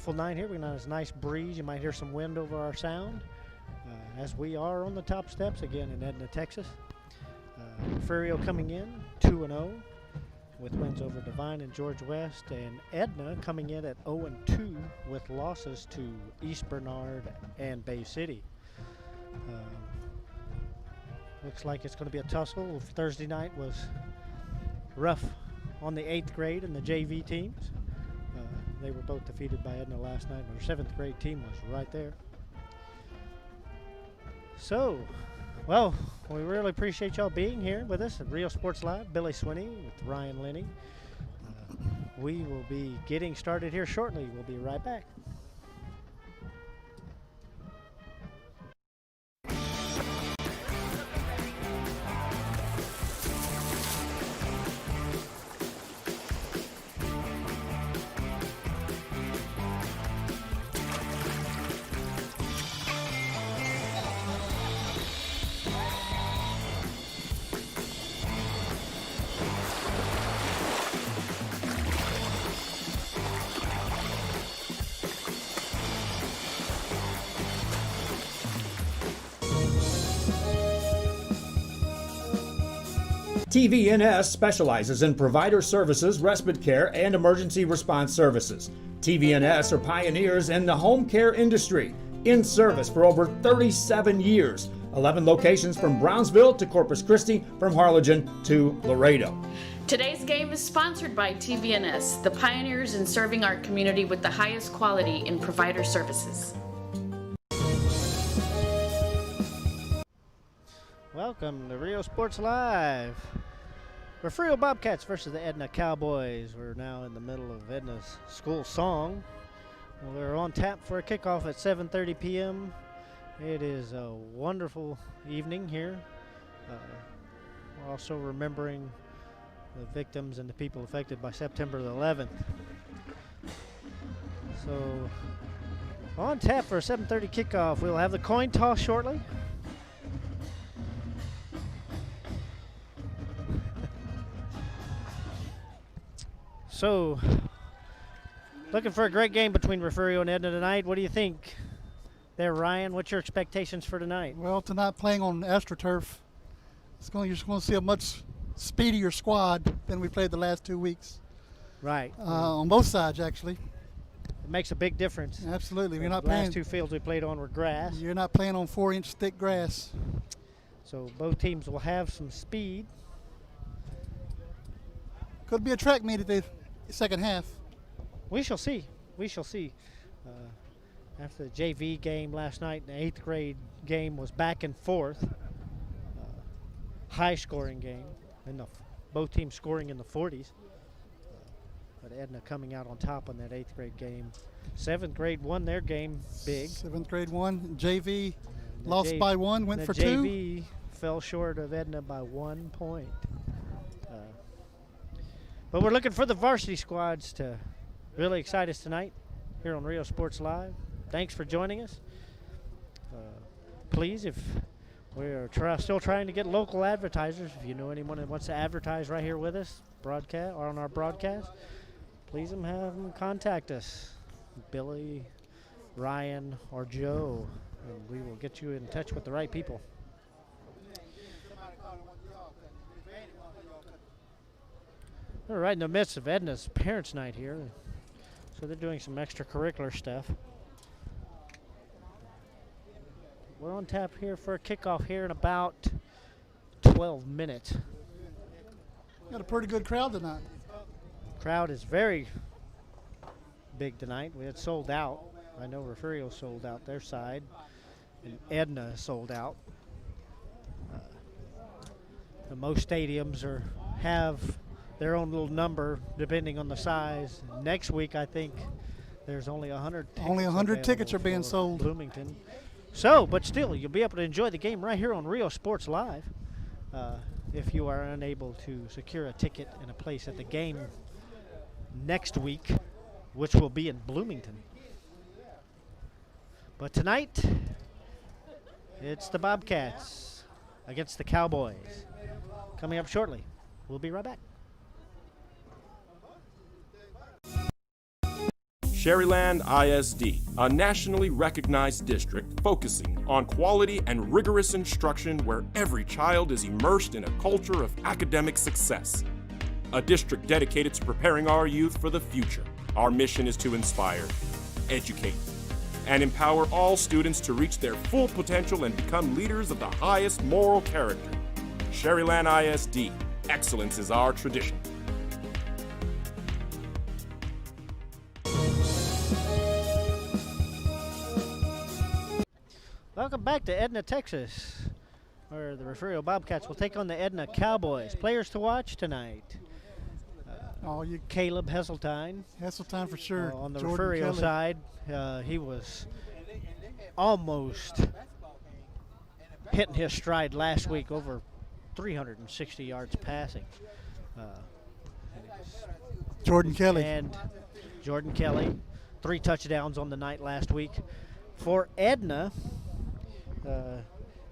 beautiful night here. We're got a nice breeze. You might hear some wind over our sound as we are on the top steps again in Edna, Texas. Refugio coming in 2-0 with wins over Divine and George West, and Edna coming in at 0-2 with losses to East Bernard and Bay City. Looks like it's going to be a tussle. Thursday night was rough on the 8th grade and the JV teams. They were both defeated by Edna last night, but our 7th grade team was right there. So, well, we really appreciate y'all being here with us at Rio Sports Live. Billy Swinney with Ryan Linney. We will be getting started here shortly. We'll be right back. TVNS specializes in provider services, respite care, and emergency response services. TVNS are pioneers in the home care industry, in service for over 37 years. 11 locations from Brownsville to Corpus Christi, from Harlingen to Laredo. Today's game is sponsored by TVNS, the pioneers in serving our community with the highest quality in provider services. Welcome to Rio Sports Live. Refugio Bobcats versus the Edna Cowboys. We're now in the middle of Edna's school song. We're on tap for a kickoff at 7:30 p.m. It is a wonderful evening here. We're also remembering the victims and the people affected by September the 11th. So, on tap for a 7:30 kickoff. We'll have the coin toss shortly. So, looking for a great game between Refugio and Edna tonight. What do you think there, Ryan? What's your expectations for tonight? Well, tonight playing on AstroTurf, you're just going to see a much speedier squad than we played the last 2 weeks. Right. On both sides, actually. It makes a big difference. Absolutely. We're not the playing. Last two fields we played on were grass. You're not playing on 4-inch thick grass. So both teams will have some speed. Could be a track meet at the second half. We shall see. We shall see. After the JV game last night, the 8th grade game was back and forth. High scoring game. And both teams scoring in the 40s. But Edna coming out on top on that 8th grade game. 7th grade won their game big. 7th grade won. JV lost by 1, went for 2. JV fell short of Edna by 1 point. But we're looking for the varsity squads to really excite us tonight here on Rio Sports Live. Thanks for joining us. Please, if we're still trying to get local advertisers, if you know anyone that wants to advertise right here with us, broadcast or on our broadcast, please have them contact us, Billy, Ryan, or Joe, and we will get you in touch with the right people. We're right in the midst of Edna's Parents' Night here, so they're doing some extracurricular stuff. We're on tap here for a kickoff here in about 12 minutes. Got a pretty good crowd tonight. Crowd is very big tonight. We had sold out. I know Refugio sold out their side, and Edna sold out. Most stadiums have their own little number depending on the size. Next week, I think there's only 100 tickets. Only 100 tickets are being sold. Bloomington. So, but still, you'll be able to enjoy the game right here on Rio Sports Live. If you are unable to secure a ticket and a place at the game next week, which will be in Bloomington. But tonight, it's the Bobcats against the Cowboys. Coming up shortly. We'll be right back. Sherryland ISD, a nationally recognized district focusing on quality and rigorous instruction where every child is immersed in a culture of academic success. A district dedicated to preparing our youth for the future. Our mission is to inspire, educate, and empower all students to reach their full potential and become leaders of the highest moral character. Sherryland ISD, excellence is our tradition. Welcome back to Edna, Texas, where the Refugio Bobcats will take on the Edna Cowboys. Players to watch tonight. Caleb Heseltine. Heseltine for sure. On the Jordan Refugio Kelly. side, he was almost hitting his stride last week, over 360 yards passing. Jordan Kelly. And Jordan Kelly, 3 touchdowns on the night last week. For Edna,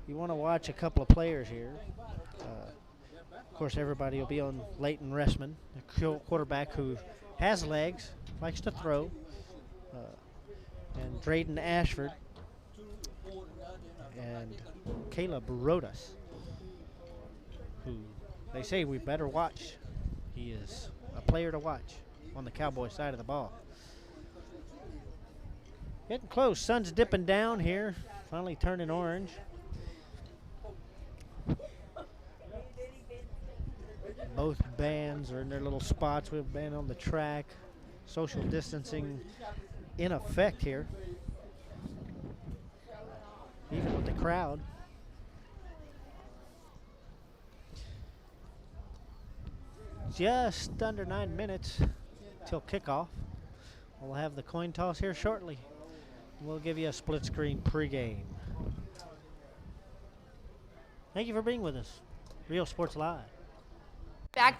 you want to watch a couple of players here. Of course, everybody will be on Leighton Ressman, a quarterback who has legs, likes to throw, and Drayden Ashford, and Caleb Rodas, who they say we better watch. He is a player to watch on the Cowboy side of the ball. Getting close. Sun's dipping down here, finally turning orange. Both bands are in their little spots. We've been on the track. Social distancing in effect here, even with the crowd. Just under 9 minutes till kickoff. We'll have the coin toss here shortly. We'll give you a split screen pregame. Thank you for being with us. Real Sports Live. Back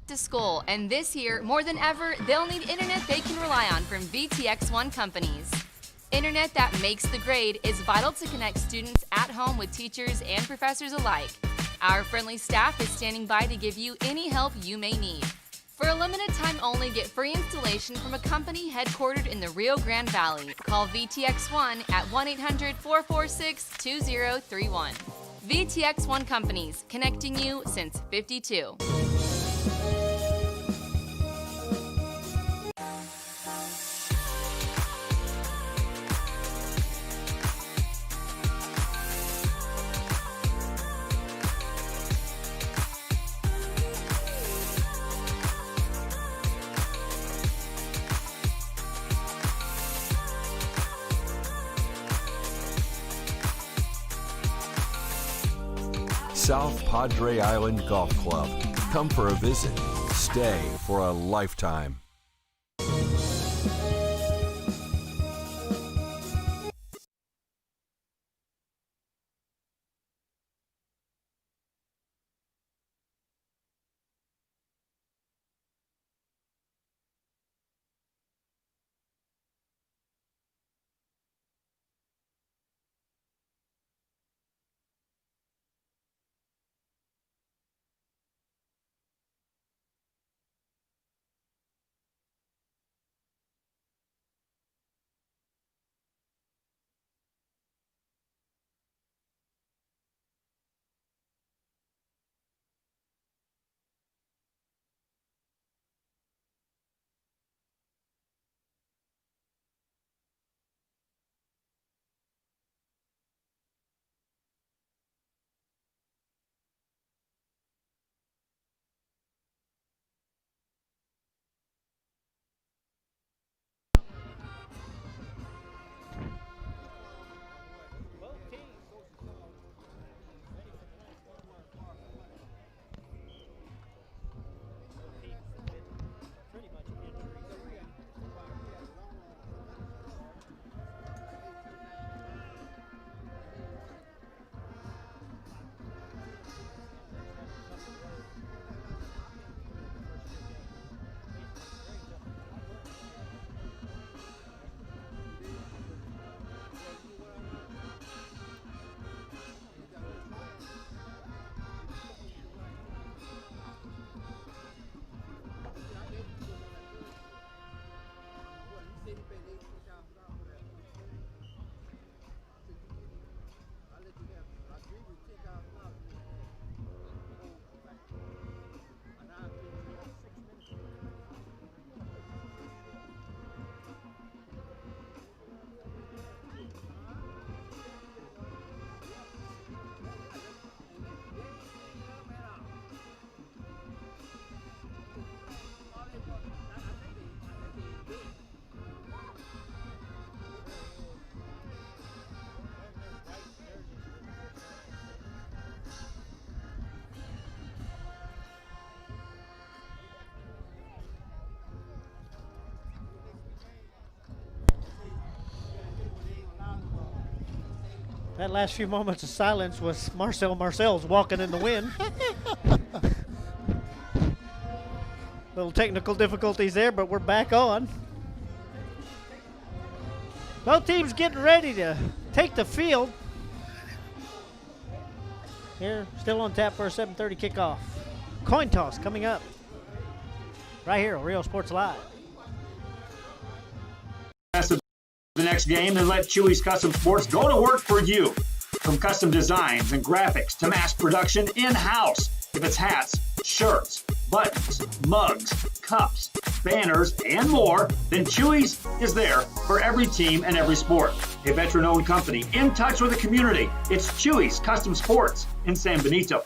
to school, and this year, more than ever, they'll need internet they can rely on from VTX1 companies. Internet that makes the grade is vital to connect students at home with teachers and professors alike. Our friendly staff is standing by to give you any help you may need. For a limited time only, get free installation from a company headquartered in the Rio Grande Valley. Call VTX1 at 1-800-446-2031. VTX1 Companies, connecting you since '52. South Padre Island Golf Club. Come for a visit. Stay for a lifetime. That last few moments of silence was Marcel's walking in the wind. Little technical difficulties there, but we're back on. Both teams getting ready to take the field. Here, still on tap for a 7:30 kickoff. Coin toss coming up right here on Real Sports Live. The next game, then let Chewy's Custom Sports go to work for you. From custom designs and graphics to mass production in-house. If it's hats, shirts, buttons, mugs, cups, banners, and more, then Chewy's is there for every team and every sport. A veteran-owned company in touch with the community. It's Chewy's Custom Sports in San Benito.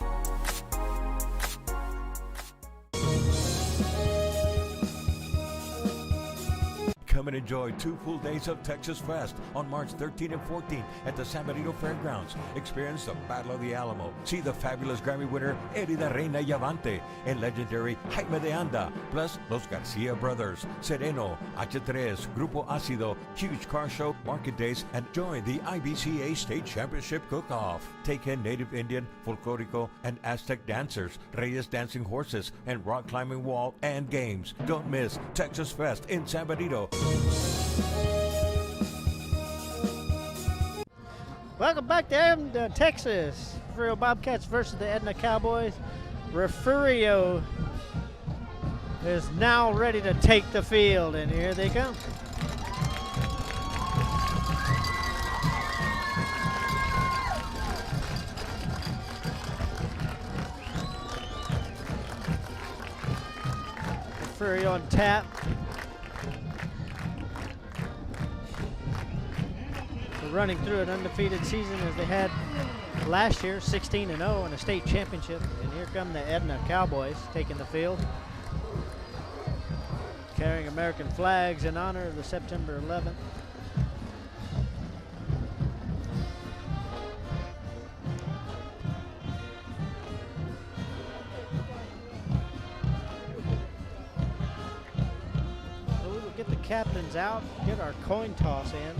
Come and enjoy 2 full days of Texas Fest on March 13 and 14 at the San Benito Fairgrounds. Experience the Battle of the Alamo. See the fabulous Grammy winner Eddie the Reina Yavante and legendary Jaime de Anda, plus Los Garcia Brothers, Sereno, H3, Grupo Ácido, huge car show, market days, and join the IBCA State Championship Cook-Off. Take in Native Indian, Folklorico, and Aztec dancers, Reyes dancing horses, and rock climbing wall and games. Don't miss Texas Fest in San Benito. Welcome back to Texas. Refugio Bobcats versus the Edna Cowboys. Refugio is now ready to take the field, and here they come. Refugio on tap. Running through an undefeated season as they had last year, 16-0 in a state championship. And here come the Edna Cowboys taking the field, carrying American flags in honor of the September 11th. So we will get the captains out, get our coin toss in.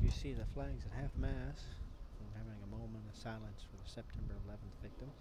You see the flags at half mast. We're having a moment of silence for the September 11th victims.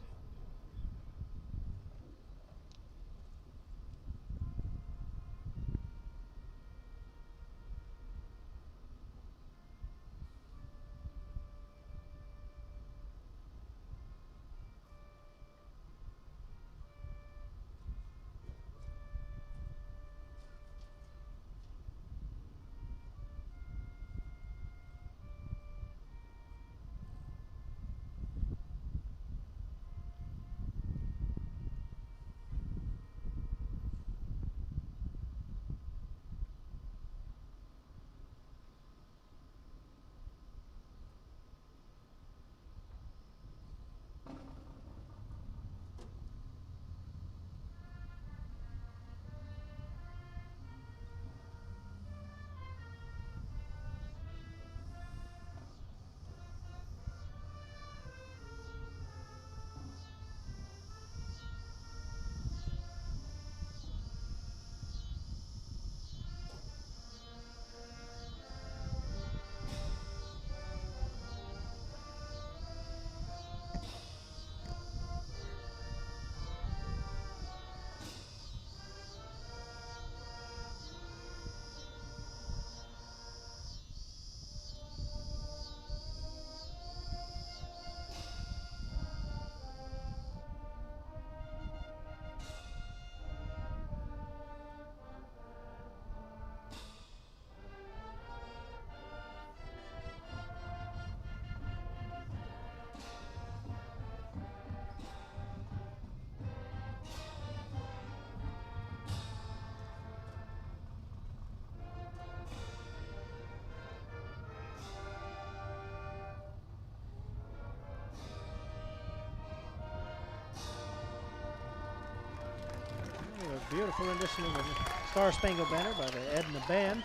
beautiful rendition of the Star Spangled Banner by the Edna Band.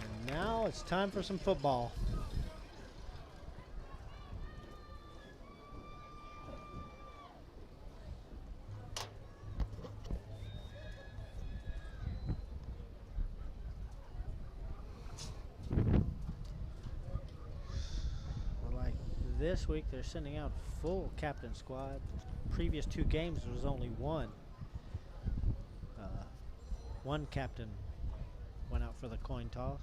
And now it's time for some football. Like this week, they're sending out full captain squad. Previous 2 games, there was only one. One captain went out for the coin toss.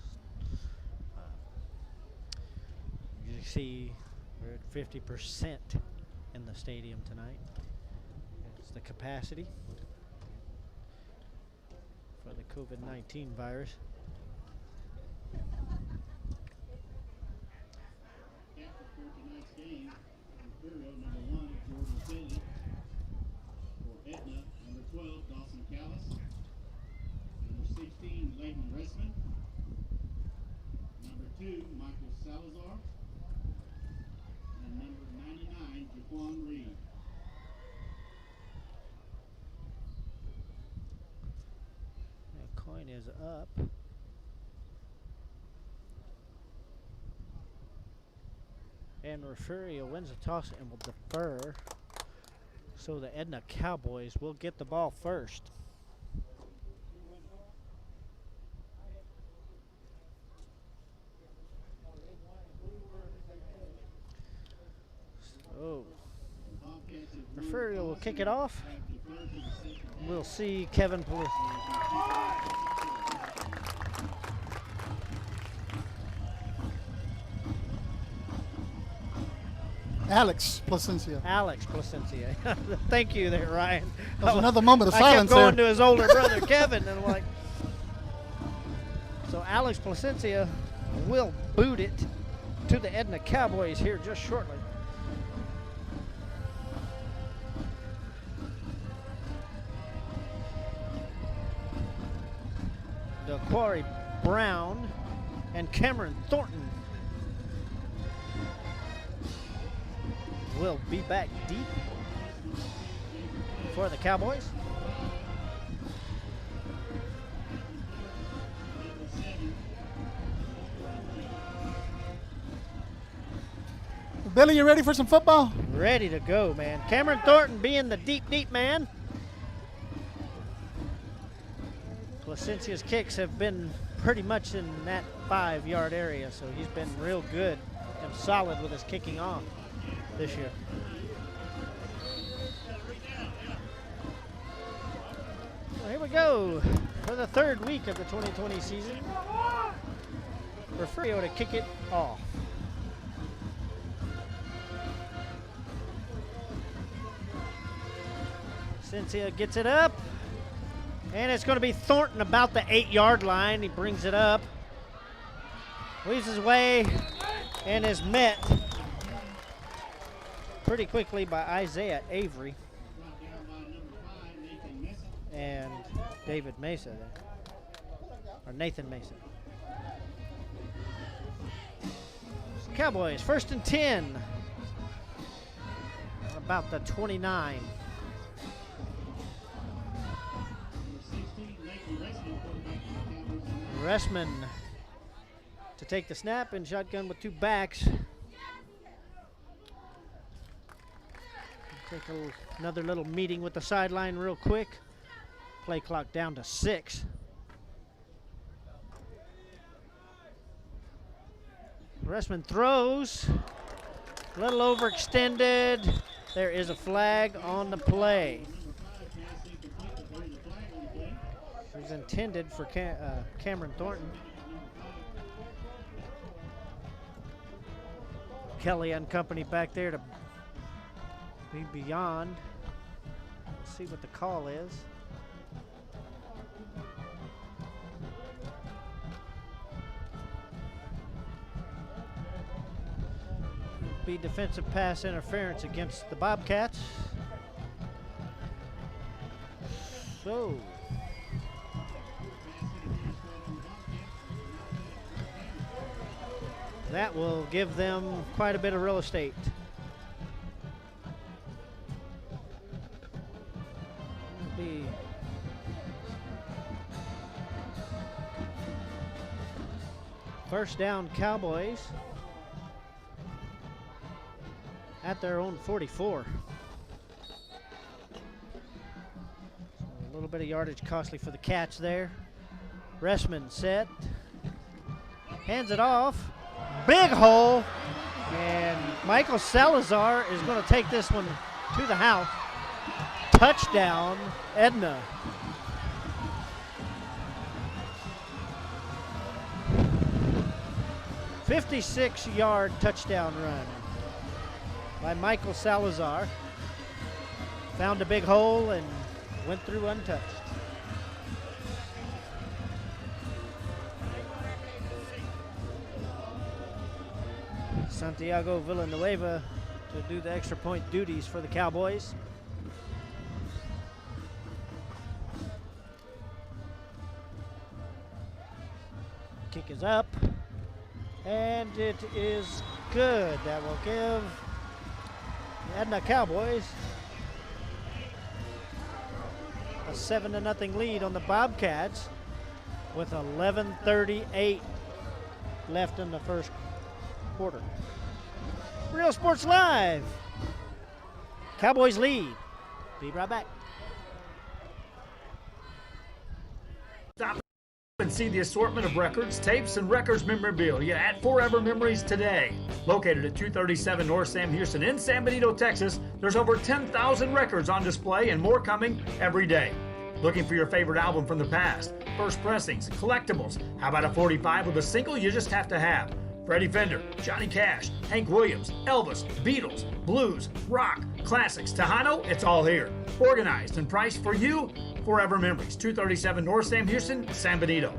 You see we're at 50% in the stadium tonight. It's the capacity for the COVID-19 virus. Refugio, number 1, Jordan Finley. For Edna, number 12, Dawson Callis. Number 16, Layden Ressman. Number 2, Michael Salazar. And number 99, Jaquan Reed. That coin is up. And Refugio wins the toss and will defer. So the Edna Cowboys will get the ball first. So Refugio will kick it off. We'll see Kevin Alex Placencia. Alex Placencia. Thank you there, Ryan. That was another moment of I silence kept going there. to his older brother, Kevin, and I'm like, so Alex Placencia will boot it to the Edna Cowboys here just shortly. The Quarry Brown and Cameron Thornton will be back deep for the Cowboys. Billy, you ready for some football? Ready to go, man. Cameron Thornton being the deep man. Placencia's kicks have been pretty much in that 5-yard area, so he's been real good and solid with his kicking off this year. Well, here we go for the 3rd week of the 2020 season. Refugio to kick it off. Placencia gets it up, and it's going to be Thornton about the 8-yard line. He brings it up, weaves his way, and is met pretty quickly by Isaiah Avery and David Mesa, or Nathan Mesa. Cowboys, 1st and 10, about the 29. Ressman to take the snap and shotgun with 2 backs. Take another little meeting with the sideline real quick. Play clock down to 6. Ressman throws. A little overextended. There is a flag on the play. It was intended for Cameron Thornton. Kelly and company back there to be beyond. Let's see what the call is. Be defensive pass interference against the Bobcats. So that will give them quite a bit of real estate. It'll be First down, Cowboys at their own 44. So a little bit of yardage costly for the Cats there. Ressman set. Hands it off. Big hole. And Michael Salazar is going to take this one to the house. Touchdown, Edna. "56-yard touchdown run by Michael Salazar. Found a big hole and went through untouched. Santiago Villanueva to do the extra point duties for the Cowboys. Kick is up, and it is good. That will give the Edna Cowboys a 7-0 lead on the Bobcats with 11:38 left in the first quarter. Real Sports Live. Cowboys lead. Be right back. Stop and see the assortment of records, tapes, and records memorabilia at Forever Memories today. Located at 237 North Sam Houston in San Benito, Texas, there's over 10,000 records on display and more coming every day. Looking for your favorite album from the past? First pressings, collectibles. How about a 45 with a single you just have to have? Freddie Fender, Johnny Cash, Hank Williams, Elvis, Beatles, blues, rock, classics, Tejano, it's all here. Organized and priced for you. Forever Memories, 237 North Sam Houston, San Benito.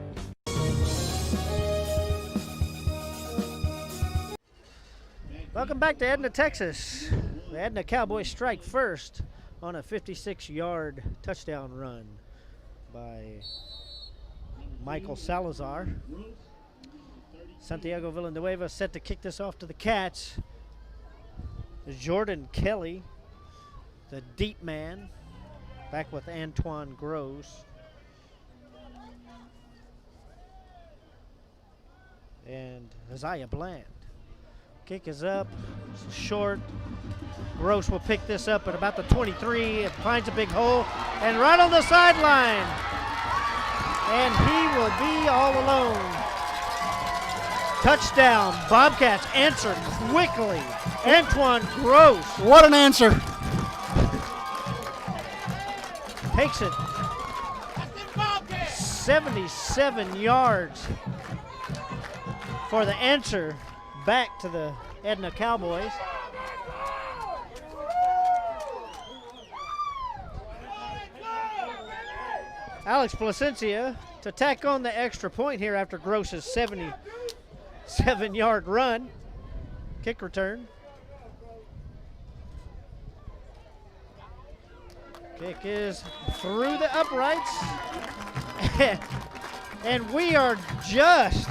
Welcome back to Edna, Texas. The Edna Cowboys strike first on a 56-yard touchdown run by Michael Salazar. Santiago Villanueva set to kick this off to the Cats. Jordan Kelly, the deep man, back with Antoine Gross. And Isaiah Bland. Kick is up, it's short. Gross will pick this up at about the 23. It finds a big hole, and right on the sideline. And he will be all alone. Touchdown, Bobcats answer quickly. Antoine Gross. What an answer. Takes it 77 yards for the answer back to the Edna Cowboys. Alex Placencia to tack on the extra point here after Gross's 77-yard run. Kick return. Kick is through the uprights. And we are just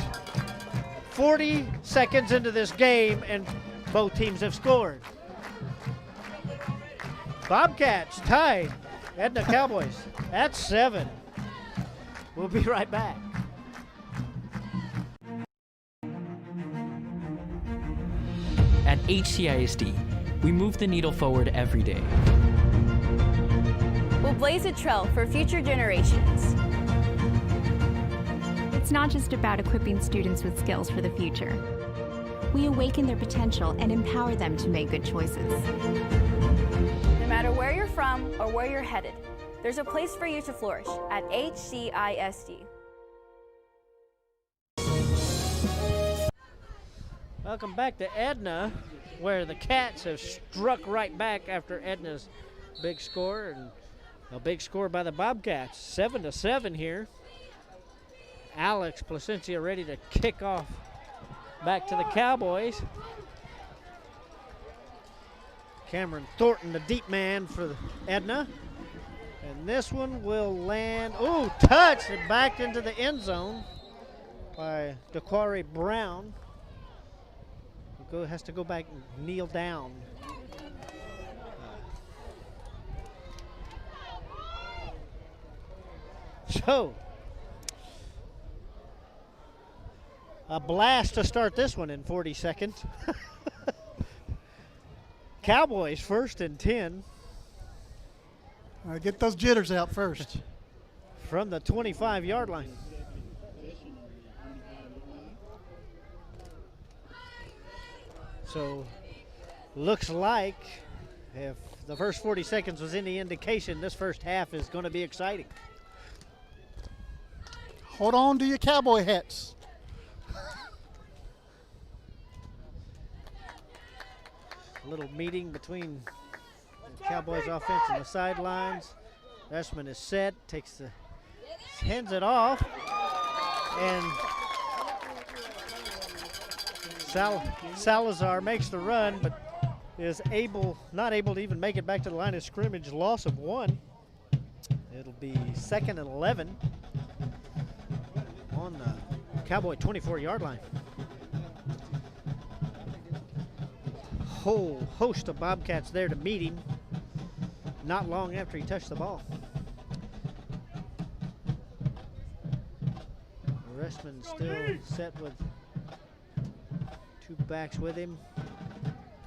40 seconds into this game, and both teams have scored. Bobcats tied Edna Cowboys at 7. We'll be right back. At HCISD, we move the needle forward every day. We'll blaze a trail for future generations. It's not just about equipping students with skills for the future. We awaken their potential and empower them to make good choices. No matter where you're from or where you're headed, there's a place for you to flourish at HCISD. Welcome back to Edna, where the Cats have struck right back after Edna's big score, and a big score by the Bobcats, 7-7 here. Alex Placencia ready to kick off back to the Cowboys. Cameron Thornton, the deep man for Edna. And this one will land, ooh, touched and back into the end zone by DeQuari Brown. Has to go back and kneel down. So, A blast to start this one in 40 seconds. Cowboys 1st and 10. All right, get those jitters out first. From the 25-yard line. So, looks like if the first 40 seconds was any indication, this first half is going to be exciting. Hold on to your cowboy hats. A little meeting between the Cowboys offense and the sidelines. Restman is set, hands it off, and Salazar makes the run, but is not able to even make it back to the line of scrimmage. Loss of 1. It'll be 2nd and 11 on the Cowboy 24-yard line. Whole host of Bobcats there to meet him not long after he touched the ball. Restman still set with 2 backs with him.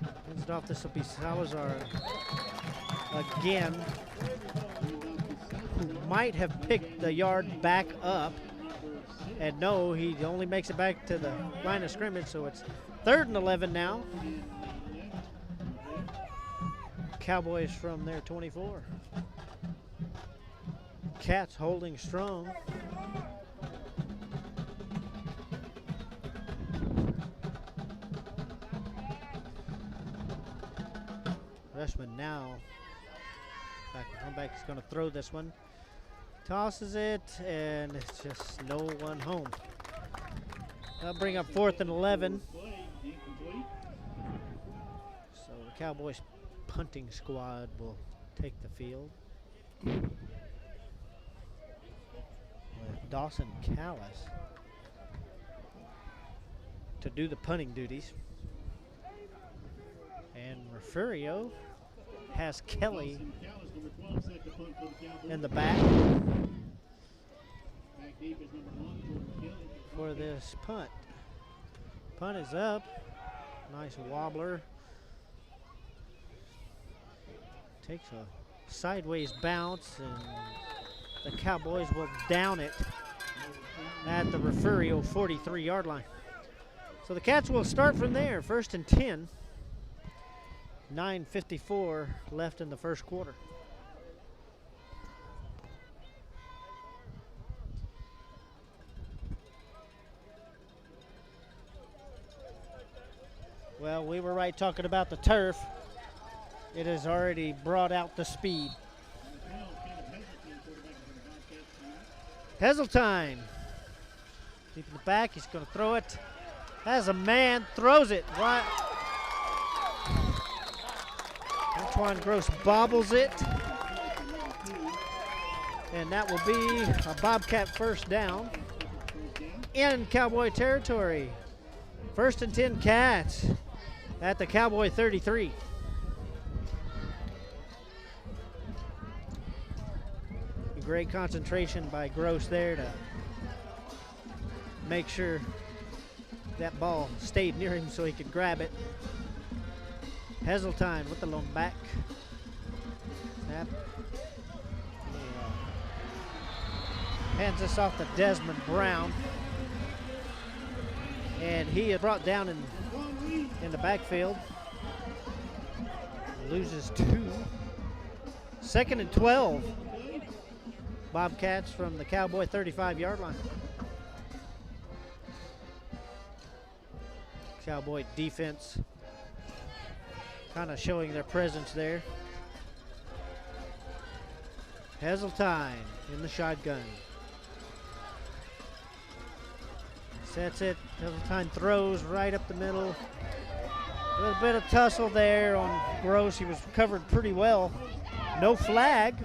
Hands it off. This will be Salazar again, who might have picked the yard back up. And no, he only makes it back to the line of scrimmage, so it's 3rd and 11 now. Cowboys from their 24. Cats holding strong. Restman now back is going to throw this one. Tosses it, and it's just no one home. That'll bring up 4th and 11. So the Cowboys punting squad will take the field with Dawson Callis to do the punting duties. And Refugio has Kelly in the back for this punt. Punt is up. Nice wobbler. Takes a sideways bounce, and the Cowboys will down it at the Refugio 43-yard line. So the Cats will start from there, 1st and 10. 9:54 left in the first quarter. Well, we were right talking about the turf. It has already brought out the speed. Heseltine. Deep in the back, he's going to throw it. Has a man, throws it. Right. Antoine Gross bobbles it. And that will be a Bobcat first down in Cowboy territory. 1st and 10 Cats at the Cowboy 33. Great concentration by Gross there to make sure that ball stayed near him so he could grab it. Heseltine with the lone back. Snap. Hands this off to Desmond Brown. And he is brought down in the backfield. Loses 2. 2nd and 12. Bobcats from the Cowboy 35-yard line. Cowboy defense kind of showing their presence there. Heseltine in the shotgun. Sets it. Heseltine throws right up the middle. A little bit of tussle there on Gross. He was covered pretty well. No flag.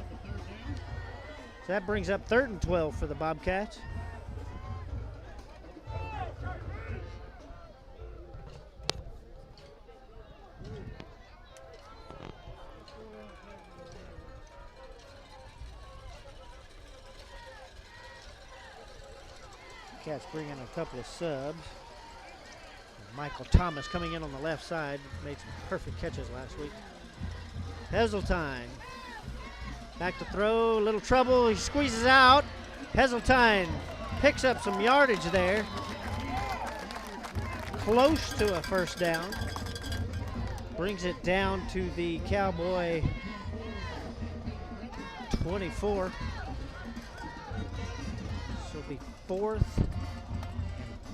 So that brings up 3rd and 12 for the Bobcats. Cats bring in a couple of subs. Michael Thomas coming in on the left side. Made some perfect catches last week. Heseltine. Back to throw. Little trouble. He squeezes out. Heseltine picks up some yardage there. Close to a first down. Brings it down to the Cowboy 24. So it'll be 4th and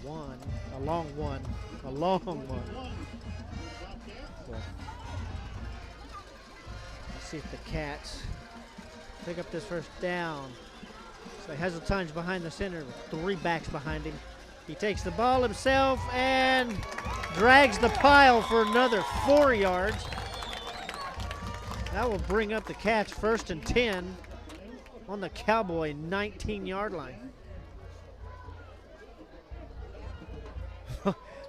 1. A long one. A long one. So, let's see if the Cats pick up this first down. So Heseltine's behind the center with 3 backs behind him. He takes the ball himself and drags the pile for another 4 yards. That will bring up the Cats 1st and 10 on the Cowboy 19-yard line.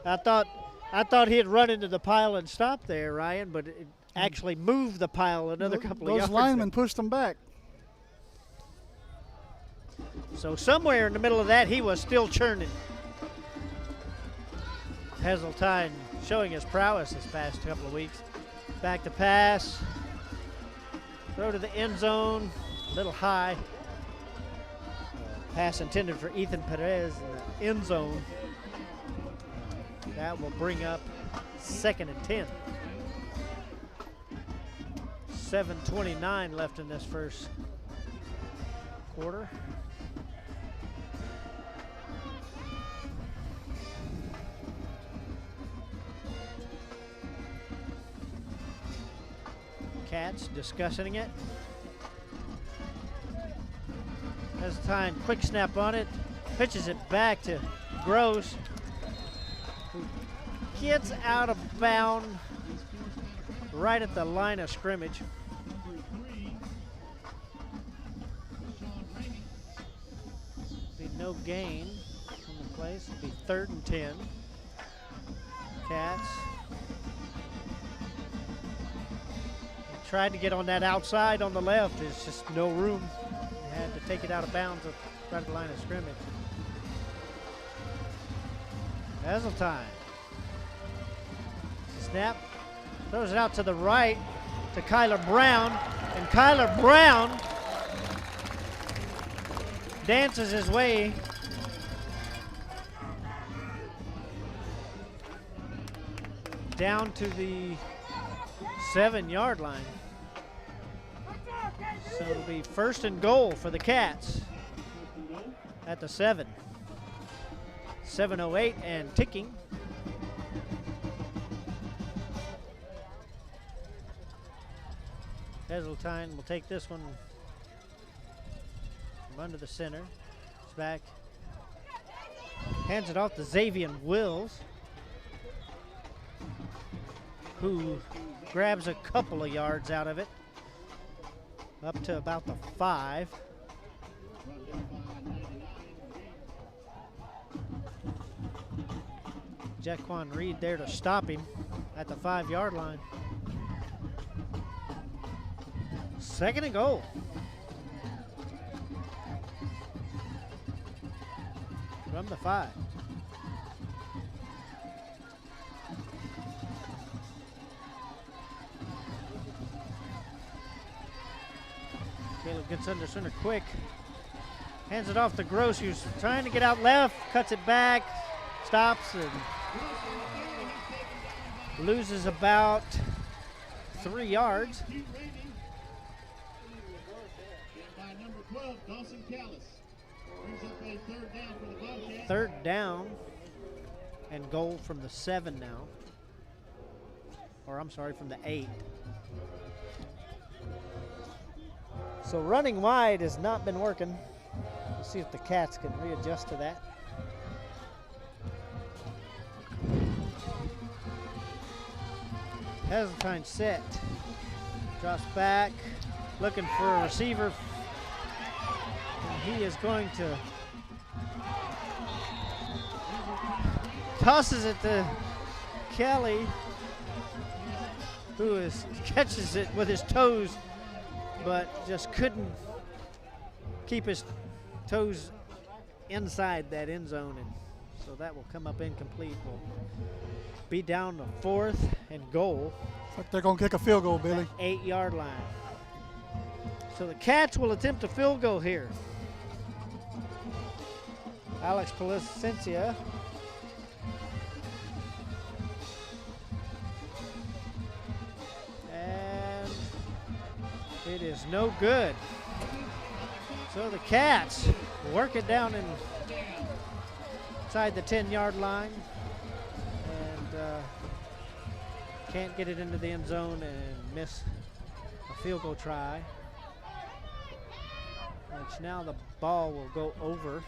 I thought he had run into the pile and stopped there, Ryan, but it actually moved the pile another couple of yards. Those linemen pushed them back. So somewhere in the middle of that, he was still churning. Heseltine showing his prowess this past couple of weeks. Back to pass. Throw to the end zone. A little high. Pass intended for Ethan Perez in the end zone. That will bring up 2nd and 10. 7:29 left in this first quarter. Cats discussing it. Has time, quick snap on it. Pitches it back to Gross, who gets out of bounds right at the line of scrimmage. Be no gain on the play, so it'll be 3rd and 10. Cats. Tried to get on that outside on the left. There's just no room. They had to take it out of bounds right at the line of scrimmage. Heseltine. Snap. Throws it out to the right to Kyler Brown. And Kyler Brown dances his way down to the 7-yard line. So it'll be 1st and goal for the Cats at the 7. 7:08 and ticking. Heseltine will take this one from under the center. It's back. Hands it off to Xavier Wills, who grabs a couple of yards out of it. Up to about the 5. Jaquan Reed there to stop him at the 5-yard line. 2nd and goal. From the 5. Caleb gets under center quick. Hands it off to Gross, who's trying to get out left, cuts it back, stops, and loses about 3 yards. By number 12, Dawson Callis. Brings up a 3rd down for the Bobcats. 3rd down and goal from the 7 now. Or I'm sorry, from the 8. So running wide has not been working. We'll see if the Cats can readjust to that. Heseltine set. Drops back, looking for a receiver. And he is going to tosses it to Kelly, who catches it with his toes, but just couldn't keep his toes inside that end zone and so that will come up incomplete. Will be down to 4th and goal. Looks like they're going to kick a field goal, Billy. 8-yard line. So the Cats will attempt a field goal here. Alex Placencia. And it is no good. So the Cats work it down inside the 10-yard line and can't get it into the end zone and miss a field goal try. Which now the ball will go over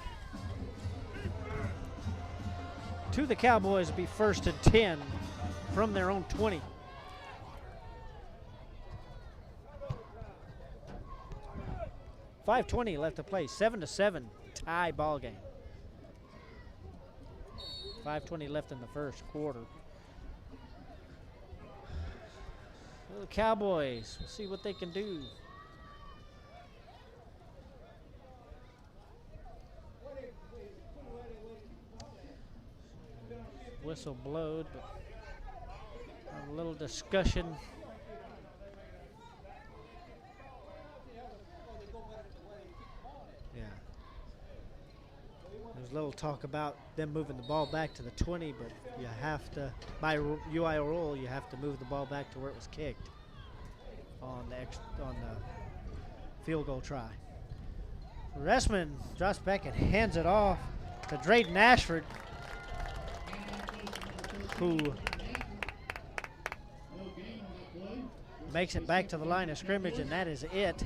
to the Cowboys. Be 1st and 10 from their own 20. .520 left to play. 7-7 tie ball game. 5:20 left in the first quarter. So the Cowboys, we'll see what they can do. Whistle blowed, but a little discussion. Yeah. There's a little talk about them moving the ball back to the 20, but you have to, by UI rule, you have to move the ball back to where it was kicked on the field goal try. Ressman drops back and hands it off to Drayden Ashford, who makes it back to the line of scrimmage, and that is it.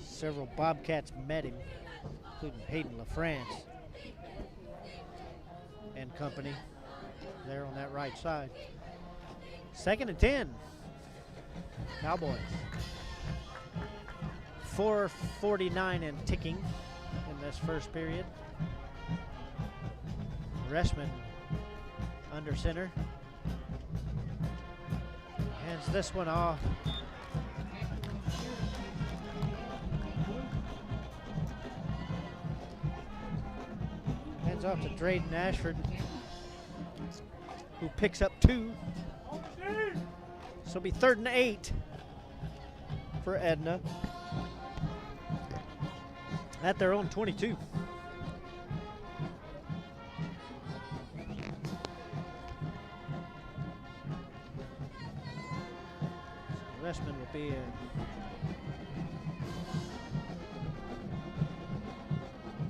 Several Bobcats met him, including Hayden LaFrance and company there on that right side. 2nd and 10, Cowboys. 4:49 and ticking in this first period. Ressman under center. Hands this one off. Hands off to Drayden Ashford, who picks up 2. So it'll be 3rd and 8 for Edna at their own 22. Ressman will be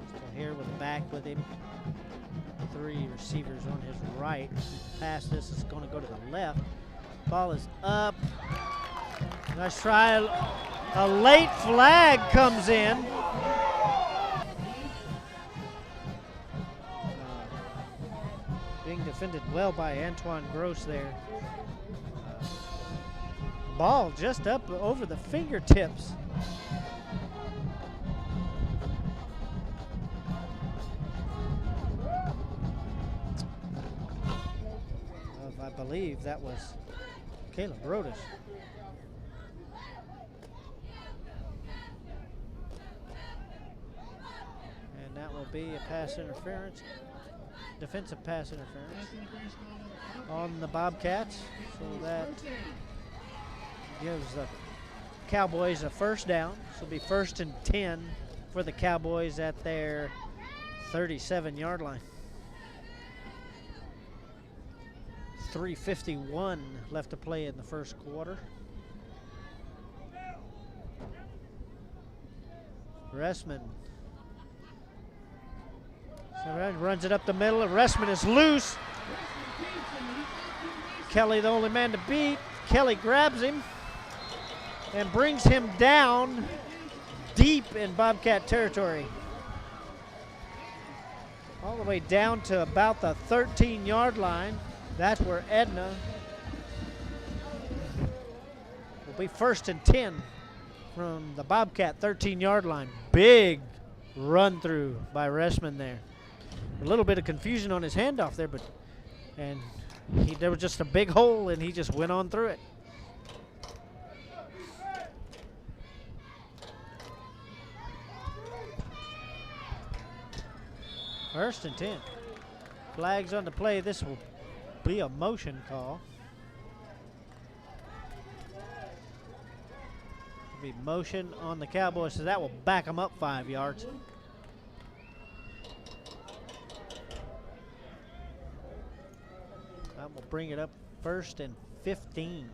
still here with the back with him. 3 receivers on his right. Pass this is going to go to the left. Ball is up. Nice try. A late flag comes in. Being defended well by Antoine Gross there. Ball just up over the fingertips. I believe that was Caleb Brodus. And that will be a pass interference, defensive pass interference on the Bobcats. So that gives the Cowboys a first down. So it'll be 1st and 10 for the Cowboys at their 37-yard line. 3:51 left to play in the first quarter. Ressman runs it up the middle. Ressman is loose. Kelly, the only man to beat. Kelly grabs him and brings him down deep in Bobcat territory. All the way down to about the 13-yard line. That's where Edna will be 1st and 10 from the Bobcat 13-yard line. Big run through by Ressman there. A little bit of confusion on his handoff there, but there was just a big hole and he just went on through it. First and 10. Flags on the play. This will be a motion call. Be motion on the Cowboys, so that will back them up 5 yards. That will bring it up first and 15.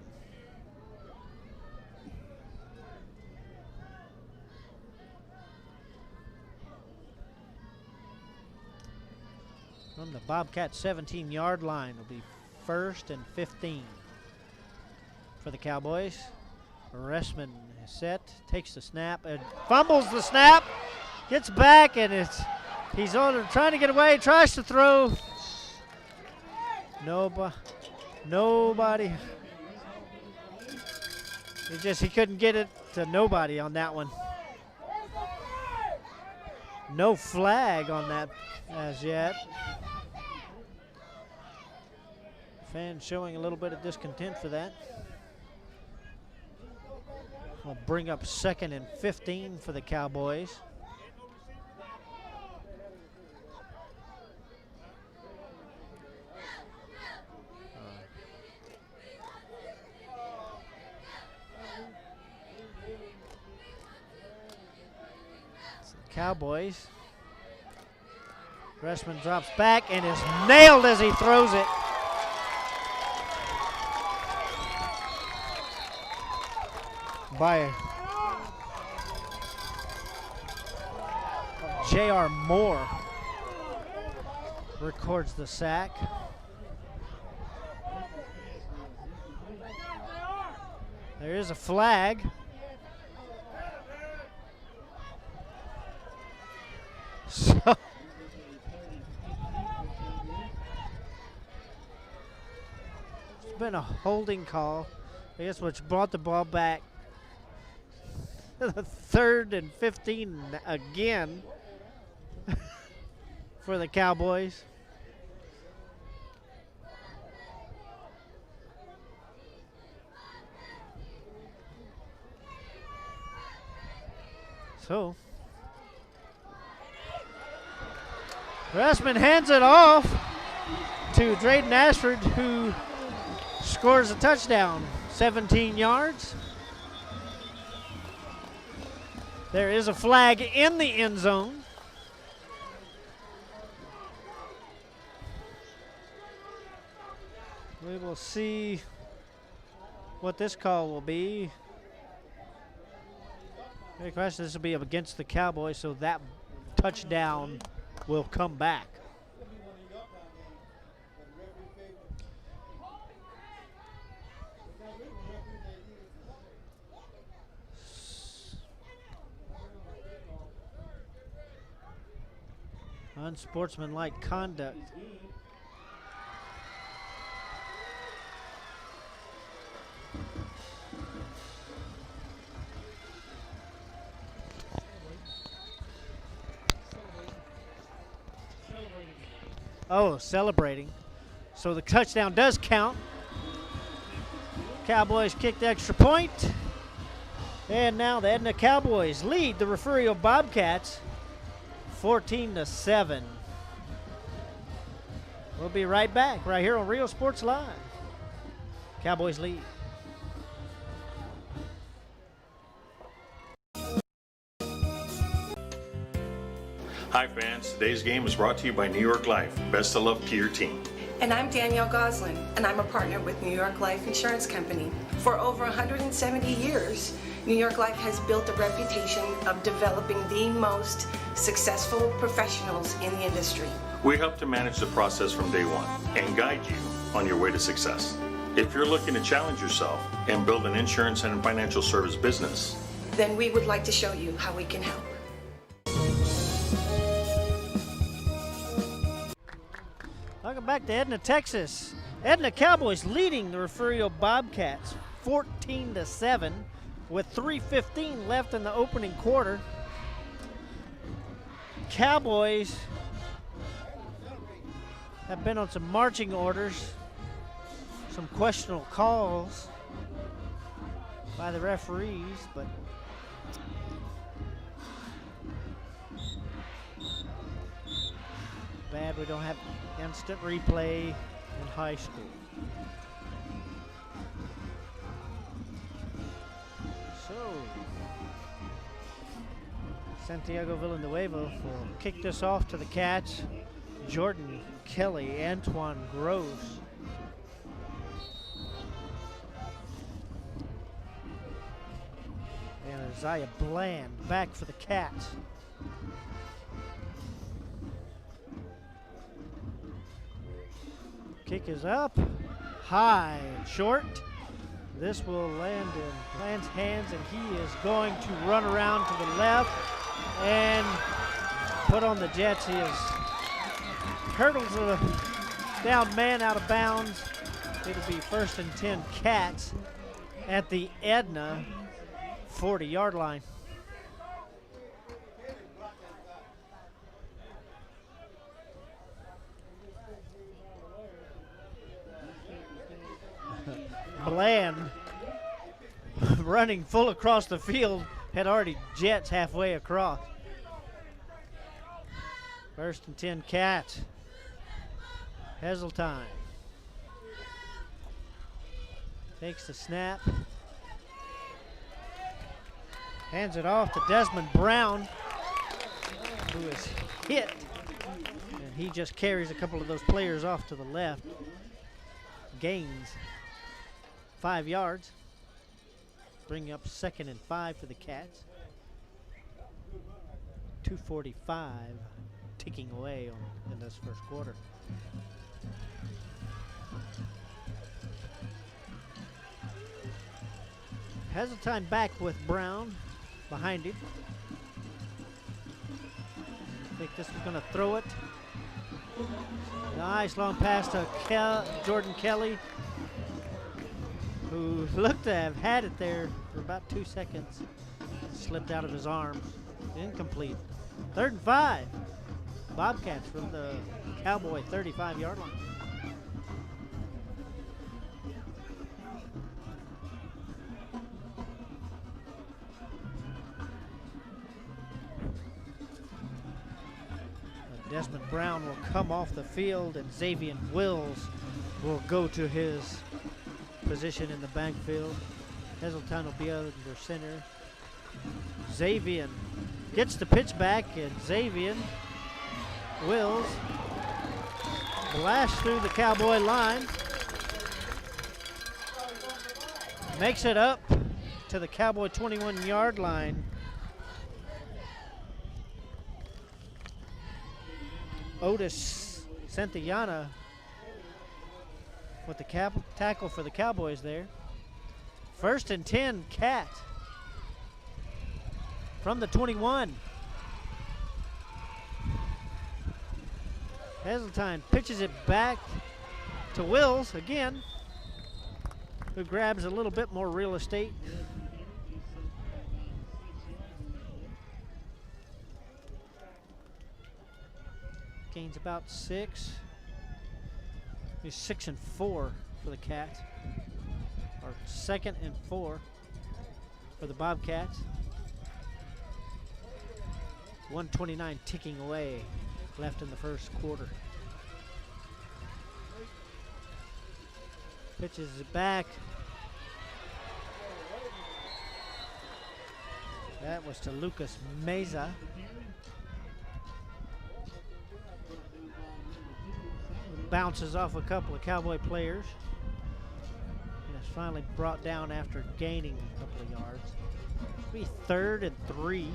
From the Bobcats 17-yard line will be first and 15 for the Cowboys. Ressman is set, takes the snap and fumbles the snap, gets back, and he's on trying to get away, tries to throw. Nobody. He couldn't get it to nobody on that one. No flag on that as yet. Fans showing a little bit of discontent for that. We'll bring up second and 15 for the Cowboys. Cowboys. Ressman drops back and is nailed as he throws it. By J.R. Moore records the sack. There is a flag. So it's been a holding call, I guess, which brought the ball back. The 3rd and 15 again for the Cowboys. So Ressman hands it off to Drayden Ashford, who scores a touchdown, 17 yards. There is a flag in the end zone. We will see what this call will be. Great question. This will be up against the Cowboys, so that touchdown will come back. Unsportsmanlike conduct. Oh, celebrating. So the touchdown does count. Cowboys kick the extra point. And now the Edna Cowboys lead the Refugio Bobcats 14-7. We'll be right back right here on Real Sports Live. Cowboys lead. Hi fans, today's game is brought to you by New York Life. Best of luck to your team. And I'm Danielle Goslin, and I'm a partner with New York Life Insurance Company. For over 170 years, New York Life has built a reputation of developing the most successful professionals in the industry. We help to manage the process from day one and guide you on your way to success. If you're looking to challenge yourself and build an insurance and financial service business, then we would like to show you how we can help. Welcome back to Edna, Texas. Edna Cowboys leading the Refugio Bobcats 14-7 with 3:15 left in the opening quarter. Cowboys have been on some marching orders, some questionable calls by the referees, but bad we don't have instant replay in high school. So, Santiago Villanueva will kick this off to the Cats. Jordan Kelly, Antoine Gross. And Isaiah Bland back for the Cats. Kick is up, high and short. This will land in Bland's hands, and he is going to run around to the left and put on the Jets. He is hurdles a down man out of bounds. It'll be 1st and 10 Cats at the Edna 40-yard line. Bland running full across the field, had already Jets halfway across. 1st and 10 Cats. Heseltine takes the snap, hands it off to Desmond Brown, who is hit, and he just carries a couple of those players off to the left. Gains 5 yards, bringing up 2nd and 5 for the Cats. 2:45 ticking away in this first quarter. Heseltine back with Brown behind him. I think this is going to throw it. Nice long pass to Jordan Kelly, who looked to have had it there for about 2 seconds. Slipped out of his arms. Incomplete. 3rd and 5. Bobcats from the Cowboy 35-yard line. Desmond Brown will come off the field, and Xavier Wills will go to his position in the backfield. Heseltine will be under center. Xavier gets the pitch back, and Xavier Wills blasts through the Cowboy line. Makes it up to the Cowboy 21-yard line. Otis Santillana with the tackle for the Cowboys there. 1st and 10 Cat from the 21. Heseltine pitches it back to Wills again, who grabs a little bit more real estate. Gains about 6. He's 6 and 4 for the Cats. Or 2nd and 4 for the Bobcats. 1:29 ticking away left in the first quarter. Pitches it back. That was to Lucas Meza. Bounces off a couple of Cowboy players. And it's finally brought down after gaining a couple of yards. It'll be 3rd and 3.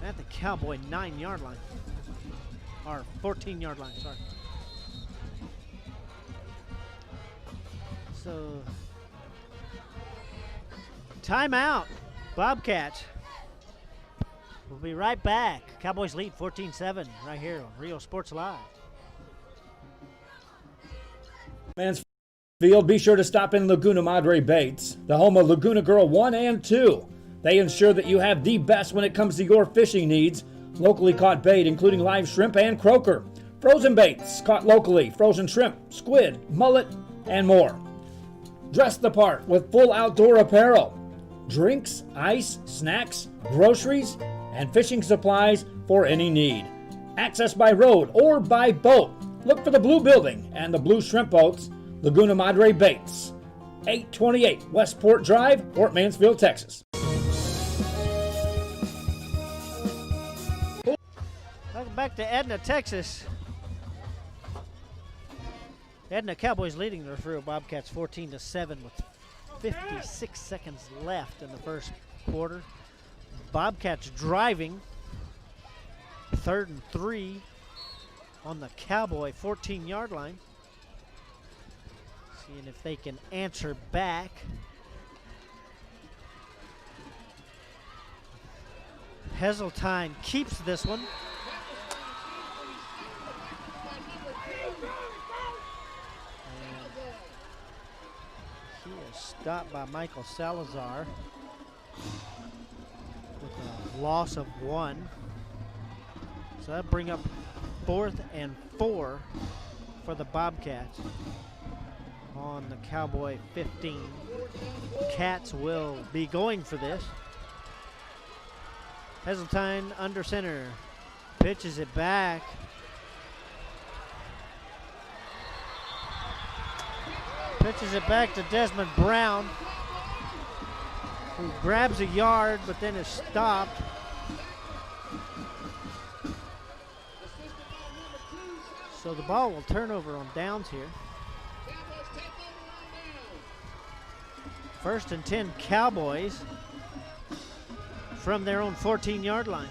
At the Cowboy 9-yard line. Or 14-yard line, sorry. So, timeout, Bobcats. We'll be right back. Cowboys lead 14-7 right here on Rio Sports Live. Mansfield, be sure to stop in Laguna Madre Baits, the home of Laguna Girl 1 and 2. They ensure that you have the best when it comes to your fishing needs. Locally caught bait, including live shrimp and croaker. Frozen baits, caught locally, frozen shrimp, squid, mullet, and more. Dress the part with full outdoor apparel. drinks, ice, snacks, groceries, and fishing supplies for any need. Access by road or by boat. Look for the blue building and the blue shrimp boats, Laguna Madre Baits. 828 Westport Drive, Fort Mansfield, Texas. Welcome back to Edna, Texas. Edna Cowboys leading the Refugio Bobcats 14-7 with 56 seconds left in the first quarter. Bobcats driving. 3rd and 3 on the Cowboy 14-yard line. Seeing if they can answer back. Heseltine keeps this one. And he is stopped by Michael Salazar with a loss of 1. So that bring up 4th and 4 for the Bobcats on the Cowboy 15. Cats will be going for this. Heseltine under center, pitches it back. Pitches it back to Desmond Brown, who grabs a yard but then is stopped. So the ball will turn over on downs here. 1st and 10 Cowboys from their own 14-yard line.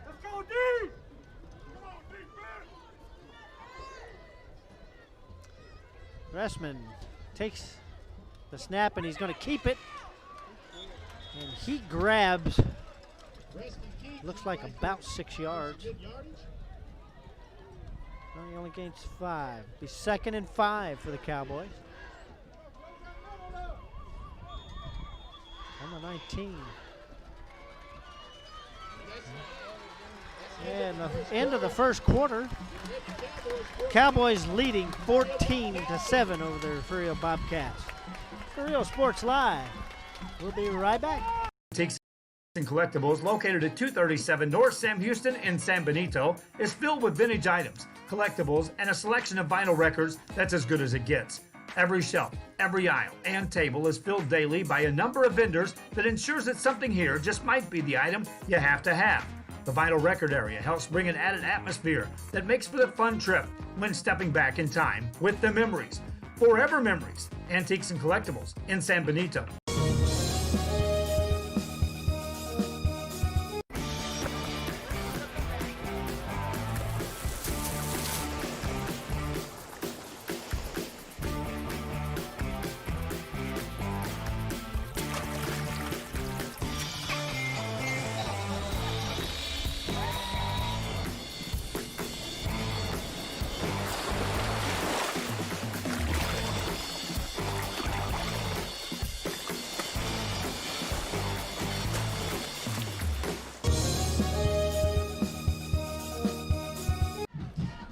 Let's go, D! Ressman takes the snap and he's going to keep it. And he grabs, looks like about 6 yards. No, he only gains 5. Be 2nd and 5 for the Cowboys. On the 19. And the end of the first quarter, Cowboys leading 14-7 over the Refugio Bobcats. Refugio Sports Live. We'll be right back. Antiques and Collectibles, located at 237 North Sam Houston in San Benito, is filled with vintage items, collectibles, and a selection of vinyl records that's as good as it gets. Every shelf, every aisle, and table is filled daily by a number of vendors that ensures that something here just might be the item you have to have. The vinyl record area helps bring an added atmosphere that makes for the fun trip when stepping back in time with the memories. Forever Memories, Antiques and Collectibles in San Benito.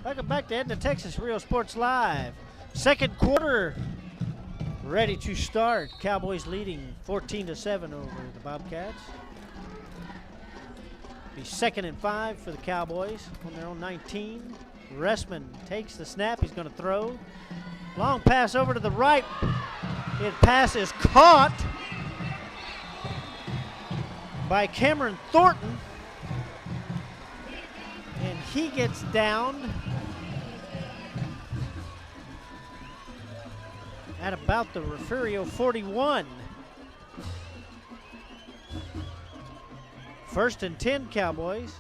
Welcome back to Edna, Texas, Refugio Sports Live. Second quarter ready to start. Cowboys leading 14-7 over the Bobcats. Be 2nd and 5 for the Cowboys on their own 19. Ressman takes the snap. He's going to throw. Long pass over to the right. It pass is caught by Cameron Thornton. And he gets down at about the Refugio 41. 1st and 10 Cowboys.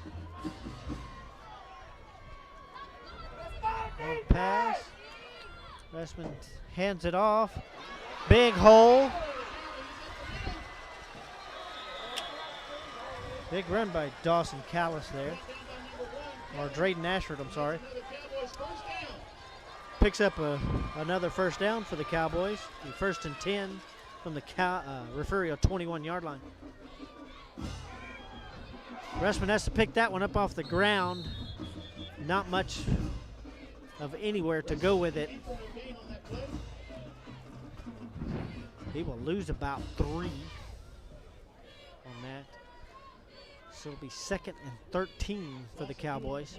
Long pass. Ressman hands it off. Big hole. Big run by Dawson Callis there. Or Drayden Ashford, I'm sorry. Picks up another first down for the Cowboys. 1st and 10 from the Refugio 21-yard line. Ressman has to pick that one up off the ground. Not much of anywhere to go with it. He will lose about 3 on that. So it'll be 2nd and 13 for the Cowboys.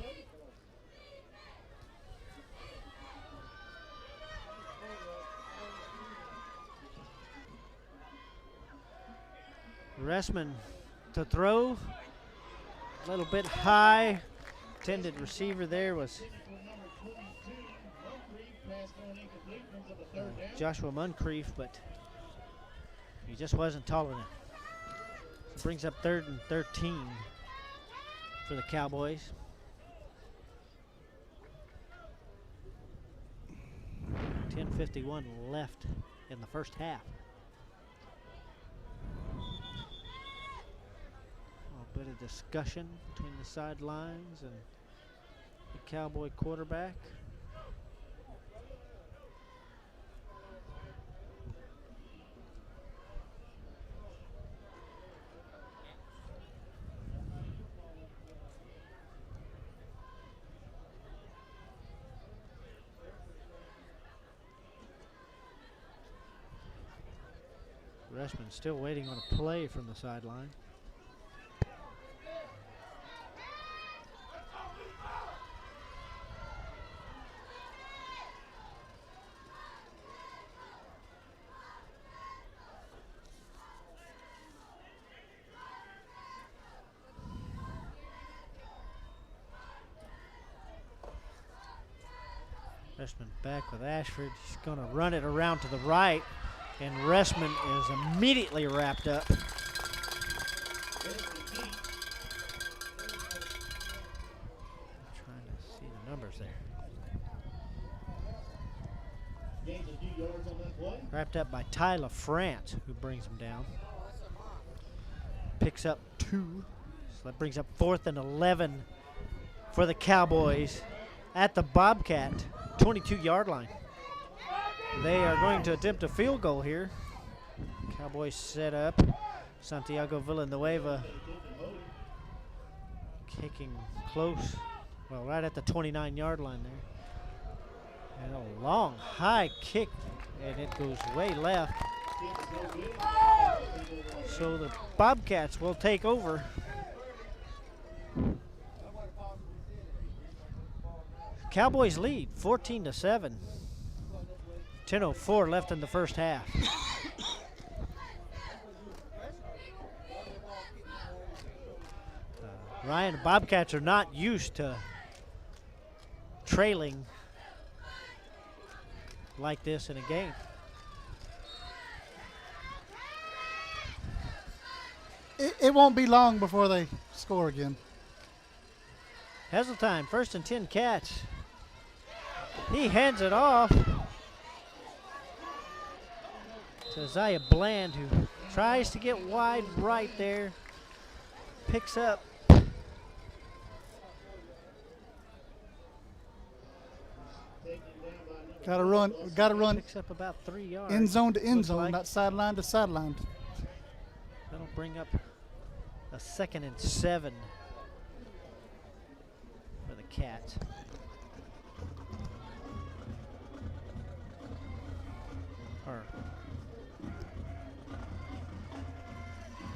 Ressman to throw. A little bit high. Intended receiver there was Joshua Moncrief, but he just wasn't tall enough. Brings up 3rd and 13 for the Cowboys. .10:51 left in the first half. A bit of discussion between the sidelines and the Cowboy quarterback. Ressman still waiting on a play from the sideline. Ressman back with Ashford. He's going to run it around to the right. And Ressman is immediately wrapped up. Trying to see the numbers there. Wrapped up by Tyler France, who brings him down. Picks up 2. So that brings up 4th and 11 for the Cowboys at the Bobcat 22-yard line. They are going to attempt a field goal here. Cowboys set up. Santiago Villanueva kicking close. Well, right at the 29-yard line there. And a long, high kick, and it goes way left. So the Bobcats will take over. Cowboys lead 14-7. 10:04 left in the first half. Ryan, the Bobcats are not used to trailing like this in a game. It won't be long before they score again. Heseltine, 1st and 10 catch. He hands it off to Isaiah Bland, who tries to get wide right there. Picks up. Got to run. Picks up about 3 yards. End zone to end zone, like. not sideline to sideline. That'll bring up a 2nd and 7 for the Cats.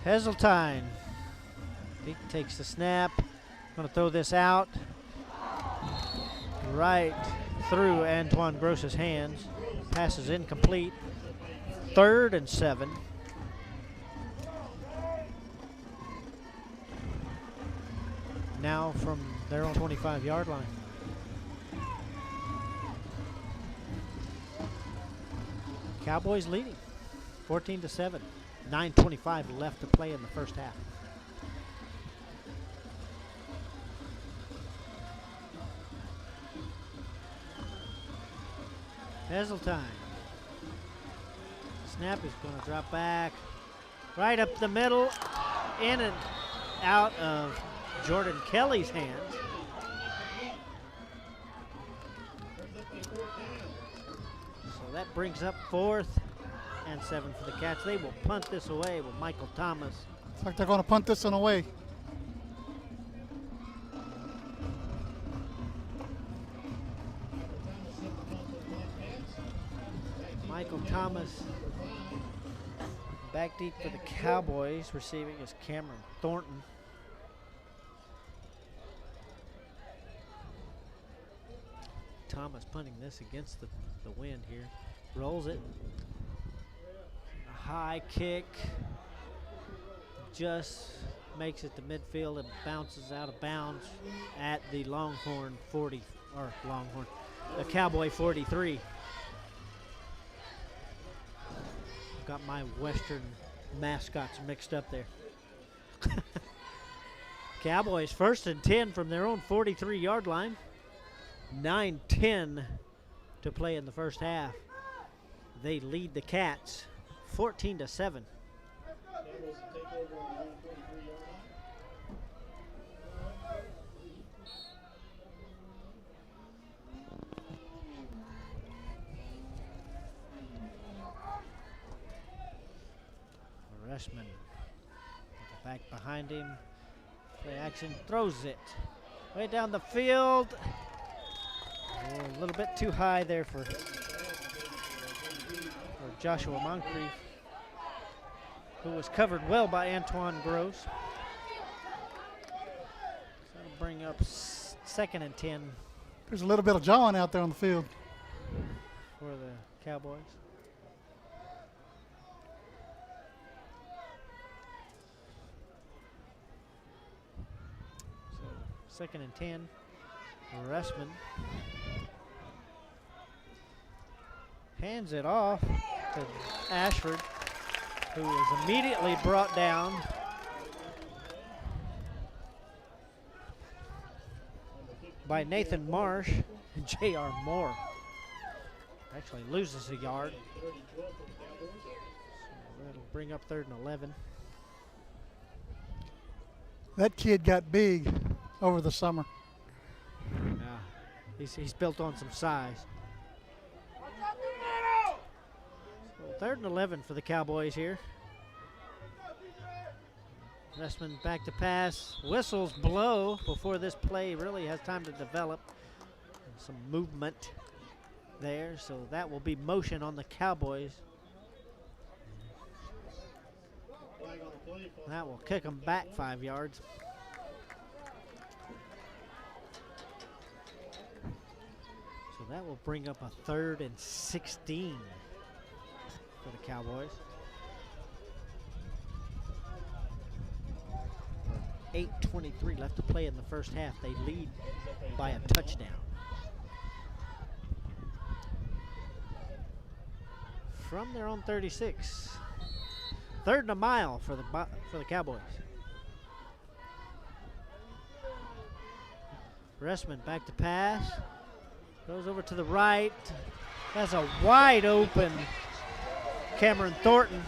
Heseltine. He takes the snap. Going to throw this out. Right through Antoine Gross's hands. Pass is incomplete. 3rd and 7. Now from their own 25-yard line. Cowboys leading 14-7. 9:25 left to play in the first half. Heseltine. Snap is going to drop back. Right up the middle. In and out of Jordan Kelly's hands. So that brings up 4th and 7 for the Cats. They will punt this away with Michael Thomas. Looks like they're going to punt this one away. Michael Thomas. Back deep for the Cowboys. Receiving is Cameron Thornton. Thomas punting this against the wind here. Rolls it. A high kick. Just makes it to midfield and bounces out of bounds at the Longhorn 40, or Longhorn, the Cowboy 43. Got my Western mascots mixed up there. Cowboys 1st and 10 from their own 43-yard line. 9:10 to play in the first half. They lead the Cats 14-7. Rushman back behind him. Play action, throws it way down the field. A little bit too high there for Joshua Moncrief, who was covered well by Antoine Gross. So that'll bring up 2nd and 10. There's a little bit of jawing out there on the field for the Cowboys. So 2nd and 10. Rushman hands it off to Ashford, who is immediately brought down. By Nathan Marsh and J.R. Moore. Actually loses a yard. So that'll bring up 3rd and 11. That kid got big over the summer. He's built on some size. So 3rd and 11 for the Cowboys here. Rushman back to pass. Whistles blow before this play really has time to develop. Some movement there, so that will be motion on the Cowboys. That will kick them back 5 yards. So that will bring up a 3rd and 16 for the Cowboys. 8:23 left to play in the first half. They lead by a touchdown. From their own 36. 3rd and a mile for the Cowboys. Rushman back to pass. Goes over to the right. Has a wide open Cameron Thornton.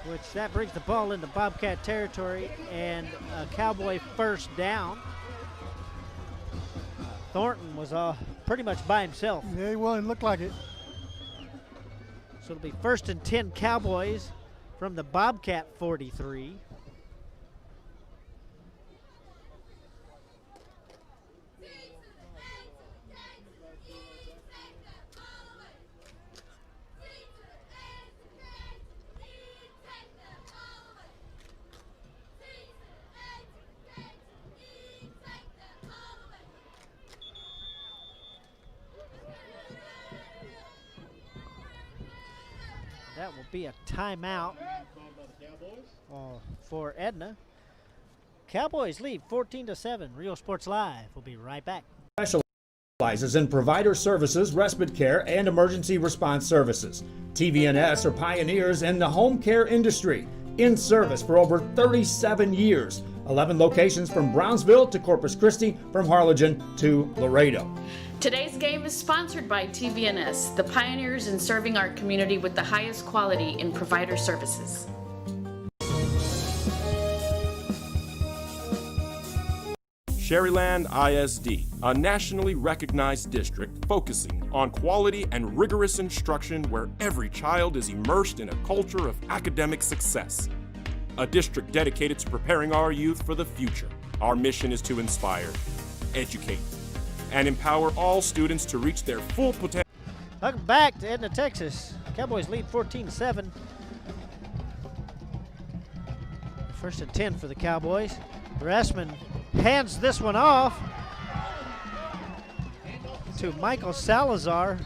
Which that brings the ball into Bobcat territory and a Cowboy 1st down. Thornton was pretty much by himself. Yeah, well, it looked like it. So it'll be 1st and 10 Cowboys from the Bobcat 43. That will be a timeout for Edna. Cowboys lead 14-7. Rio Sports Live. We'll be right back. Specializes in provider services, respite care, and emergency response services. TVNS are pioneers in the home care industry, in service for over 37 years. 11 locations from Brownsville to Corpus Christi, from Harlingen to Laredo. Today's game is sponsored by TVNS, the pioneers in serving our community with the highest quality in provider services. Sherryland ISD, a nationally recognized district focusing on quality and rigorous instruction where every child is immersed in a culture of academic success. A district dedicated to preparing our youth for the future. Our mission is to inspire, educate, and empower all students to reach their full potential. Welcome back to Edna, Texas. Cowboys lead 14-7. First and 10 for the Cowboys. Ressman hands this one off to Michael Salazar,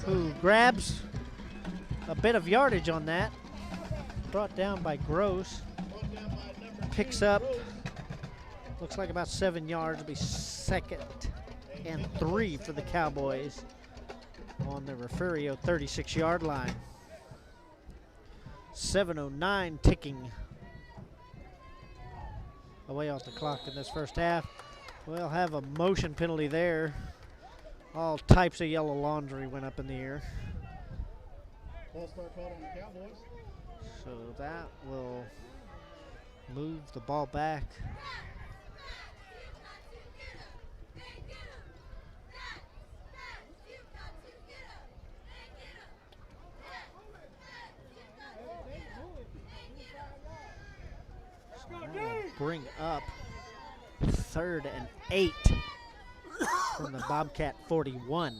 who grabs a bit of yardage on that. Brought down by Gross. Picks up, looks like about 7 yards. It'll be 2nd and 3 for the Cowboys on the Refugio 36-yard line. 7:09 ticking away off the clock in this first half. We'll have a motion penalty there. All types of yellow laundry went up in the air. False start called on the Cowboys. So that will move the ball back. So that will bring up 3rd and 8 from the Bobcat 41.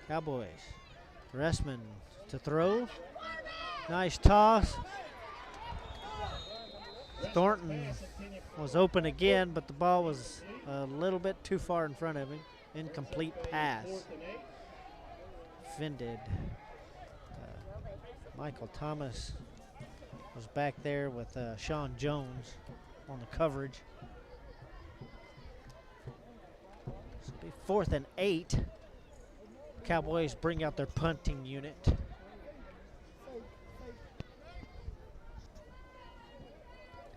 Cowboys. Ressman to throw. Nice toss. Thornton was open again, but the ball was a little bit too far in front of him. Incomplete pass. Defended. Michael Thomas was back there with Sean Jones on the coverage. So it'll be 4th and 8. Cowboys bring out their punting unit.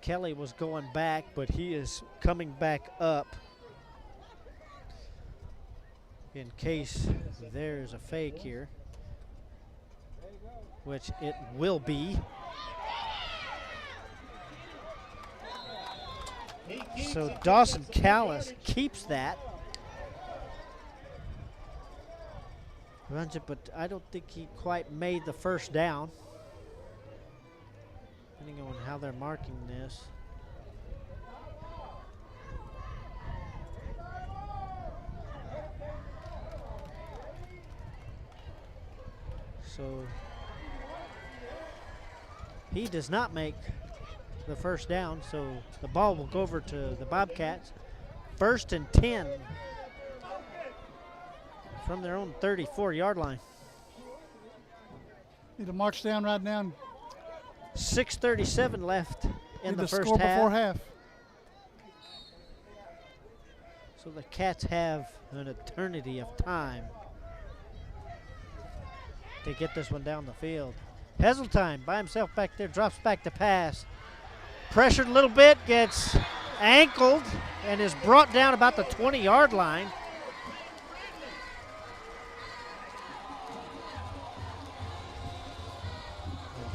Kelly was going back, but he is coming back up in case there's a fake here, which it will be. So Dawson Callis keeps that. Runs it, but I don't think he quite made the first down. Depending on how they're marking this. So he does not make the first down, so the ball will go over to the Bobcats. 1st and 10 from their own 34-yard line. Need to march down right now. 6:37 left in the first score half. before half. So the Cats have an eternity of time to get this one down the field. Heseltine by himself back there, drops back to pass. Pressured a little bit, gets ankled, and is brought down about the 20-yard line.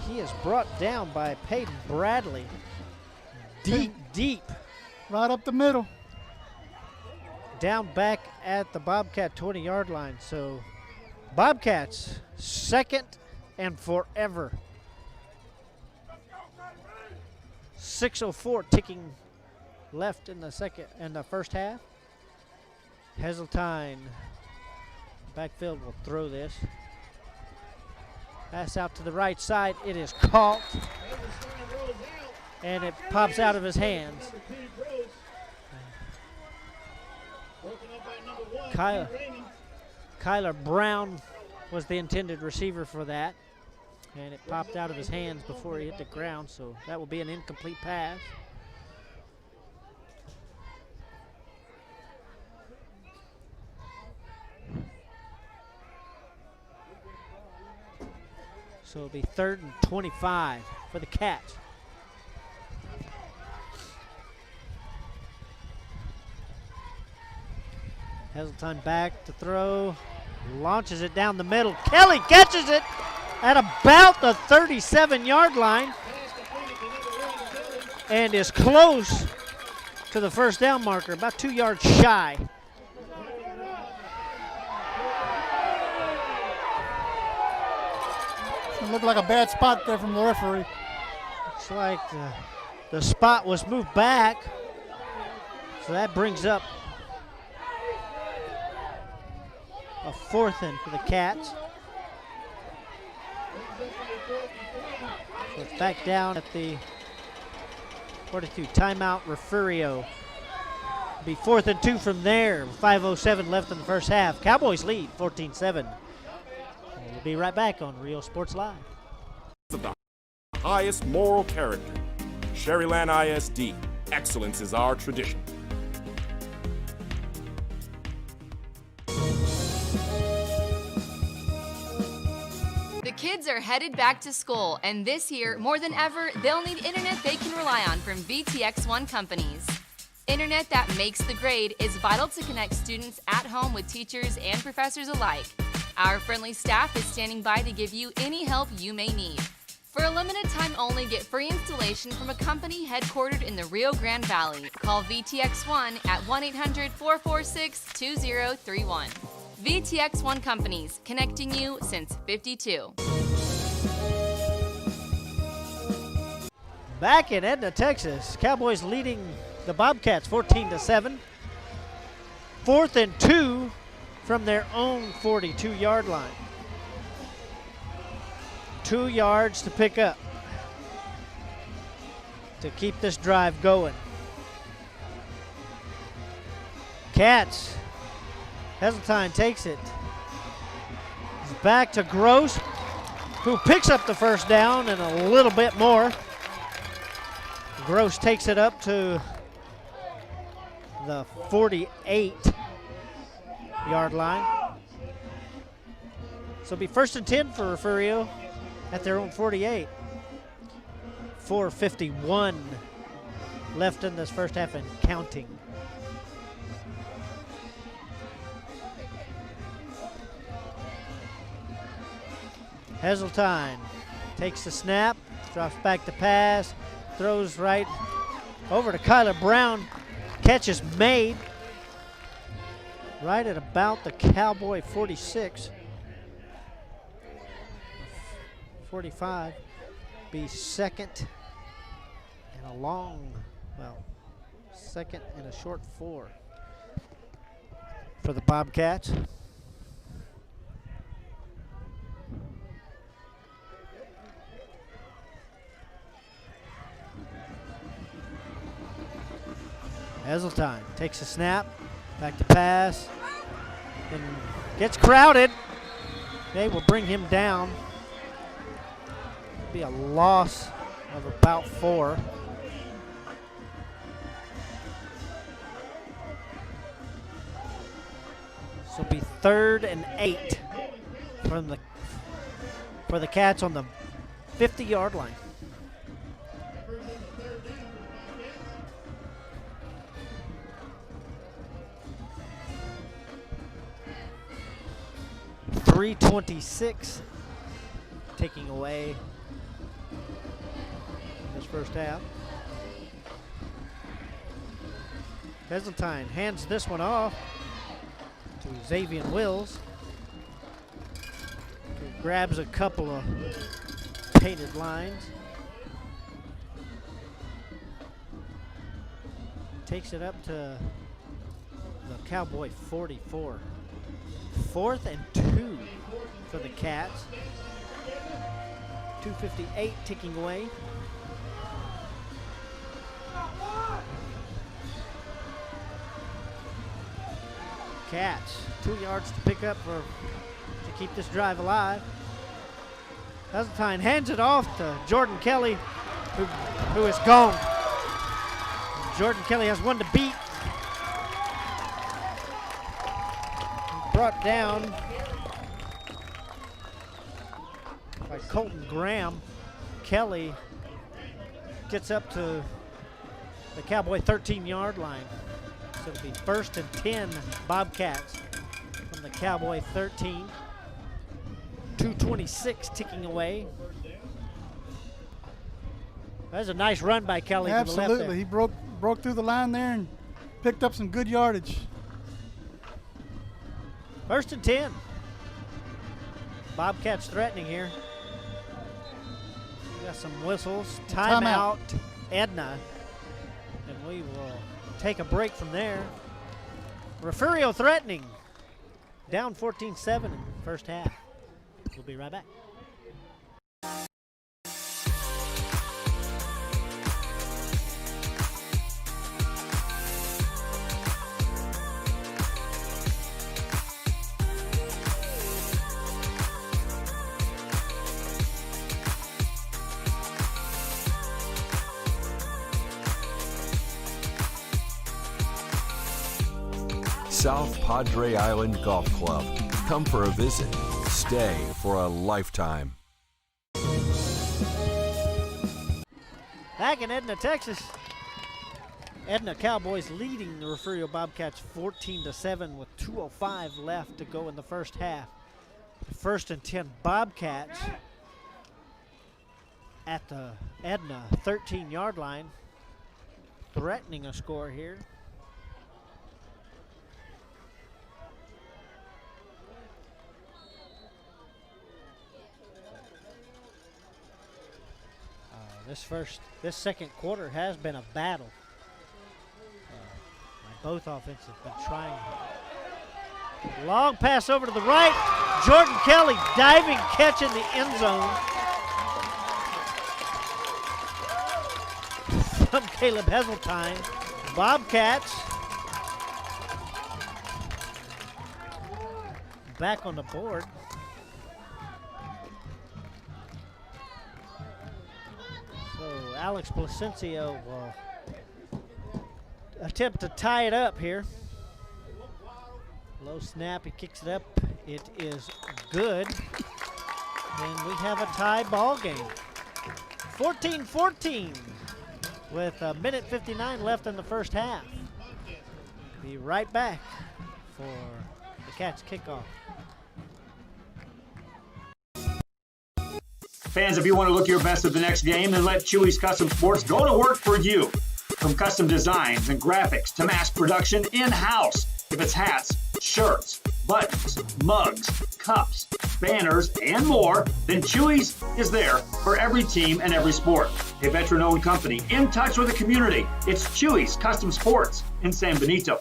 He is brought down by Peyton Bradley. Deep. Right up the middle. Down back at the Bobcat 20-yard line. So Bobcats 2nd and forever. 6:04 ticking left in the first half. Heseltine backfield will throw this. Pass out to the right side. It is caught. And it pops out of his hands. Kyler Brown was the intended receiver for that. And it popped out of his hands before he hit the ground, so that will be an incomplete pass. So it'll be 3rd and 25 for the Cats. Heseltine back to throw. Launches it down the middle. Kelly catches it at about the 37-yard line and is close to the first down marker, about 2 yards shy. It looked like a bad spot there from the referee. Looks like The spot was moved back, so that brings up a 4th in for the Cats. So it's back down at the 42. Timeout, Refugio. Be 4th and 2 from there. 5:07 left in the first half. Cowboys lead 14-7. We'll be right back on Rio Sports Live. The highest moral character. Sherryland ISD. Excellence is our tradition. The kids are headed back to school, and this year, more than ever, they'll need internet they can rely on from VTX1 companies. Internet that makes the grade is vital to connect students at home with teachers and professors alike. Our friendly staff is standing by to give you any help you may need. For a limited time only, get free installation from a company headquartered in the Rio Grande Valley. Call VTX1 at 1-800-446-2031. VTX1 Companies, connecting you since '52. Back in Edna, Texas, Cowboys leading the Bobcats 14-7. 4th and 2 from their own 42-yard line. 2 yards to pick up to keep this drive going. Cats, Heseltine takes it. It's back to Gross, who picks up the first down and a little bit more. Gross takes it up to the 48-yard line. So it'll be 1st and 10 for Refugio at their own 48. 4:51 left in this first half and counting. Heseltine takes the snap, drops back to pass, throws right over to Kyler Brown. Catch is made right at about the Cowboy 46. 45. Be 2nd and a long, 2nd and a short 4 for the Bobcats. Heseltine takes a snap, back to pass, and gets crowded. They will bring him down. Be a loss of about 4. So it'll be 3rd and 8 for the Cats on the 50-yard line. .326 taking away this first half. Heseltine hands this one off to Xavier Wills, who grabs a couple of painted lines. Takes it up to the Cowboy 44. 4th and 2 for the Cats. 2:58 ticking away. Cats, 2 yards to pick up to keep this drive alive. Heseltine hands it off to Jordan Kelly, who is gone. Jordan Kelly has one to beat. Brought down by Colton Graham. Kelly gets up to the Cowboy 13-yard line. So it'll be 1st and 10 Bobcats from the Cowboy 13. 2:26 ticking away. That's a nice run by Kelly. Absolutely, from the left there. He broke through the line there and picked up some good yardage. 1st and 10. Bobcats threatening here. We got some whistles. Timeout. Edna. And we will take a break from there. Refugio threatening. Down 14-7 in the first half. We'll be right back. South Padre Island Golf Club. Come for a visit. Stay for a lifetime. Back in Edna, Texas. Edna Cowboys leading the Refugio Bobcats 14-7 with 2:05 left to go in the first half. The 1st and 10 Bobcats at the Edna 13-yard line, threatening a score here. This second quarter has been a battle. Both offenses have been trying. Long pass over to the right. Jordan Kelly diving catch in the end zone from Caleb Heseltine. Bobcats back on the board. So Alex Placencio will attempt to tie it up here. Low snap, he kicks it up. It is good. And we have a tie ball game. 14-14 with 1:59 left in the first half. Be right back for the Cats kickoff. Fans, if you want to look your best at the next game, then let Chewy's Custom Sports go to work for you. From custom designs and graphics to mass production in-house. If it's hats, shirts, buttons, mugs, cups, banners, and more, then Chewy's is there for every team and every sport. A veteran-owned company in touch with the community. It's Chewy's Custom Sports in San Benito.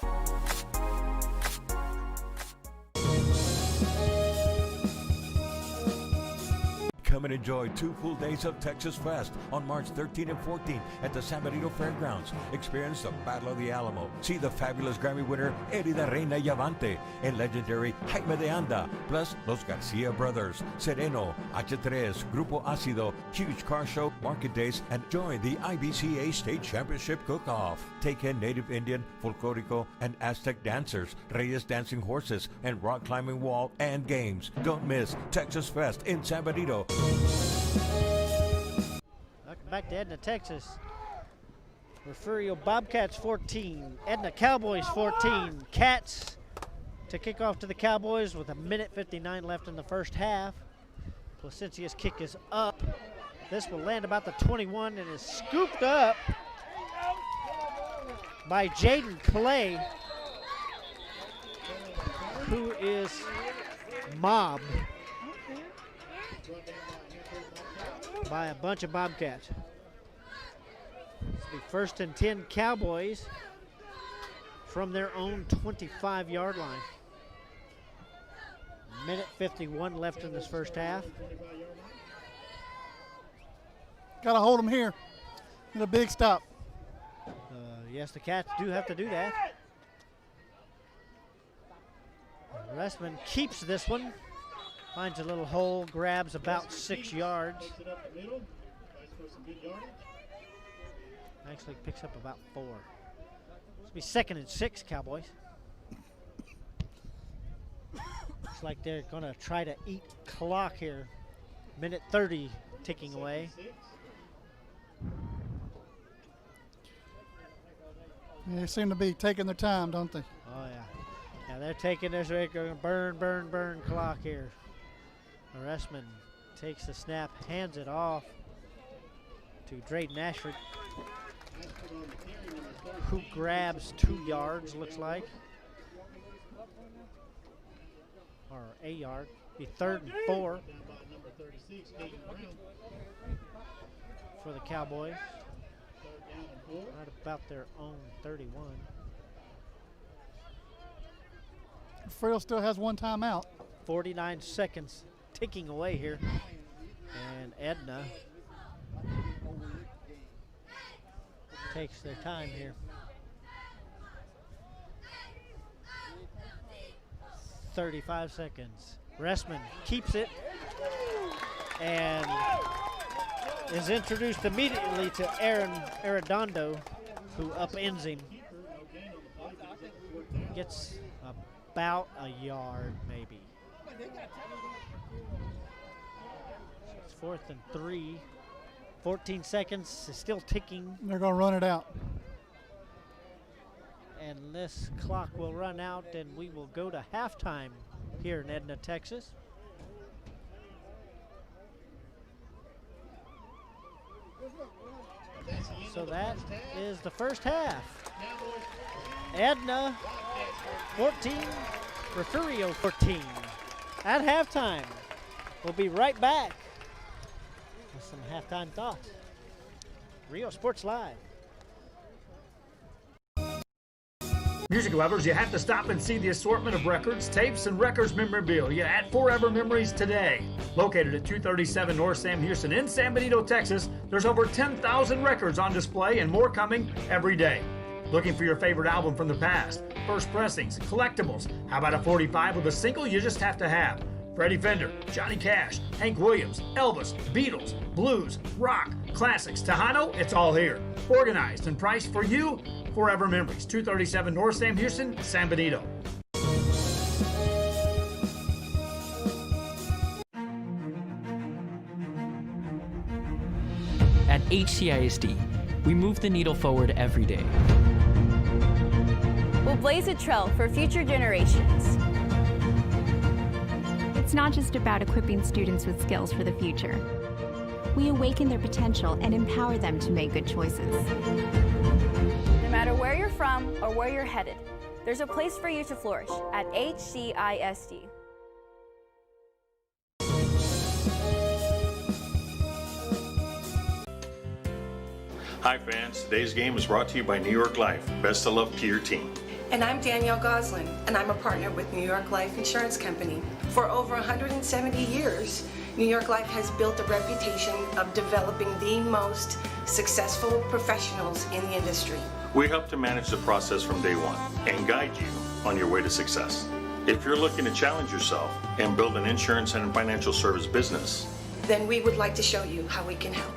Come and enjoy 2 full days of Texas Fest on March 13 and 14 at the San Benito Fairgrounds. Experience the Battle of the Alamo. See the fabulous Grammy winner Edna Reina Yavante and legendary Jaime de Anda, plus Los Garcia Brothers, Sereno, H3, Grupo Ácido, huge car show, market days, and join the IBCA State Championship Cook-Off. Take in native Indian, folklorico, and Aztec dancers, Reyes dancing horses, and rock climbing wall and games. Don't miss Texas Fest in San Benito. Welcome back to Edna, Texas. Refugio Bobcats 14, Edna Cowboys 14. Cats to kick off to the Cowboys with 1:59 left in the first half. Placencia's kick is up. This will land about the 21 and is scooped up by Jaden Clay, who is mobbed by a bunch of Bobcats. This will be 1st and 10 Cowboys from their own 25-yard line. 1:51 left in this first half. Got to hold them here. Get a big stop. Yes, the Cats do have to do that. Restman keeps this one. Finds a little hole, grabs about 6 yards. Actually picks up about 4. This will be 2nd and 6, Cowboys. Looks like they're going to try to eat clock here. 1:30 ticking away. They seem to be taking their time, don't they? Oh, yeah. Yeah, they're taking this, they're going to burn clock here. Restman takes the snap, hands it off to Drayden Ashford, who grabs 2 yards, looks like. Or a yard. Be 3rd and 4 for the Cowboys. Right about their own 31. Refugio still has one timeout. 49 seconds ticking away here. And Edna takes their time here. 35 seconds. Ressman keeps it and is introduced immediately to Aaron Arredondo, who upends him. Gets about a yard, maybe. It's 4th and 3. 14 seconds is still ticking. They're going to run it out. And this clock will run out and we will go to halftime here in Edna, Texas. So that is the first half. Edna 14, Refugio 14. At halftime, we'll be right back with some halftime thoughts. Rio Sports Live. Music lovers, you have to stop and see the assortment of records, tapes, and records memorabilia at Forever Memories today. Located at 237 North Sam Houston in San Benito, Texas, there's over 10,000 records on display and more coming every day. Looking for your favorite album from the past, first pressings, collectibles, how about a 45 with a single you just have to have? Freddie Fender, Johnny Cash, Hank Williams, Elvis, Beatles, blues, rock, classics, Tejano, it's all here. Organized and priced for you. Forever Memories, 237 North Sam Houston, San Benito. At HCISD, we move the needle forward every day. We'll blaze a trail for future generations. It's not just about equipping students with skills for the future. We awaken their potential and empower them to make good choices. No matter where you're from or where you're headed, there's a place for you to flourish at HCISD. Hi fans, today's game is brought to you by New York Life. Best of luck to your team. And I'm Danielle Goslin, and I'm a partner with New York Life Insurance Company. For over 170 years, New York Life has built a reputation of developing the most successful professionals in the industry. We help to manage the process from day one and guide you on your way to success. If you're looking to challenge yourself and build an insurance and financial service business, then we would like to show you how we can help.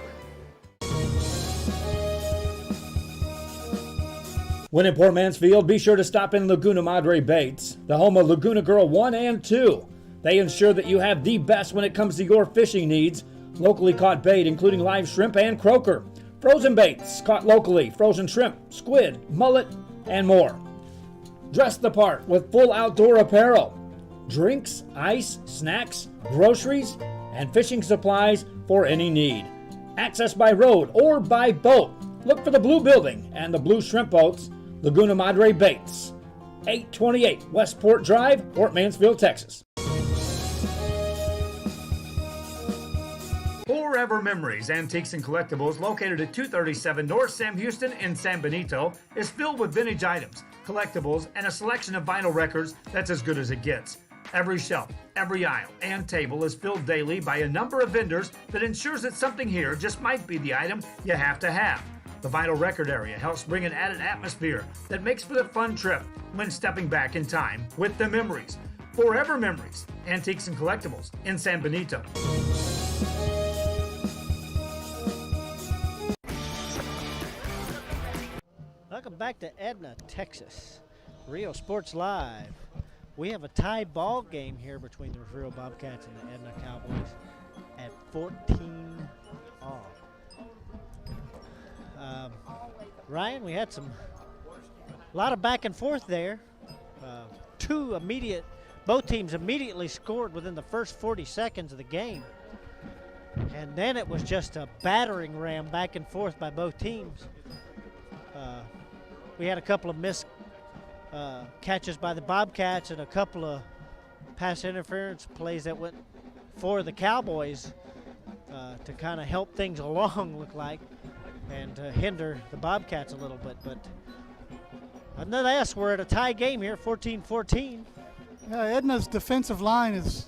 When in Port Mansfield, be sure to stop in Laguna Madre Baits, the home of Laguna Girl 1 and 2. They ensure that you have the best when it comes to your fishing needs. Locally caught bait, including live shrimp and croaker. Frozen baits, caught locally, frozen shrimp, squid, mullet, and more. Dress the part with full outdoor apparel. Drinks, ice, snacks, groceries, and fishing supplies for any need. Access by road or by boat. Look for the blue building and the blue shrimp boats, Laguna Madre Baits. 828 Westport Drive, Port Mansfield, Texas. Forever Memories, Antiques and Collectibles, located at 237 North Sam Houston in San Benito, is filled with vintage items, collectibles, and a selection of vinyl records that's as good as it gets. Every shelf, every aisle, and table is filled daily by a number of vendors that ensures that something here just might be the item you have to have. The vinyl record area helps bring an added atmosphere that makes for the fun trip when stepping back in time with the memories. Forever Memories, Antiques and Collectibles in San Benito. Welcome back to Edna, Texas. Rio Sports Live. We have a tie ball game here between the Refugio Bobcats and the Edna Cowboys at 14 all. Ryan, we had a lot of back and forth there. Both teams immediately scored within the first 40 seconds of the game. And then it was just a battering ram back and forth by both teams. We had a couple of missed catches by the Bobcats and a couple of pass interference plays that went for the Cowboys to kind of help things along, look like. and hinder the Bobcats a little bit. But nonetheless, we're at a tie game here, 14-14. Yeah, Edna's defensive line is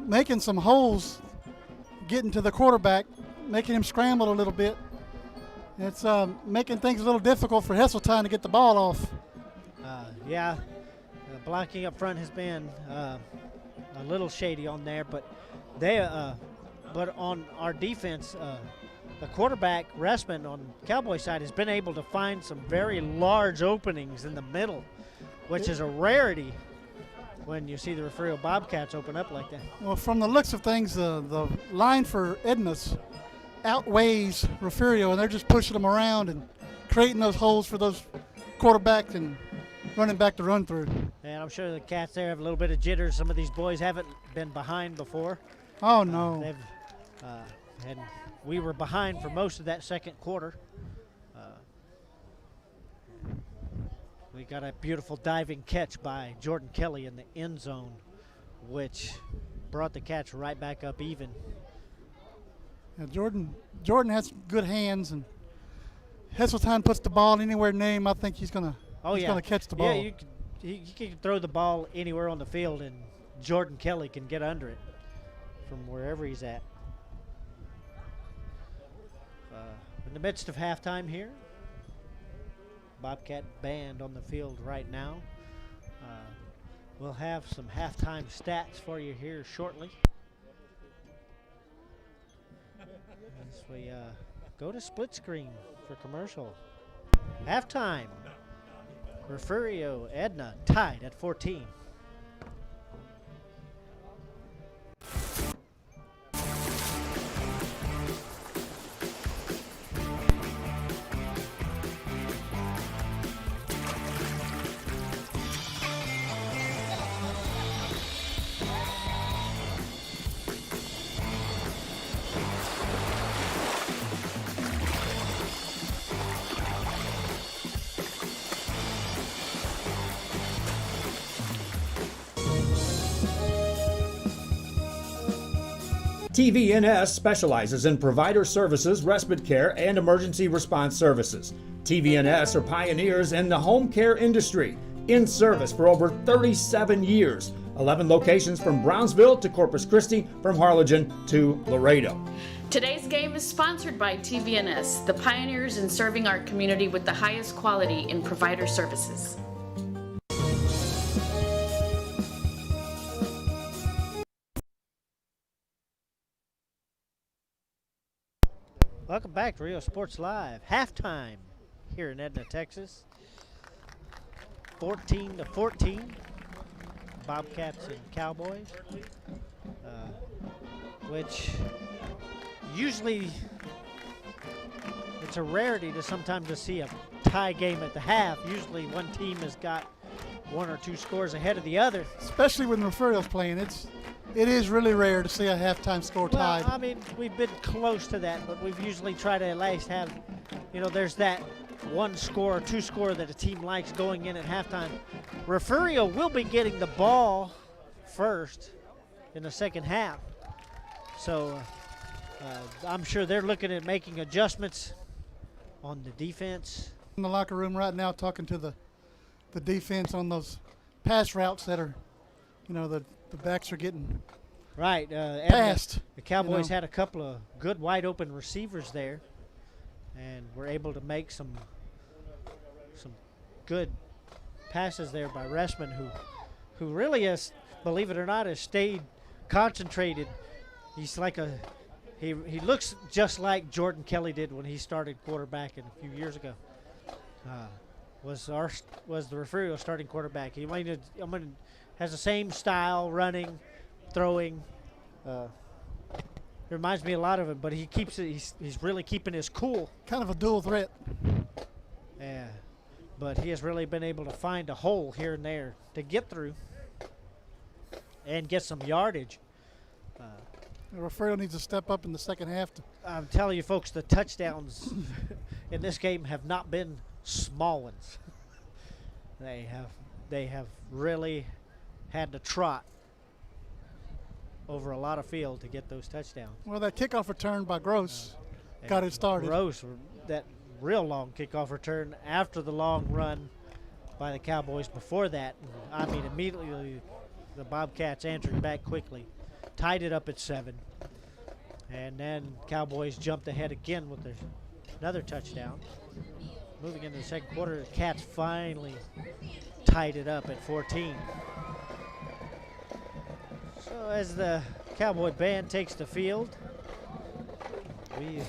making some holes, getting to the quarterback, making him scramble a little bit. It's making things a little difficult for Heseltine to get the ball off. Yeah, blocking up front has been a little shady on there, but but on our defense, the quarterback Ressman on Cowboy side has been able to find some very large openings in the middle, which is a rarity when you see the Refugio Bobcats open up like that. Well, from the looks of things, the line for Edna's outweighs Refugio, and they're just pushing them around and creating those holes for those quarterbacks and running back to run through. And I'm sure the Cats there have a little bit of jitters. Some of these boys haven't been behind before. Oh, no. And we were behind for most of that second quarter. We got a beautiful diving catch by Jordan Kelly in the end zone, which brought the Cats right back up even. Yeah, Jordan has good hands, and Heseltine puts the ball anywhere near him. I think he's gonna catch the ball. Yeah, he can throw the ball anywhere on the field, and Jordan Kelly can get under it from wherever he's at. In the midst of halftime here, Bobcat band on the field right now. We'll have some halftime stats for you here shortly. As we go to split screen for commercial. Halftime. Refugio Edna tied at 14. TVNS specializes in provider services, respite care, and emergency response services. TVNS are pioneers in the home care industry, in service for over 37 years. 11 locations from Brownsville to Corpus Christi, from Harlingen to Laredo. Today's game is sponsored by TVNS, the pioneers in serving our community with the highest quality in provider services. Welcome back to Rio Sports Live. Halftime here in Edna, Texas. 14-14. Bobcats and Cowboys. Which usually it's a rarity to sometimes to see a tie game at the half. Usually one team has got one or two scores ahead of the other. Especially when Refugio's playing. It is really rare to see a halftime score tied. Well, I mean, we've been close to that, but we've usually tried to at least have, there's that one score or two score that a team likes going in at halftime. Refugio will be getting the ball first in the second half. So I'm sure they're looking at making adjustments on the defense. In the locker room right now talking to the defense on those pass routes that are, the backs are getting passed. The Cowboys had a couple of good wide open receivers there, and were able to make some good passes there by Ressman, who really has, believe it or not, has stayed concentrated. He's like he looks just like Jordan Kelly did when he started quarterbacking a few years ago. Was the Refugio starting quarterback? He has the same style, running, throwing. Reminds me a lot of him, but he keeps it. He's really keeping his cool. Kind of a dual threat. Yeah, but he has really been able to find a hole here and there to get through and get some yardage. Refugio needs to step up in the second half. I'm telling you, folks, the touchdowns in this game have not been small ones. They have really had to trot over a lot of field to get those touchdowns. Well, that kickoff return by Gross got it started. Gross, that real long kickoff return after the long run by the Cowboys before that. I mean, immediately the Bobcats answered back quickly, tied it up at 7. And then Cowboys jumped ahead again with another touchdown. Moving into the second quarter, the Cats finally tied it up at 14. So as the Cowboy band takes the field, we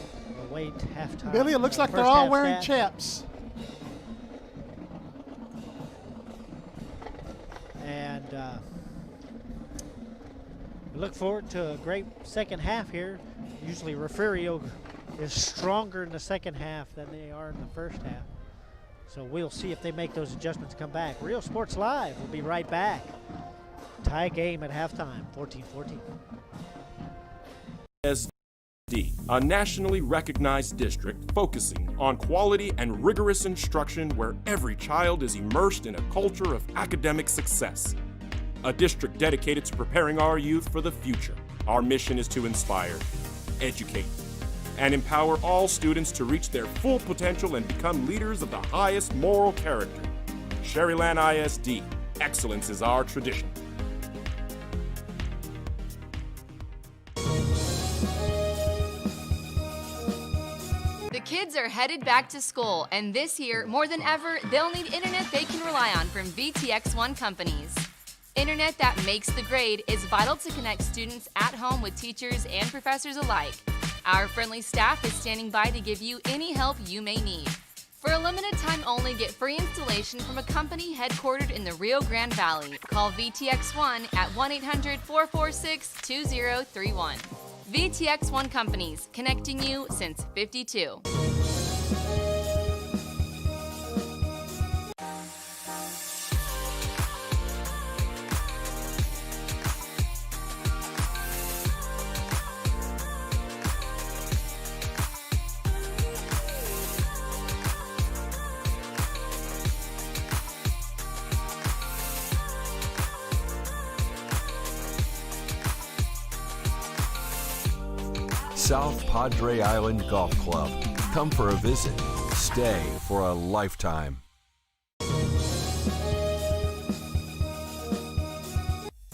await halftime. Billy, it looks like they're all wearing chaps. And we look forward to a great second half here. Usually Refugio is stronger in the second half than they are in the first half. So we'll see if they make those adjustments come back. Real Sports Live will be right back. Tie game at halftime, 14-14. SD, a nationally recognized district focusing on quality and rigorous instruction where every child is immersed in a culture of academic success. A district dedicated to preparing our youth for the future. Our mission is to inspire, educate, and empower all students to reach their full potential and become leaders of the highest moral character. Sherryland ISD, excellence is our tradition. The kids are headed back to school, and this year, more than ever, they'll need internet they can rely on from VTX1 companies. Internet that makes the grade is vital to connect students at home with teachers and professors alike. Our friendly staff is standing by to give you any help you may need. For a limited time only, get free installation from a company headquartered in the Rio Grande Valley. Call VTX1 at 1-800-446-2031. VTX1 Companies, connecting you since '52. South Padre Island Golf Club. Come for a visit. Stay for a lifetime.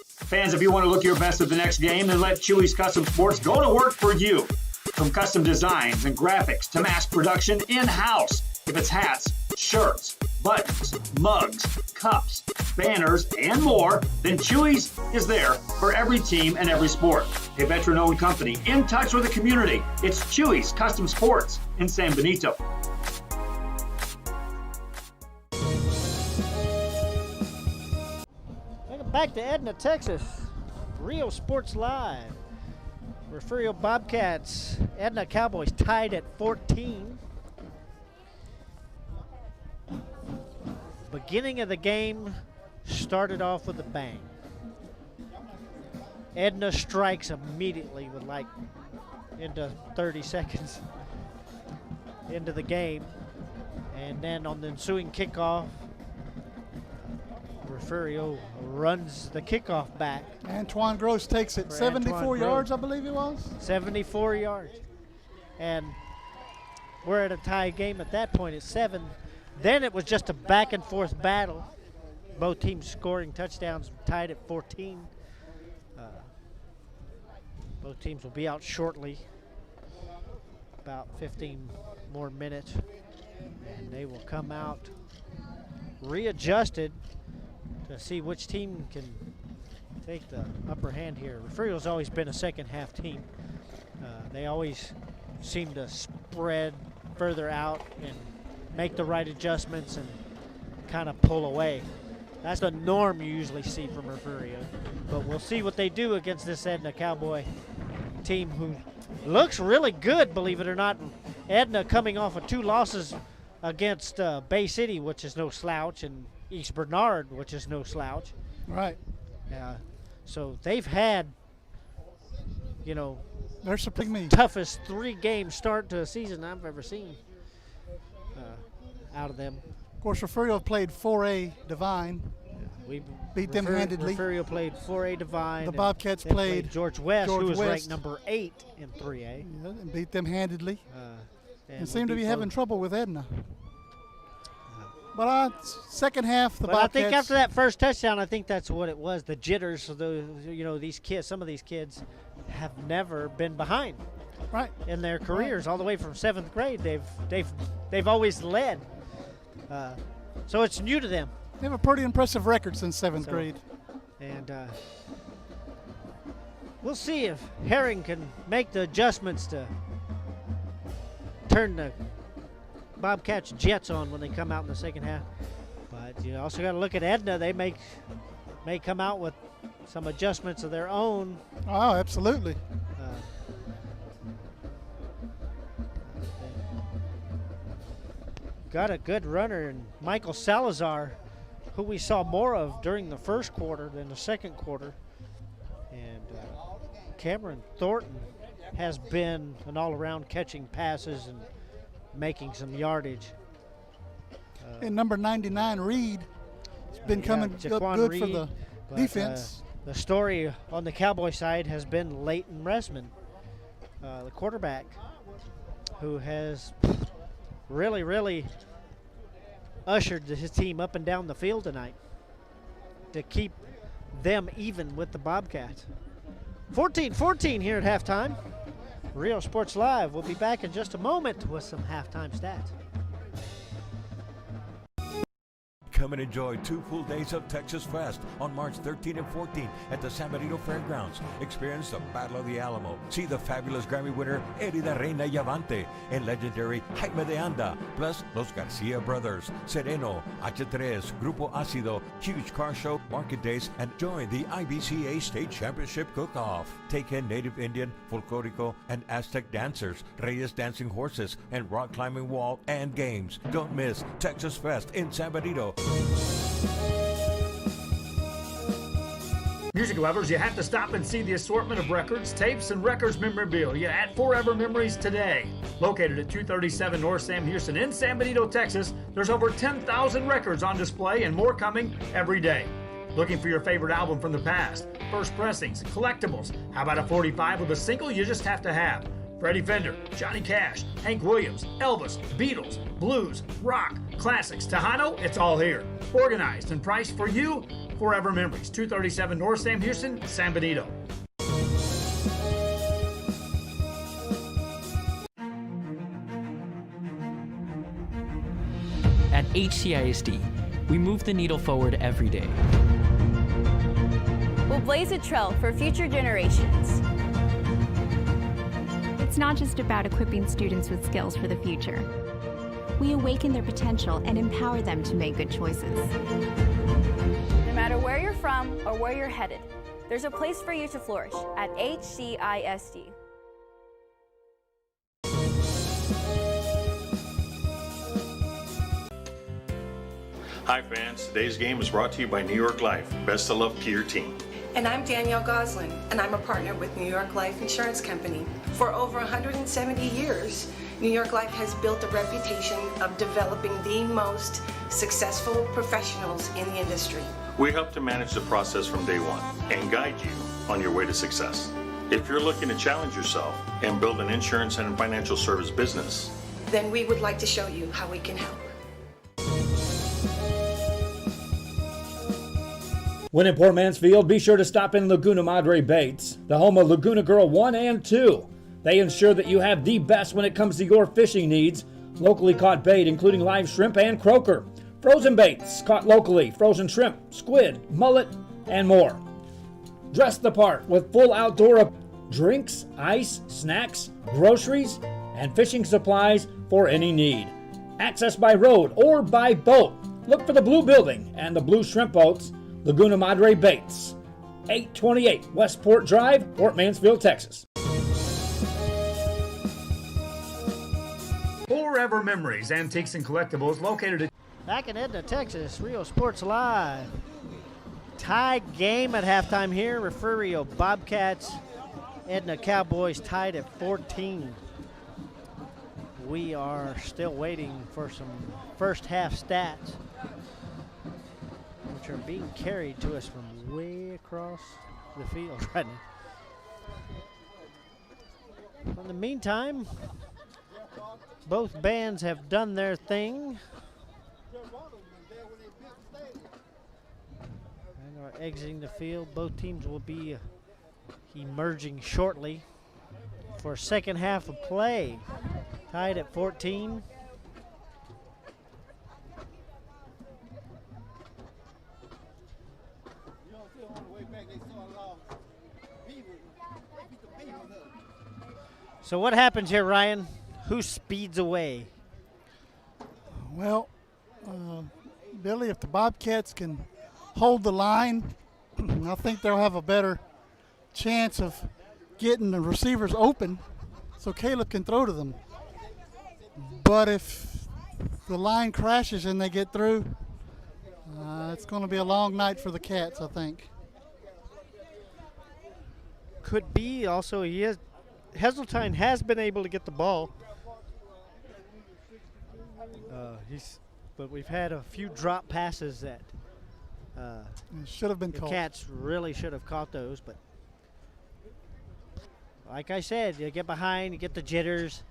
Fans, if you want to look your best at the next game, then let Chewy's Custom Sports go to work for you. From custom designs and graphics to mass production in-house. If it's hats, shirts, buttons, mugs, cups, banners, and more, then Chewy's is there for every team and every sport. A veteran-owned company in touch with the community. It's Chewy's Custom Sports in San Benito. Welcome back to Edna, Texas. Real Sports Live. Refugio Bobcats, Edna Cowboys tied at 14. Beginning of the game started off with a bang. Edna strikes immediately with like into 30 seconds into the game. And then on the ensuing kickoff, Refugio runs the kickoff back. Antoine Gross takes it 74 yards, I believe it was. 74 yards. And we're at a tie game at that point at 7. Then it was just a back and forth battle. Both teams scoring touchdowns, tied at 14. Both teams will be out shortly. About 15 more minutes. And they will come out readjusted to see which team can take the upper hand here. Refugio's always been a second half team. They always seem to spread further out and make the right adjustments and kind of pull away. That's the norm you usually see from Refugio. But we'll see what they do against this Edna Cowboy team who looks really good, believe it or not. Edna coming off of 2 losses against Bay City, which is no slouch, and East Bernard, which is no slouch. Right. So they've had, you know, they're surprising me. Toughest 3-game start to a season I've ever seen out of them. Of course, Refugio played 4A Divine. We beat them handedly. Refugio played 4A Divine. The Bobcats played George West, who was West. ranked number 8 in 3A. Yeah, and beat them handedly. And seemed to be both. having trouble with Edna. But second half, the Bobcats. I think after that first touchdown, I think that's what it was. The jitters. These kids. Some of these kids have never been behind. Right. In their careers, all the way from 7th grade, they've always led. So it's new to them. They have a pretty impressive record since 7th grade. And we'll see if Herring can make the adjustments to turn the Bobcats jets on when they come out in the second half. But you also got to look at Edna. They may come out with some adjustments of their own. Oh, absolutely. Got a good runner in Michael Salazar, who we saw more of during the first quarter than the second quarter. And Cameron Thornton has been an all-around catching passes and making some yardage. And number 99, Reed, has been coming good Reed, for the defense. The story on the Cowboy side has been Leighton Resman, the quarterback, who has really ushered his team up and down the field tonight to keep them even with the Bobcats. 14-14 here at halftime. Rio Sports Live. We'll be back in just a moment with some halftime stats. Come and enjoy 2 full days of Texas Fest on March 13 and 14 at the San Benito Fairgrounds. Experience the Battle of the Alamo. See the fabulous Grammy winner Edna Reina Yavante and legendary Jaime de Anda, plus Los Garcia Brothers, Sereno, H3, Grupo Ácido, huge car show, market days, and join the IBCA State Championship Cook-Off. Take in Native Indian, Folklorico, and Aztec dancers, Reyes dancing horses, and rock climbing wall and games. Don't miss Texas Fest in San Benito. Music lovers, you have to stop and see the assortment of records, tapes, and records memorabilia at Forever Memories today. Located at 237 North Sam Houston in San Benito, Texas, there's over 10,000 records on display and more coming every day. Looking for your favorite album from the past, first pressings, collectibles? How about a 45 with a single you just have to have? Freddie Fender, Johnny Cash, Hank Williams, Elvis, Beatles, blues, rock, classics, Tejano, it's all here. Organized and priced for you. Forever Memories, 237 North Sam Houston, San Benito. At HCISD, we move the needle forward every day. We'll blaze a trail for future generations. It's not just about equipping students with skills for the future. We awaken their potential and empower them to make good choices. No matter where you're from or where you're headed, there's a place for you to flourish at HCISD. Hi fans, today's game is brought to you by New York Life. Best of luck to your team. And I'm Danielle Goslin, and I'm a partner with New York Life Insurance Company. For over 170 years, New York Life has built a reputation of developing the most successful professionals in the industry. We help to manage the process from day one and guide you on your way to success. If you're looking to challenge yourself and build an insurance and financial service business, then we would like to show you how we can help. When in Port Mansfield, be sure to stop in Laguna Madre Baits, the home of Laguna Girl 1 and 2. They ensure that you have the best when it comes to your fishing needs. Locally caught bait, including live shrimp and croaker. Frozen baits, caught locally, frozen shrimp, squid, mullet, and more. Dress the part with full outdoor drinks, ice, snacks, groceries, and fishing supplies for any need. Access by road or by boat. Look for the blue building and the blue shrimp boats. Laguna Madre Baits, 828 Westport Drive, Port Mansfield, Texas. Forever Memories, Antiques and Collectibles, located at... Back in Edna, Texas, Rio Sports Live. Tie game at halftime here. Refugio Bobcats, Edna Cowboys tied at 14. We are still waiting for some first half stats. which are being carried to us from way across the field right now. In the meantime, both bands have done their thing and are exiting the field. Both teams will be emerging shortly for second half of play. Tied at 14. So what happens here, Ryan? Who speeds away? Well, Billy, if the Bobcats can hold the line, I think they'll have a better chance of getting the receivers open so Caleb can throw to them. But if the line crashes and they get through, it's going to be a long night for the Cats, I think. Could be. Also, Heseltine has been able to get the ball. But we've had a few drop passes that should have been the caught. Cats really should have caught those. But like I said, you get behind, you get the jitters.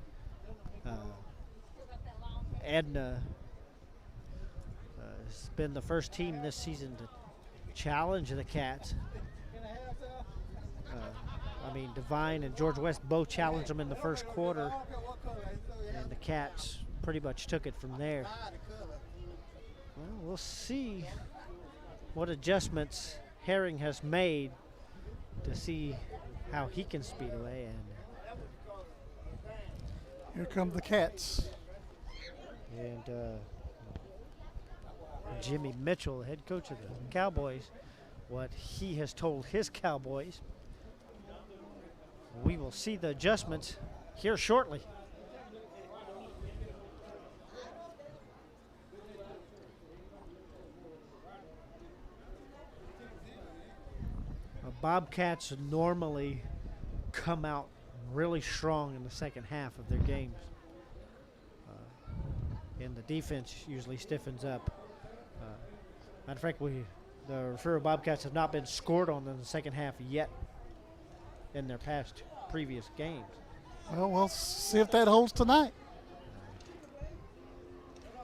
Edna has been the first team this season to challenge the Cats. Devine and George West both challenged them in the first quarter, and the Cats pretty much took it from there. Well, we'll see what adjustments Herring has made to see how he can speed away. And here come the Cats. And Jimmy Mitchell, the head coach of the Cowboys, what he has told his Cowboys. We will see the adjustments here shortly. Bobcats normally come out really strong in the second half of their games. And the defense usually stiffens up. Matter of fact, the Refugio Bobcats have not been scored on in the second half yet in their past previous games. Well, we'll see if that holds tonight.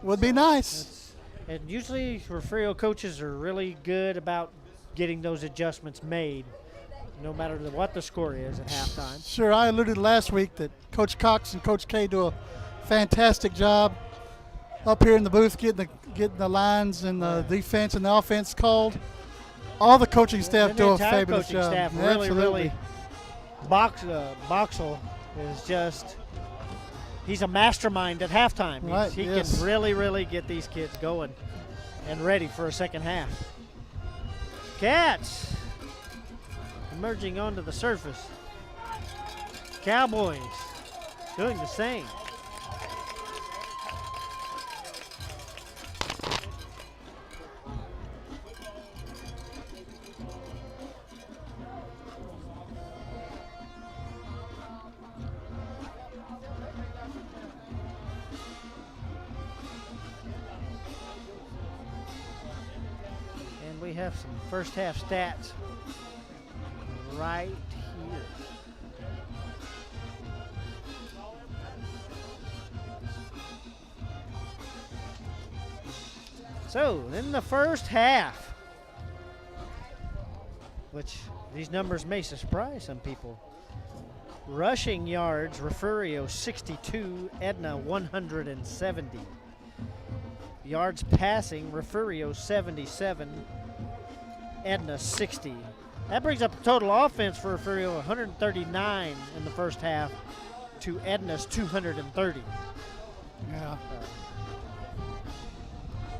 Would be nice. And usually Refugio coaches are really good about getting those adjustments made, no matter what the score is at halftime. Sure, I alluded last week that Coach Cox and Coach K do a fantastic job up here in the booth getting the lines and the defense and the offense called. All the coaching staff do a fabulous job. Staff really Boxell is just, he's a mastermind at halftime. Right, he can really get these kids going and ready for a second half. Cats emerging onto the surface. Cowboys doing the same. We have some first half stats right here. So in the first half, which these numbers may surprise some people, rushing yards, Refugio 62, Edna 170. Yards passing, Refugio 77, Edna 60. That brings up the total offense for Refugio 139 in the first half to Edna's 230. Yeah.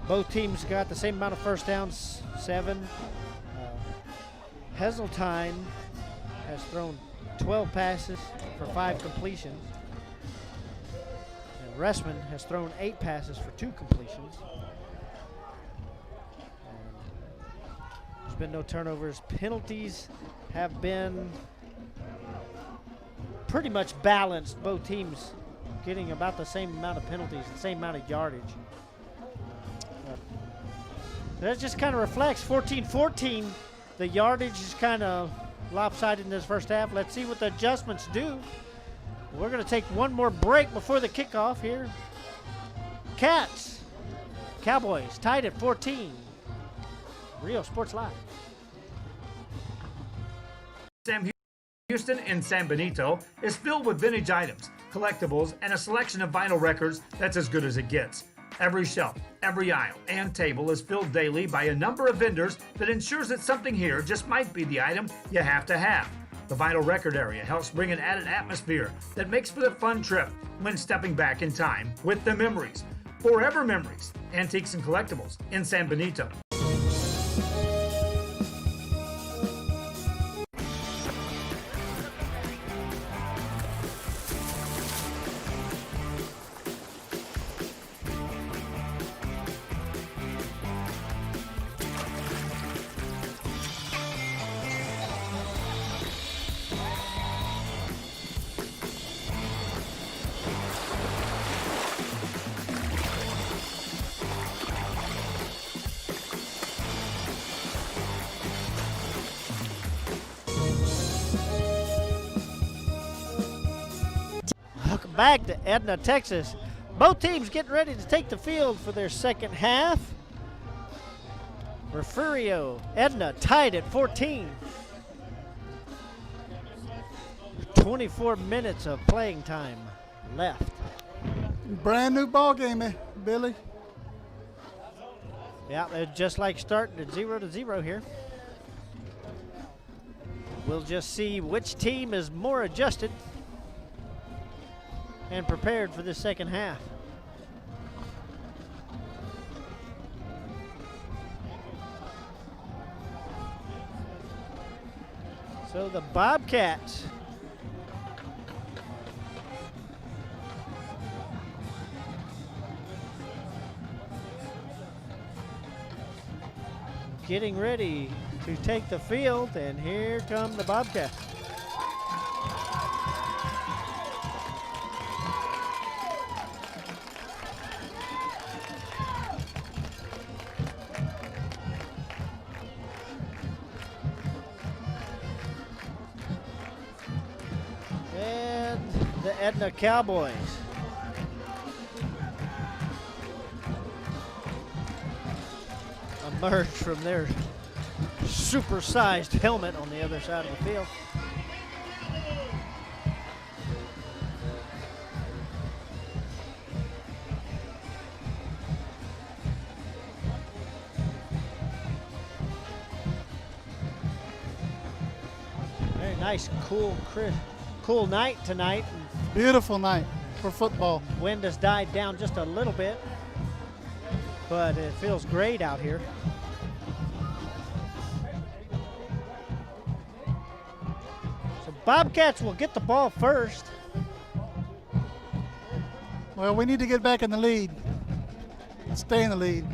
Both teams got the same amount of first downs, 7. Heseltine has thrown 12 passes for 5 completions. And Ressman has thrown 8 passes for 2 completions. There's been no turnovers. Penalties have been pretty much balanced. Both teams getting about the same amount of penalties, the same amount of yardage. That just kind of reflects 14-14. The yardage is kind of lopsided in this first half. Let's see what the adjustments do. We're going to take one more break before the kickoff here. Cats, Cowboys tied at 14. Rio Sports Live. Sam Houston in San Benito is filled with vintage items, collectibles, and a selection of vinyl records that's as good as it gets. Every shelf, every aisle, and table is filled daily by a number of vendors that ensures that something here just might be the item you have to have. The vinyl record area helps bring an added atmosphere that makes for the fun trip when stepping back in time with the memories. Forever Memories, Antiques and Collectibles in San Benito. Welcome back to Edna, Texas. Both teams getting ready to take the field for their second half. Refugio, Edna tied at 14. 24 minutes of playing time left. Brand new ball game, Billy. Yeah, it's just like starting at 0-0 here. We'll just see which team is more adjusted and prepared for this second half. So the Bobcats getting ready to take the field, and here come the Bobcats. And the Edna Cowboys. Emerged from their super-sized helmet on the other side of the field. Very nice, cool night tonight. Beautiful night for football. Wind has died down just a little bit, but it feels great out here. So Bobcats will get the ball first. Well, we need to get back in the lead. Stay in the lead.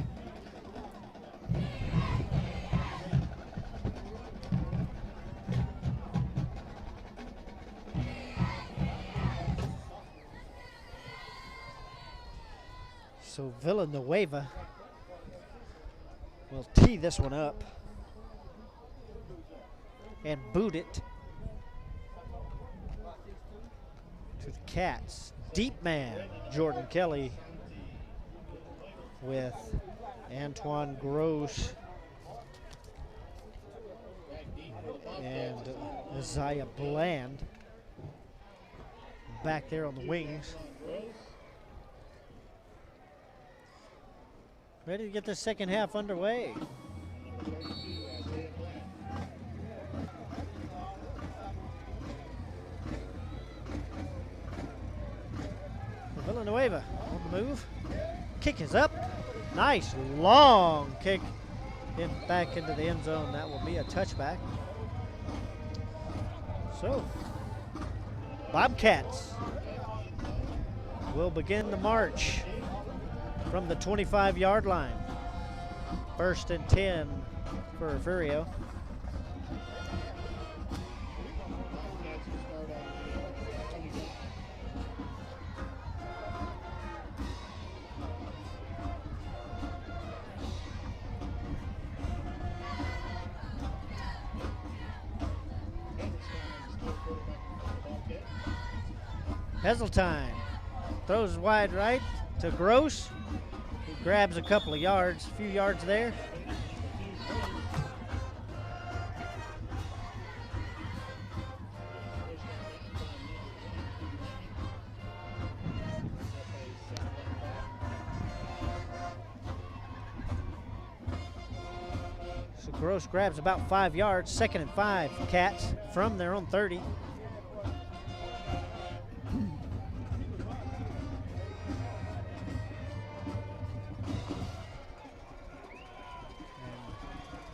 So Villanueva will tee this one up and boot it to the Cats. Deep man, Jordan Kelly with Antoine Gross and Isaiah Bland back there on the wings. Ready to get the second half underway. Villanueva on the move. Kick is up. Nice long kick back into the end zone. That will be a touchback. So, Bobcats will begin the march from the 25-yard line. 1st and 10 for Refugio. Heseltine throws wide right to Gross, who grabs a couple of yards, a few yards there. So Gross grabs about 5 yards, 2nd and 5, Cats from their own 30.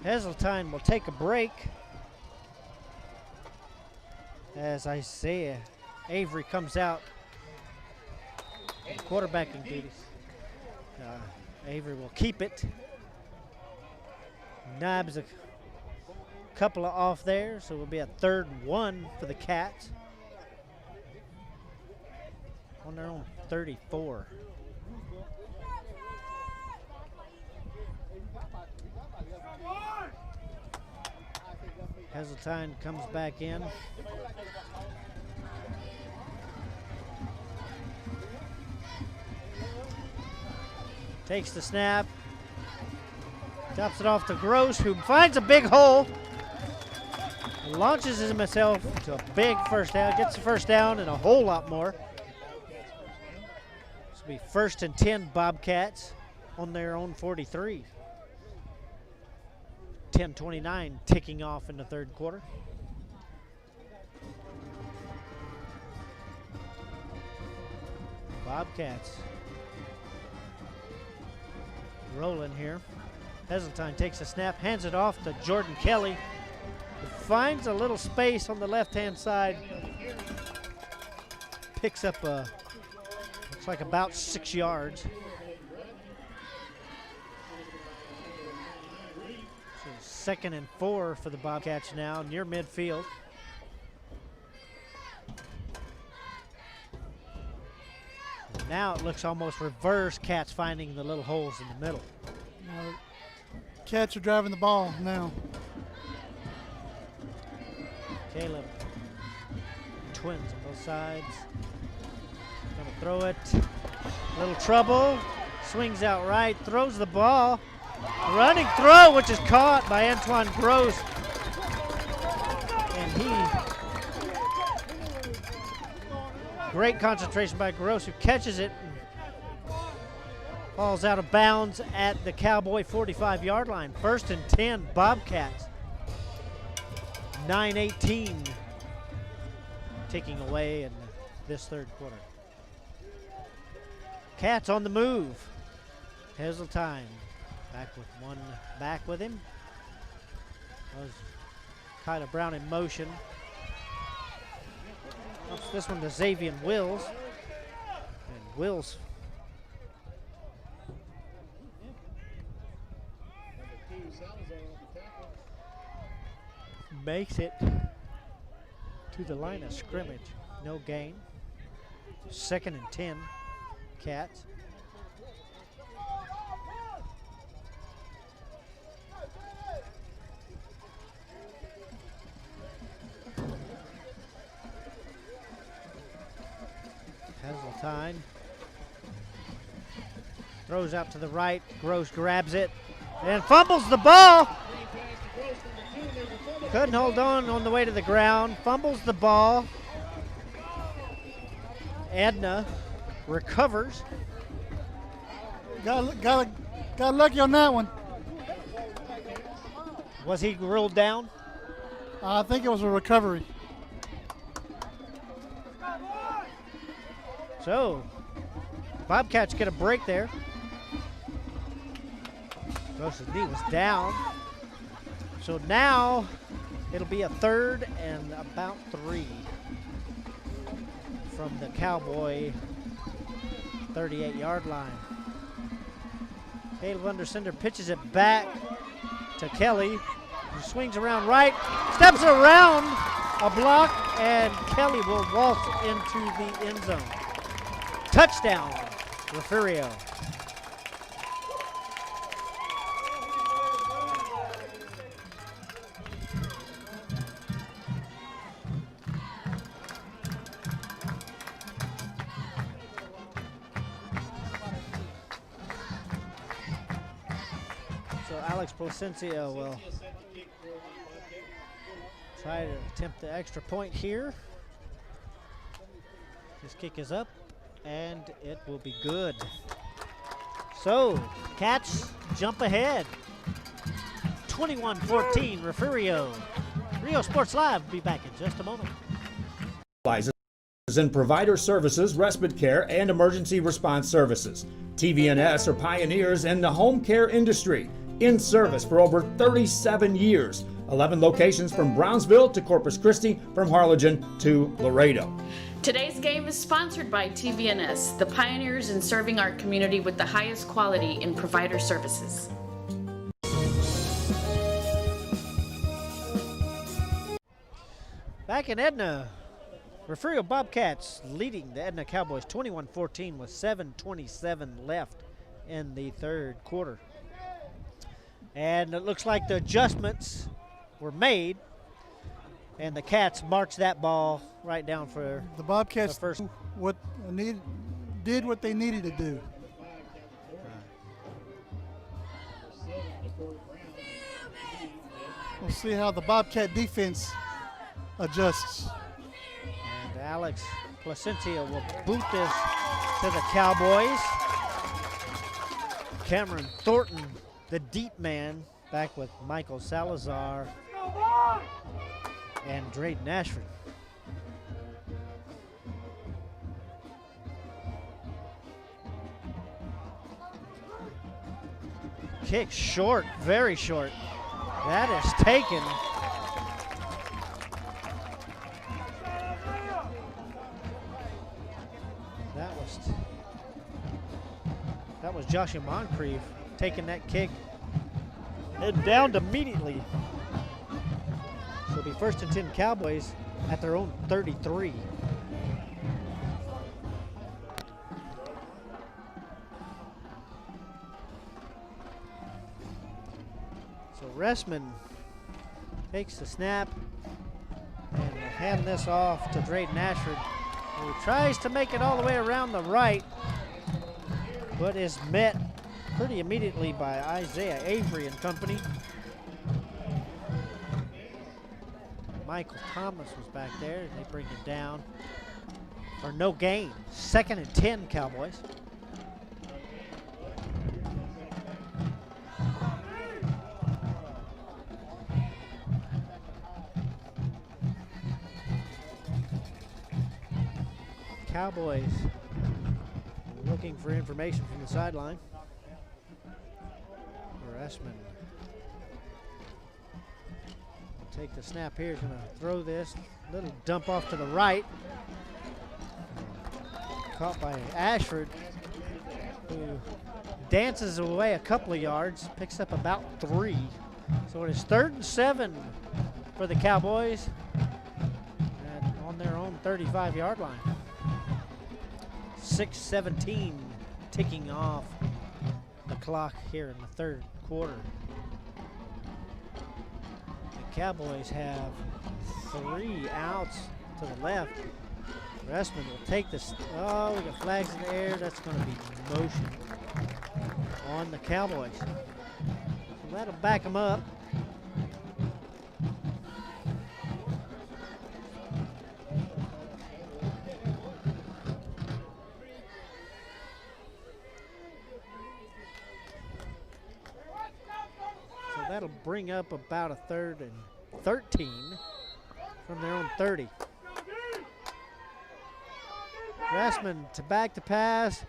Heseltine will take a break as Isaiah Avery comes out in quarterbacking duties. Avery will keep it. Nabs a couple of off there, so it will be a 3rd and 1 for the Cats on their own 34. Heseltine comes back in. Takes the snap. Drops it off to Gross, who finds a big hole. Launches himself to a big first down. Gets the first down and a whole lot more. This will be 1st and 10 Bobcats on their own 43. 10:29 ticking off in the 3rd quarter. Bobcats rolling here. Heseltine takes a snap, hands it off to Jordan Kelly, who finds a little space on the left-hand side. Picks up looks like about 6 yards. So 2nd and 4 for the Bobcats now, near midfield. Now it looks almost reverse, Cats finding the little holes in the middle. Cats are driving the ball now. Caleb, twins on both sides. Gonna throw it, little trouble, swings out right, throws the ball. Running throw, which is caught by Antoine Gross. And great concentration by Gross, who catches it and falls out of bounds at the Cowboy 45-yard line. 1st and 10, Bobcats. 9:18 ticking away in this 3rd quarter. Cats on the move. Heseltine back with one back with him. That was Kyler Brown in motion. This one to Xavier Wills. And Wills makes it to the line of scrimmage. No gain. 2nd and 10, Cats. Heseltine throws out to the right. Gross grabs it and fumbles the ball. Couldn't hold on the way to the ground. Fumbles the ball. Edna recovers. Got lucky on that one. Was he ruled down? I think it was a recovery. So, Bobcats get a break there. Gross's knee was down. So now it'll be a 3rd and about 3 from the Cowboy 38-yard line. Caleb Undersender pitches it back to Kelly, who swings around right, steps around a block, and Kelly will waltz into the end zone. Touchdown, Refugio. Alex Placencia will try to attempt the extra point here. His kick is up, and it will be good. So, Cats jump ahead. 21-14, Refugio. Rio Sports Live will be back in just a moment. In provider services, respite care, and emergency response services. TVNS are pioneers in the home care industry, in service for over 37 years. 11 locations from Brownsville to Corpus Christi, from Harlingen to Laredo. Today's game is sponsored by TVNS, the pioneers in serving our community with the highest quality in provider services. Back in Edna, Refugio Bobcats leading the Edna Cowboys 21-14 with 7:27 left in the third quarter. And it looks like the adjustments were made, and the Cats marched that ball right down for the Bobcats. The first. Did what they needed to do. We'll see how the Bobcat defense adjusts. And Alex Placencia will boot this to the Cowboys. Cameron Thornton, the deep man, back with Michael Salazar and Drayden Ashford. Kick short, very short. That is taken. That was Joshua Moncrief taking that kick and downed immediately. So it'll be 1st and 10 Cowboys at their own 33. So Ressman takes the snap and will hand this off to Drayden Ashford, who tries to make it all the way around the right, but is met pretty immediately by Isaiah Avery and company. Michael Thomas was back there, and they bring it down for no gain. 2nd and 10 Cowboys. Cowboys looking for information from the sideline. Ressman will take the snap here. He's going to throw this. Little dump off to the right. Caught by Ashford, who dances away a couple of yards, picks up about 3. So it is 3rd and 7 for the Cowboys, and on their own 35-yard line. 6:17 ticking off the clock here in the third quarter. The Cowboys have 3 outs to the left. Ressman will take this. Oh, we got flags in the air. That's going to be motion on the Cowboys. So that'll back them up. That'll bring up about a 3rd and 13 from their own 30. Ressman to back to pass,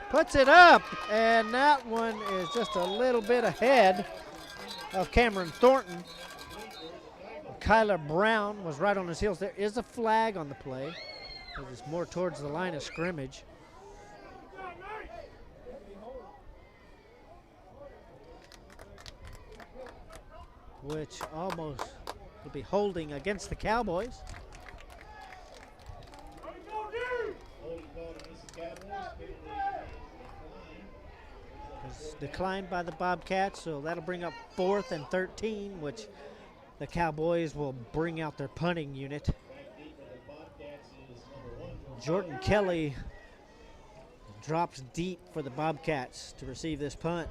puts it up, and that one is just a little bit ahead of Cameron Thornton. Kyler Brown was right on his heels. There is a flag on the play. It is more towards the line of scrimmage. Which almost will be holding against the Cowboys. It's declined by the Bobcats, so that'll bring up 4th and 13, which the Cowboys will bring out their punting unit. Jordan Kelly drops deep for the Bobcats to receive this punt.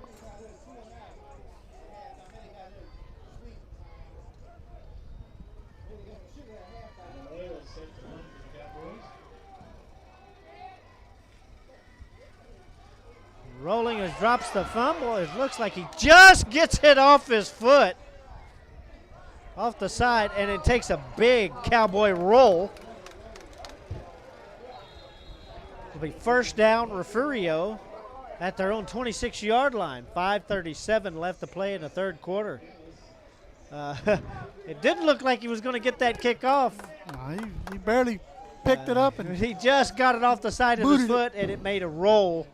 Rolling as drops the fumble. It looks like he just gets it off his foot. Off the side, and it takes a big Cowboy roll. It'll be first down, Refugio at their own 26-yard line. 5:37 left to play in the third quarter. It didn't look like he was going to get that kick off. No, he barely picked it up. And he just got it off the side of his foot, and it made a roll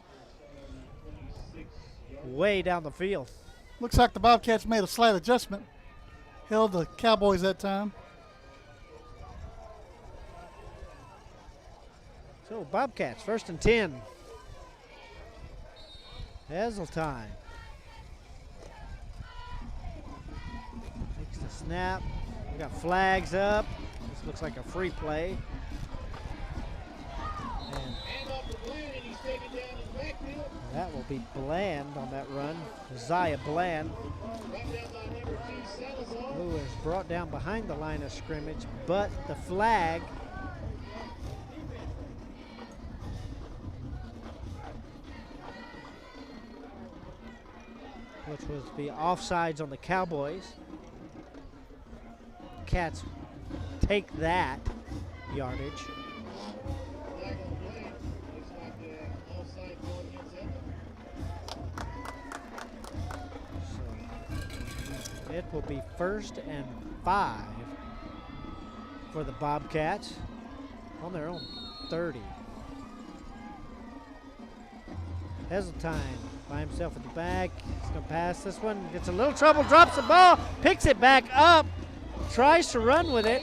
way down the field. Looks like the Bobcats made a slight adjustment. Held the Cowboys that time. So Bobcats, 1st and 10. Heseltine takes the snap. We got flags up. This looks like a free play. And that will be Bland on that run. Zaya Bland, who is brought down behind the line of scrimmage, but the flag which was the offsides on the Cowboys. Cats take that yardage. So it will be 1st and 5 for the Bobcats on their own 30. Heseltine by himself at the back. He's going to pass this one. Gets a little trouble, drops the ball, picks it back up, tries to run with it.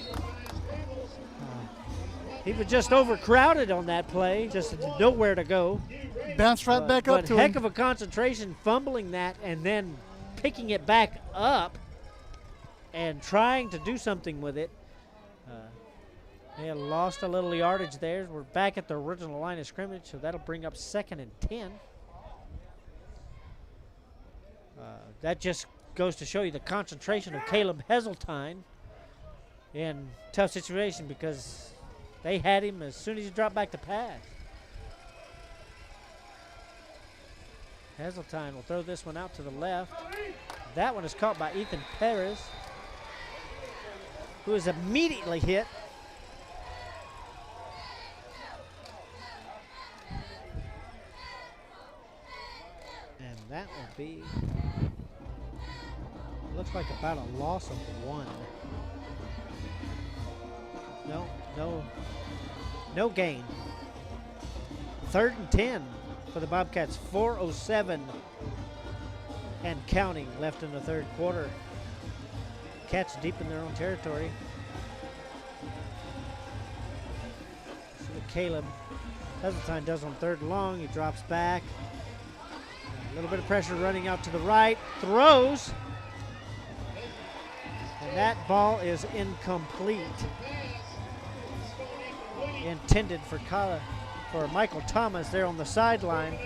He was just overcrowded on that play, just nowhere to go. Bounced right back up to him. Heck of a concentration, fumbling that and then picking it back up and trying to do something with it. They lost a little yardage there. We're back at the original line of scrimmage, so that'll bring up 2nd and 10. That just goes to show you the concentration of Caleb Heseltine in tough situation, because they had him as soon as he dropped back to pass. Heseltine will throw this one out to the left. That one is caught by Ethan Perez, who is immediately hit. And that will be, looks like about a loss of 1. No gain. 3rd and 10 for the Bobcats. 4:07 and counting left in the third quarter. Cats deep in their own territory. See what Caleb Heseltine does on 3rd and long. He drops back. A little bit of pressure running out to the right. Throws. And that ball is incomplete. Intended for Michael Thomas there on the sideline.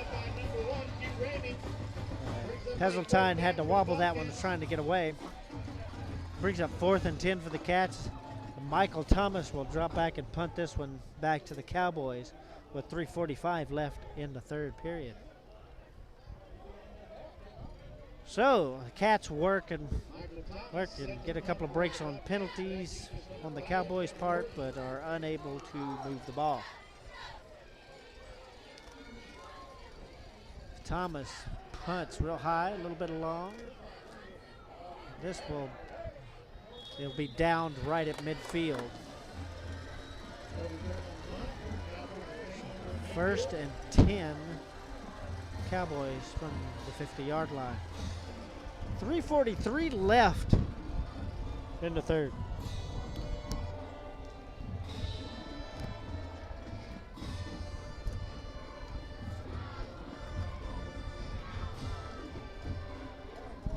Heseltine had to wobble that one, trying to get away. Brings up 4th and 10 for the Cats. Michael Thomas will drop back and punt this one back to the Cowboys with 3:45 left in the third period. So the Cats work and get a couple of breaks on penalties on the Cowboys' part, but are unable to move the ball. Thomas punts real high, a little bit long. It'll be downed right at midfield. 1st and 10, Cowboys from the 50-yard line. 3:43 left in the third.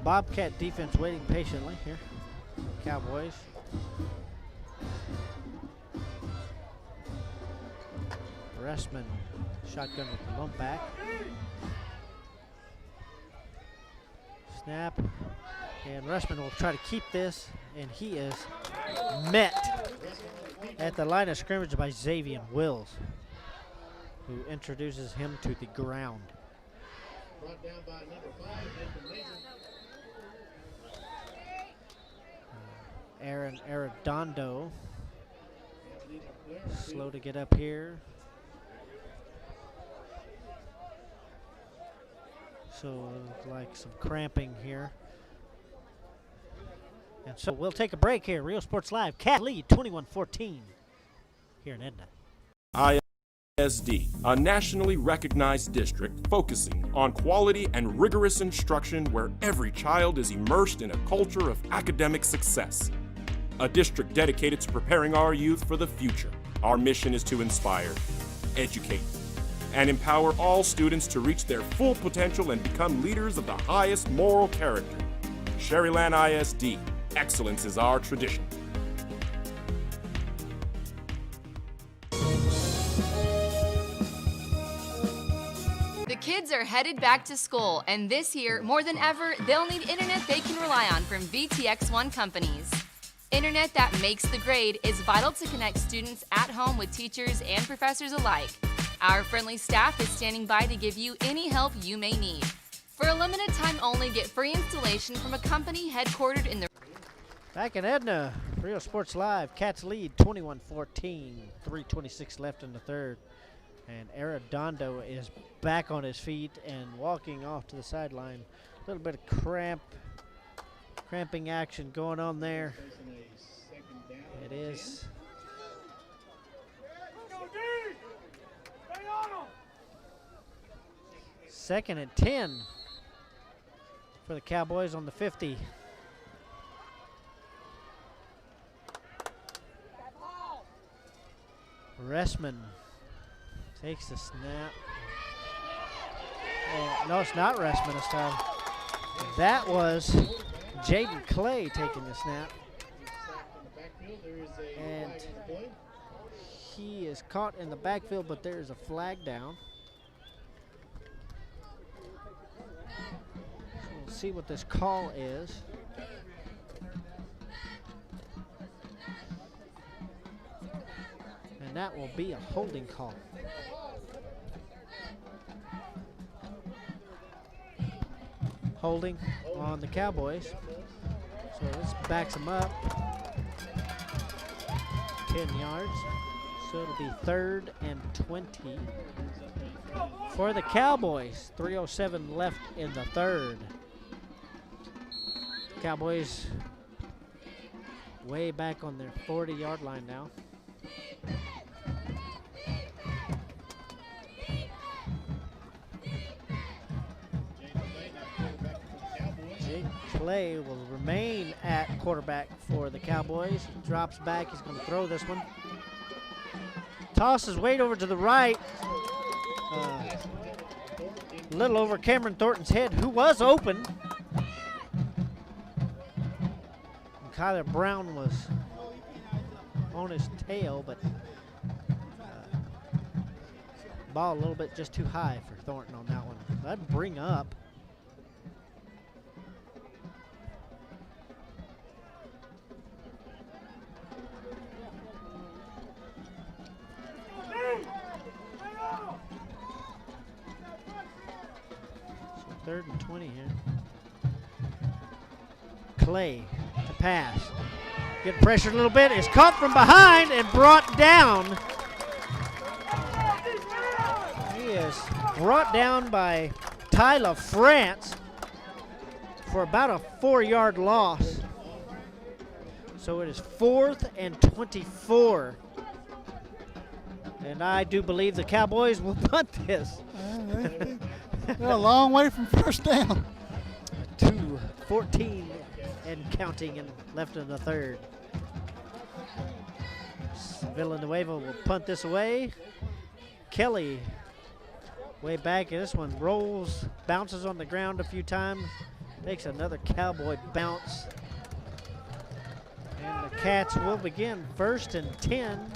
Bobcat defense waiting patiently here. Cowboys. Restman shotgun with the lump back. Snap. And Restman will try to keep this, and he is met at the line of scrimmage by Xavier Wills, who introduces him to the ground. Brought down by number 5, Nathan Mason. Aaron Arredondo. Slow to get up here. So like some cramping here. And so we'll take a break here. Real Sports Live. Cat lead 21-14 here in Edna. ISD, a nationally recognized district focusing on quality and rigorous instruction where every child is immersed in a culture of academic success. A district dedicated to preparing our youth for the future. Our mission is to inspire, educate, and empower all students to reach their full potential and become leaders of the highest moral character. Sherryland ISD, excellence is our tradition. The kids are headed back to school, and this year, more than ever, they'll need internet they can rely on from VTX1 companies. Internet that makes the grade is vital to connect students at home with teachers and professors alike. Our friendly staff is standing by to give you any help you may need. For a limited time only, get free installation from a company headquartered in the... Back in Edna, Real Sports Live, Cats lead 21-14, 3:26 left in the third. And Arredondo is back on his feet and walking off to the sideline. A little bit of cramping action going on there. It is. Second and 10 for the Cowboys on the 50. Ressman takes the snap. Oh, no, it's not Ressman this time. That was Jaden Clay taking the snap. And he is caught in the backfield, but there's a flag down. So we'll see what this call is. And that will be a holding call. Holding on the Cowboys. So this backs them up 10 yards. So it'll be 3rd and 20 for the Cowboys. 3:07 left in the third. Cowboys way back on their 40-yard line now. Clay will remain at quarterback for the Cowboys. Drops back. He's going to throw this one. Tosses weight over to the right. A little over Cameron Thornton's head, who was open. And Kyler Brown was on his tail, but ball a little bit just too high for Thornton on that one. That'd bring up. So 3rd and 20 here. Clay to pass. Getting pressured a little bit. Is caught from behind and brought down. He is brought down by Tyler France for about a 4-yard loss. So it is 4th and 24. And I do believe the Cowboys will punt this. They're a long way from first down. 2:14 and counting and left in the third. Villanueva will punt this away. Kelly way back, and this one rolls, bounces on the ground a few times, takes another Cowboy bounce. And the Cats will begin 1st and 10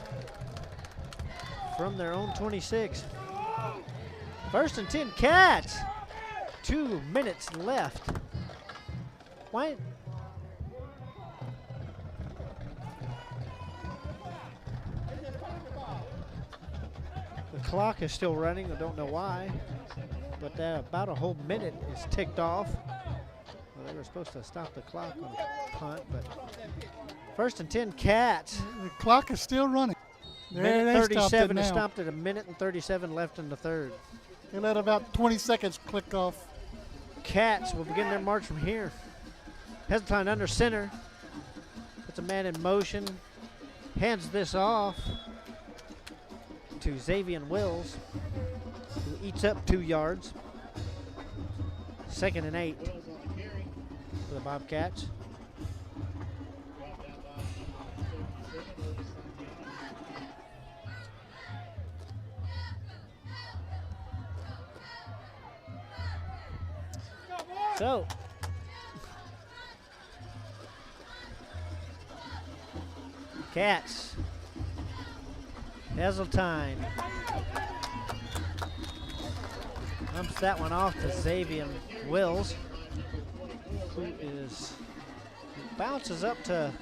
from their own 26. 1st and 10 Cats. 2 minutes left. Why? The clock is still running. I don't know why. but about a whole minute is ticked off. Well, they were supposed to stop the clock on a punt, but first and 10 Cats. The clock is still running. Minute 37 is now. stopped at a minute and 37 left in the third. They let about 20 seconds click off. Cats will begin their march from here. Heseltine under center. Puts a man in motion. Hands this off to Xavier Wills, who eats up 2 yards. 2nd and 8 for the Bobcats. So, Cats, Heseltine dumps that one off to Xavier Wills, who bounces up to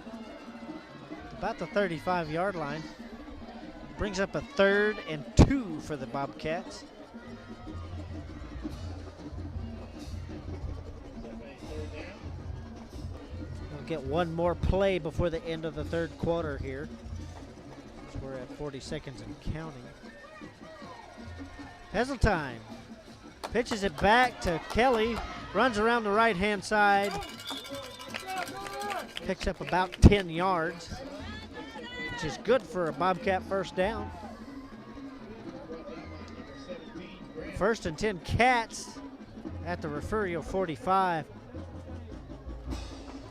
about the 35-yard line. Brings up a 3rd and 2 for the Bobcats. Get one more play before the end of the 3rd quarter here. So we're at 40 seconds and counting. Heseltine pitches it back to Kelly, runs around the right-hand side, picks up about 10 yards, which is good for a Bobcat first down. 1st and 10 Cats at the Refugio 45.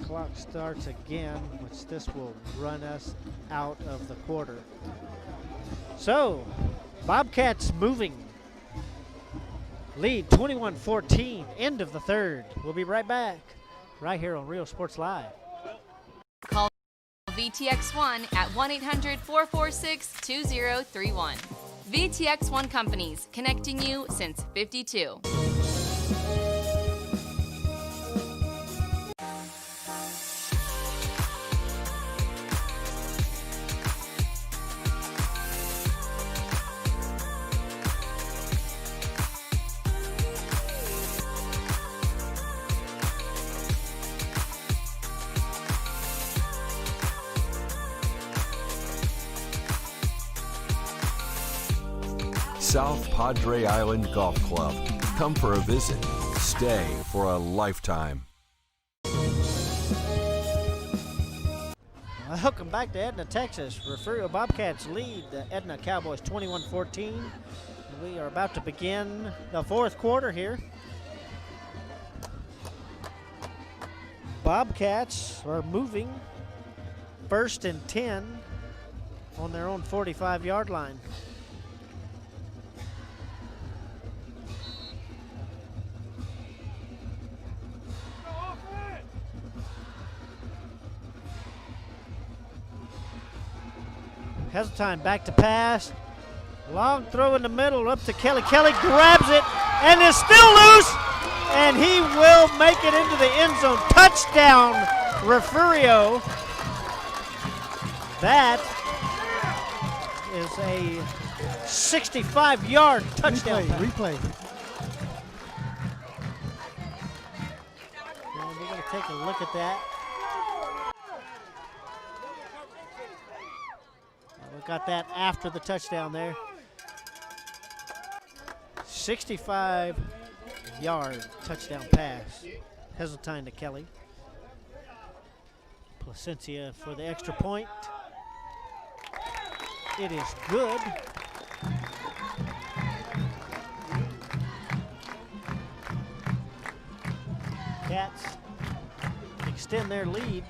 Clock starts again, which this will run us out of the quarter. So, Bobcats moving. Lead 21-14, end of the 3rd. We'll be right back, right here on Real Sports Live. Call VTX1 at 1-800-446-2031. VTX1 Companies, connecting you since '52. South Padre Island Golf Club. Come for a visit. Stay for a lifetime. Welcome back to Edna, Texas. Refugio Bobcats lead the Edna Cowboys 21-14. We are about to begin the 4th quarter here. Bobcats are moving 1st and 10 on their own 45-yard line. Heseltine back to pass. Long throw in the middle up to Kelly. Kelly grabs it and is still loose. And he will make it into the end zone. Touchdown, Refugio. That is a 65-yard touchdown. Replay. And we're going to take a look at that. We got that after the touchdown there. 65-yard touchdown pass. Heseltine to Kelly. Placencia for the extra point. It is good. Cats extend their lead.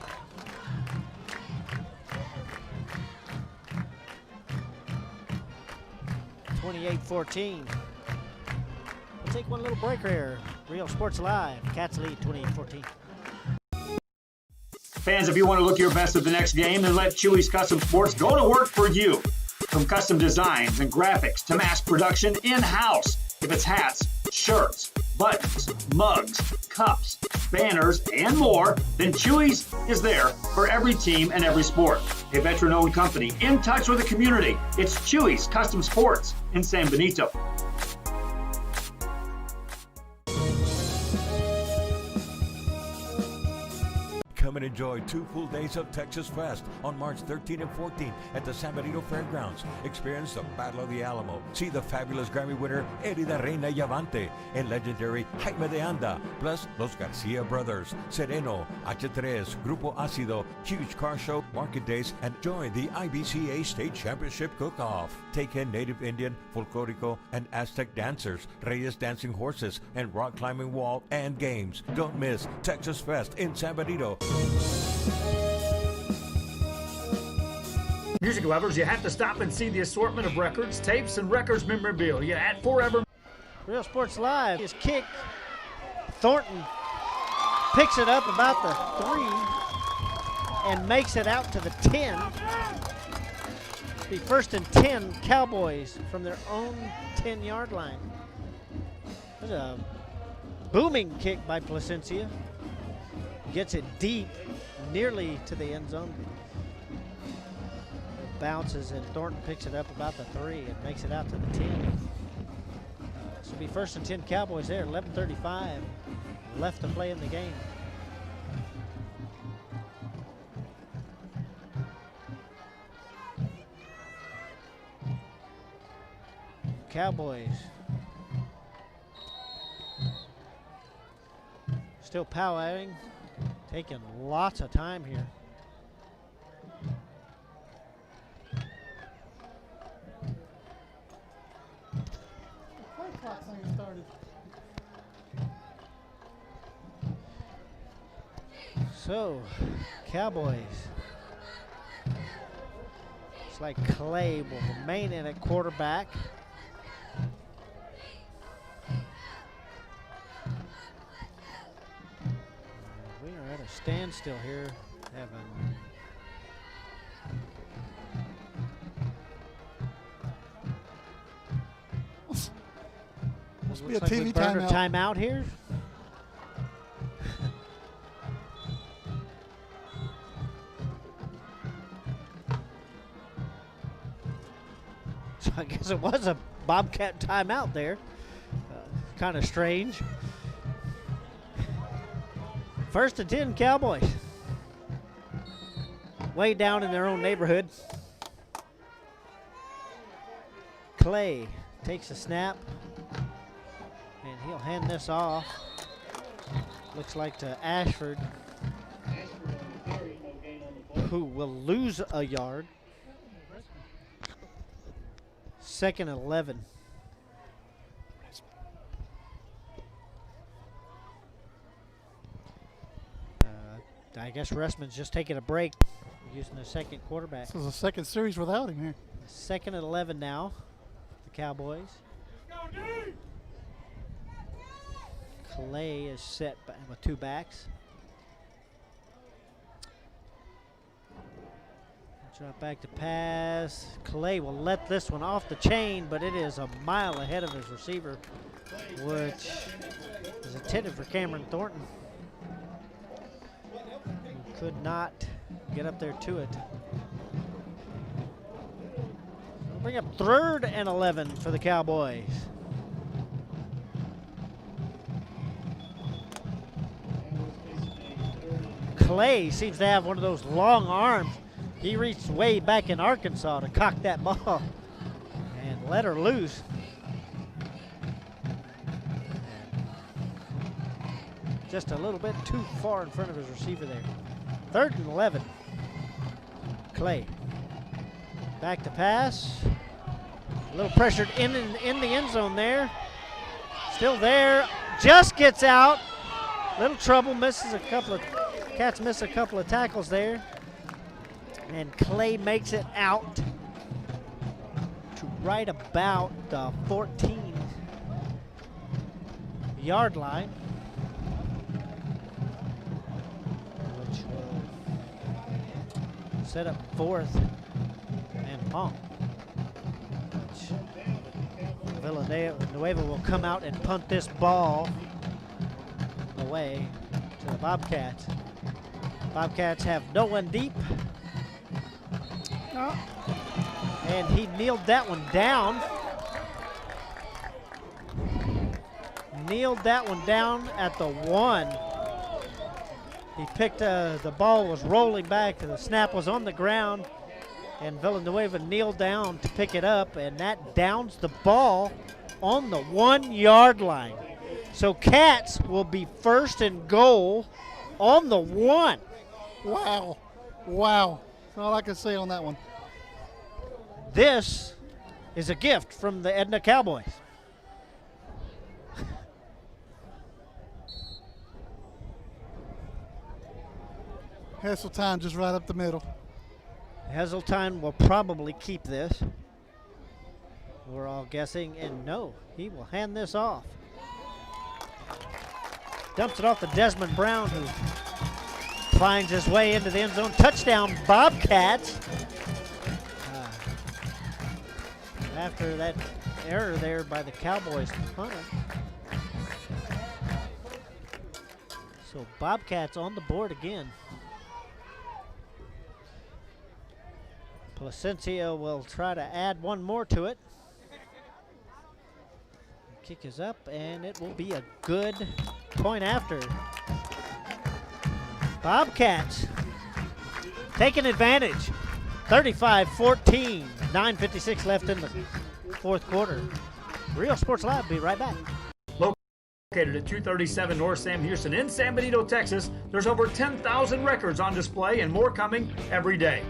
(28-14). We'll take one little break here. Real Sports Live. Cats lead 28-14. Fans, if you want to look your best at the next game, then let Chewy's Custom Sports go to work for you. From custom designs and graphics to mass production in-house. If it's hats, shirts, buttons, mugs, cups, banners, and more, then Chewy's is there for every team and every sport. A veteran-owned company in touch with the community. It's Chewy's Custom Sports in San Benito. Come and enjoy 2 full days of Texas Fest on March 13 and 14 at the San Benito Fairgrounds. Experience the Battle of the Alamo. See the fabulous Grammy winner Edna Reina Yavante and legendary Jaime de Anda, plus Los Garcia Brothers, Sereno, H3, Grupo Ácido, huge car show, market days, and join the IBCA State Championship Cook-Off. Take in native Indian, folklorico, and Aztec dancers, Reyes dancing horses, and rock climbing wall and games. Don't miss Texas Fest in San Benito. Music lovers, you have to stop and see the assortment of records, tapes, and records memorabilia at Forever. Real Sports Live is kick. Thornton picks it up about the 3 and makes it out to the 10. The 1st and 10 Cowboys from their own 10-yard line. There's a booming kick by Placencia. Gets it deep, nearly to the end zone. It bounces and Thornton picks it up about the 3 and makes it out to the 10. This will be 1st and 10 Cowboys there, 11:35 left to play in the game. Cowboys still powwowing, taking lots of time here. So, Cowboys. It's like Clay will remain in at quarterback. We are at a standstill here, Evan. Must be a Looks like TV we burned our timeout. timeout here. So I guess it was a Bobcat timeout there. Kind of strange. 1st and 10 Cowboys. Way down in their own neighborhood. Clay takes a snap. And he'll hand this off. Looks like to Ashford, who will lose a yard. 2nd and 11. I guess Ressman's just taking a break, using the second quarterback. This is the second series without him here. 2nd and 11 now, the Cowboys. Clay is set with 2 backs. Drop back to pass. Clay will let this one off the chain, but it is a mile ahead of his receiver, which is intended for Cameron Thornton. He could not get up there to it. We'll bring up 3rd and 11 for the Cowboys. Clay seems to have one of those long arms. He reached way back in Arkansas to cock that ball and let her loose. Just a little bit too far in front of his receiver there. 3rd and 11. Clay. Back to pass. A little pressured in the end zone there. Still there. Just gets out. Little trouble. Misses a couple of Cats miss a couple of tackles there. And Clay makes it out to right about the 14-yard line, which will set up 4th and long. Villanueva will come out and punt this ball away to the Bobcats. Bobcats have no one deep. And he kneeled that one down. Kneeled that one down at the 1. He picked, the ball was rolling back, the snap was on the ground, and Villanueva kneeled down to pick it up, and that downs the ball on the 1-yard line. So Cats will be first and goal on the 1. Wow. Wow. That's all I can say on that one. This is a gift from the Edna Cowboys. Heseltine just right up the middle. Heseltine will probably keep this. We're all guessing, and no, he will hand this off. Dumps it off to Desmond Brown, who finds his way into the end zone. Touchdown, Bobcats. After that error there by the Cowboys punter. So Bobcats on the board again. Placencia will try to add one more to it. Kick is up, and it will be a good point after. Bobcats taking advantage. 35-14, 9:56 left in the fourth quarter. Real Sports Live, be right back. Located at 237 North Sam Houston in San Benito, Texas, there's over 10,000 records on display and more coming every day.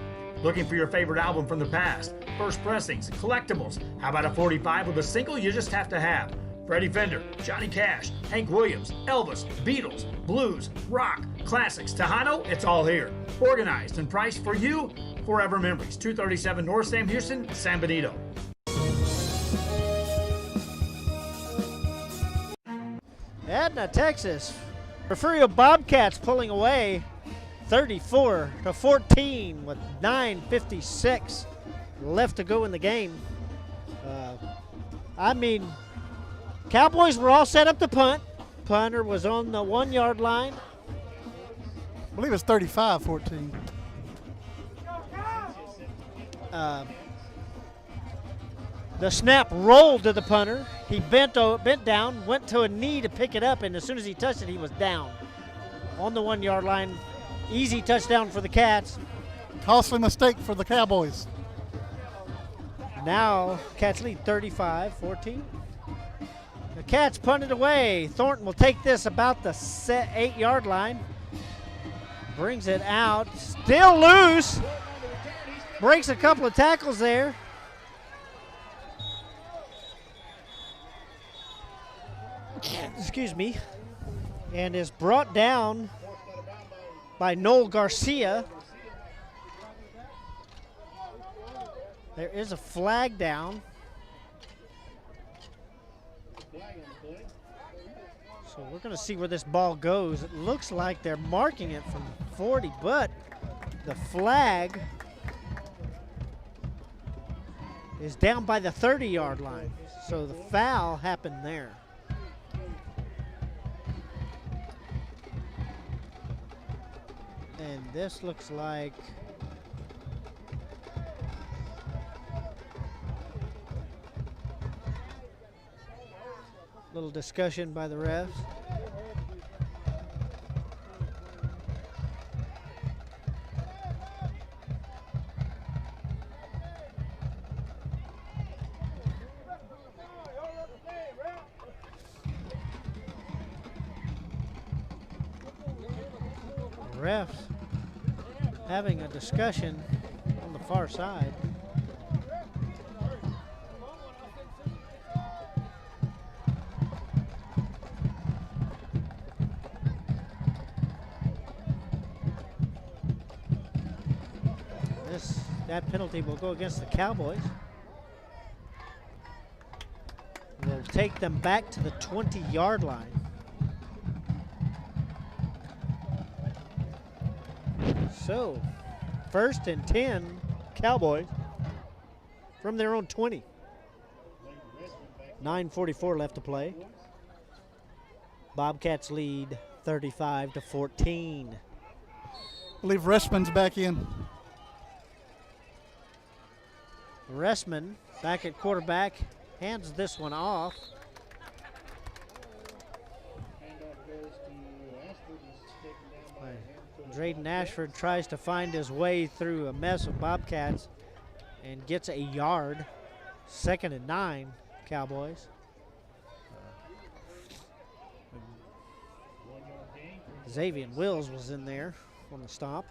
Looking for your favorite album from the past? First pressings, collectibles. How about a 45 with a single you just have to have? Freddie Fender, Johnny Cash, Hank Williams, Elvis, Beatles, blues, rock, classics, Tejano, it's all here. Organized and priced for you. Forever Memories, 237 North Sam Houston, San Benito. Edna, Texas. Refugio Bobcats pulling away 34-14 with 9:56 left to go in the game. Cowboys were all set up to punt. Punter was on the 1-yard line. I believe it's 35-14. The snap rolled to the punter. He bent down, went to a knee to pick it up, and as soon as he touched it, he was down on the 1-yard line. Easy touchdown for the Cats. Costly mistake for the Cowboys. Now Cats lead 35-14. The Cats punted away. Thornton will take this about the 8-yard line. Brings it out. Still loose. Breaks a couple of tackles there. Excuse me. And is brought down by Noel Garcia. There is a flag down. So we're going to see where this ball goes. It looks like they're marking it from 40, but the flag is down by the 30-yard line. So the foul happened there. And this looks like a little discussion by the refs. Refs having a discussion on the far side. That penalty will go against the Cowboys. Will take them back to the 20-yard line. So, 1st and 10, Cowboys from their own 20. 9:44 left to play. Bobcats lead 35-14. I believe Ressman's back in. Ressman back at quarterback, hands this one off. Drayden Ashford tries to find his way through a mess of Bobcats and gets a yard. 2nd and 9, Cowboys. Xavier Wills was in there on the stop.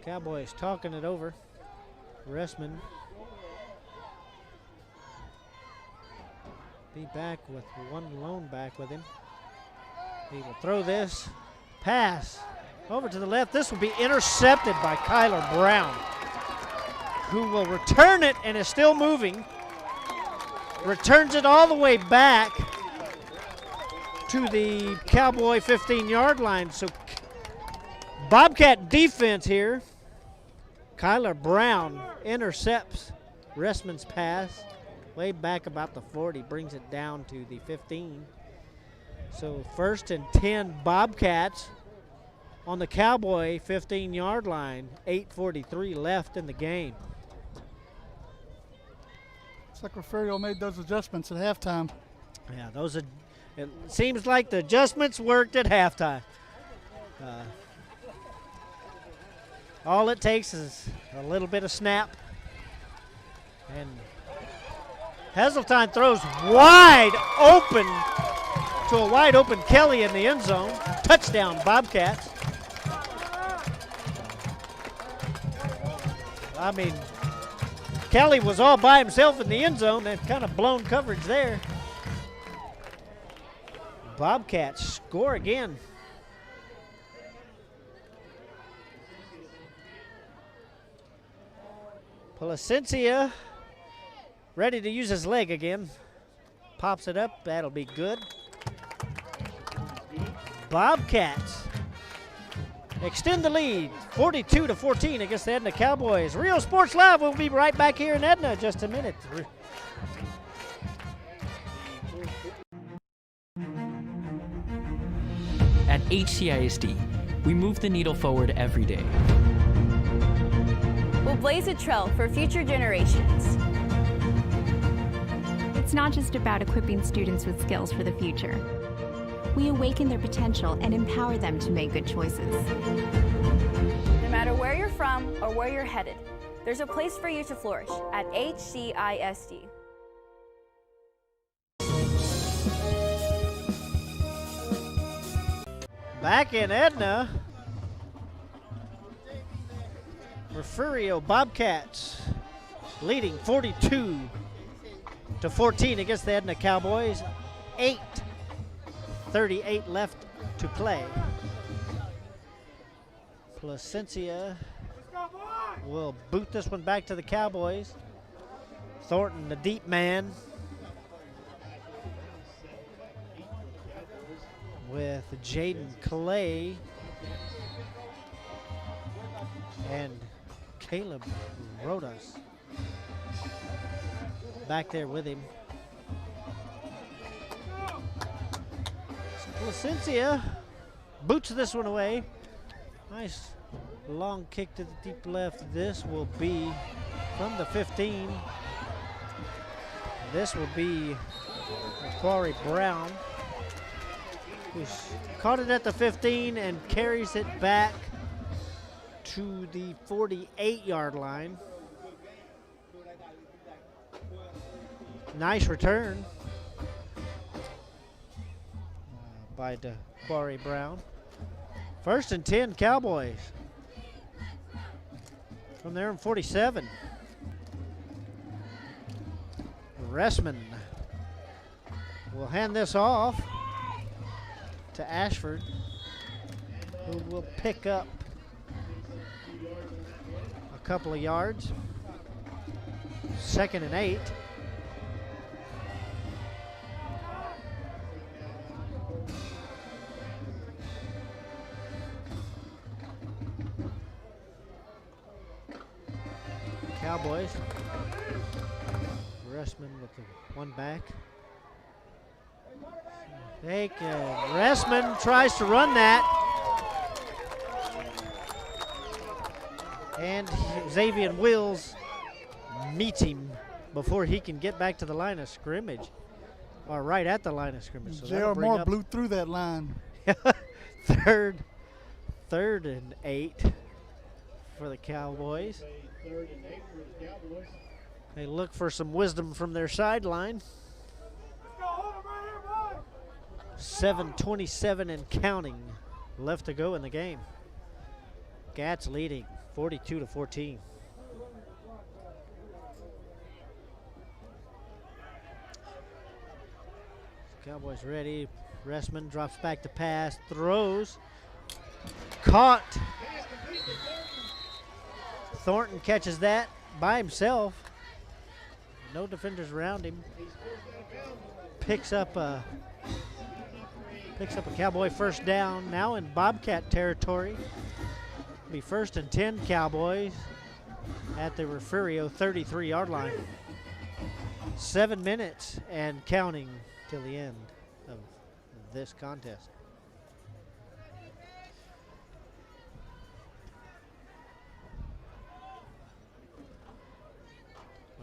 Cowboys talking it over. Ressman be back with one lone back with him. He will throw this pass over to the left. This will be intercepted by Kyler Brown, who will return it and is still moving. Returns it all the way back to the Cowboy 15-yard line. So Bobcat defense here. Kyler Brown intercepts Ressman's pass way back about the 40, brings it down to the 15. So 1st and 10 Bobcats on the Cowboy 15-yard line. 8:43 left in the game. Looks like Refugio made those adjustments at halftime. Yeah, it seems like the adjustments worked at halftime. All it takes is a little bit of snap. And Heseltine throws wide open to a wide open Kelly in the end zone. Touchdown, Bobcats. I mean, Kelly was all by himself in the end zone. They've kind of blown coverage there. Bobcats score again. Placencia ready to use his leg again. Pops it up. That'll be good. Bobcats extend the lead 42-14 against the Edna Cowboys. Rio Sports Live will be right back here in Edna in just a minute. At HCISD, we move the needle forward every day. We'll blaze a trail for future generations. It's not just about equipping students with skills for the future. We awaken their potential and empower them to make good choices. No matter where you're from or where you're headed, there's a place for you to flourish at HCISD. Back in Edna, Refugio Bobcats leading 42-14 against the Edna Cowboys. 8:38 left to play. Placencia will boot this one back to the Cowboys. Thornton, the deep man, with Jaden Clay and Caleb Rodas back there with him. Placencia boots this one away. Nice long kick to the deep left. This will be from the 15. This will be Quarry Brown, who's caught it at the 15 and carries it back to the 48-yard line. Nice return by Quarry Brown. 1st and 10 Cowboys from their own 47. Ressman will hand this off to Ashford, who will pick up a couple of yards. 2nd and 8. Cowboys. Ressman with the one back. Fake, and Ressman tries to run that. And Xavier Wills meets him before he can get back to the line of scrimmage, or right at the line of scrimmage. So J.R. Moore blew through that line. third and 8 for the Cowboys. Third and 8 for the Cowboys. They look for some wisdom from their sideline. 7:27 and counting left to go in the game. Gats leading 42-14. Cowboys ready. Ressman drops back to pass, throws, caught. Thornton catches that by himself. No defenders around him. Picks up a Cowboy first down. Now in Bobcat territory. Be 1st and 10 Cowboys at the Refugio 33-yard line. 7 minutes and counting till the end of this contest.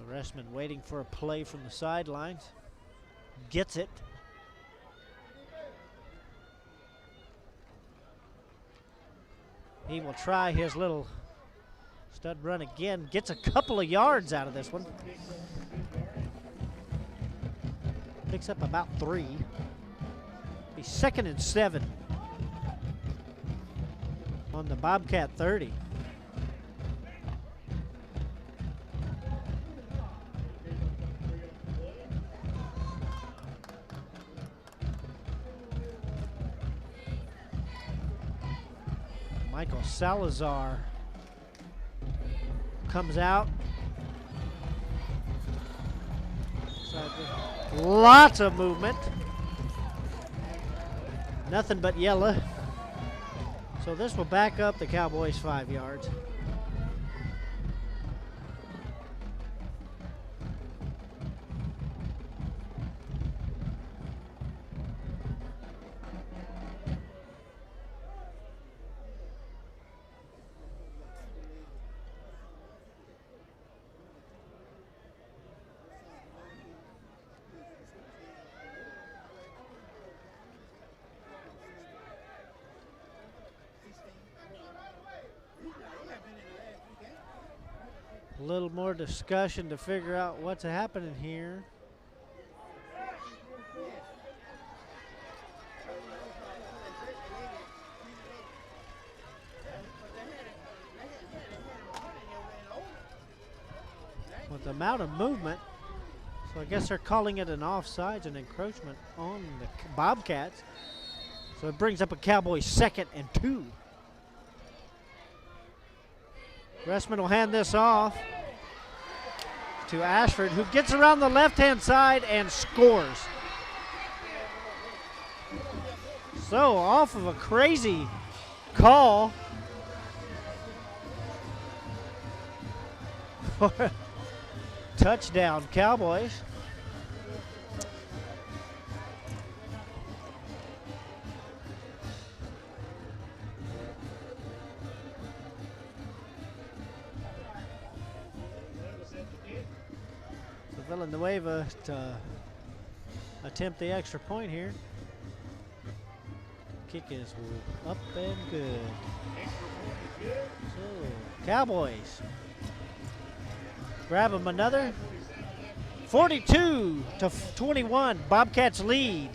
Ressman waiting for a play from the sidelines. Gets it. He will try his little stud run again. Gets a couple of yards out of this one. Picks up about 3. Be 2nd and 7 on the Bobcat 30. Michael Salazar comes out. Lots of movement. Nothing but yellow. So this will back up the Cowboys 5 yards. A little more discussion to figure out what's happening here. With the amount of movement, so I guess they're calling it an offsides, an encroachment on the Bobcats. So it brings up a Cowboys 2nd and 2. Ressman will hand this off to Ashford, who gets around the left-hand side and scores. So off of a crazy call for a touchdown, Cowboys. Villanueva to attempt the extra point here. Kick is up and good. So Cowboys grab them another. 42-21, Bobcats lead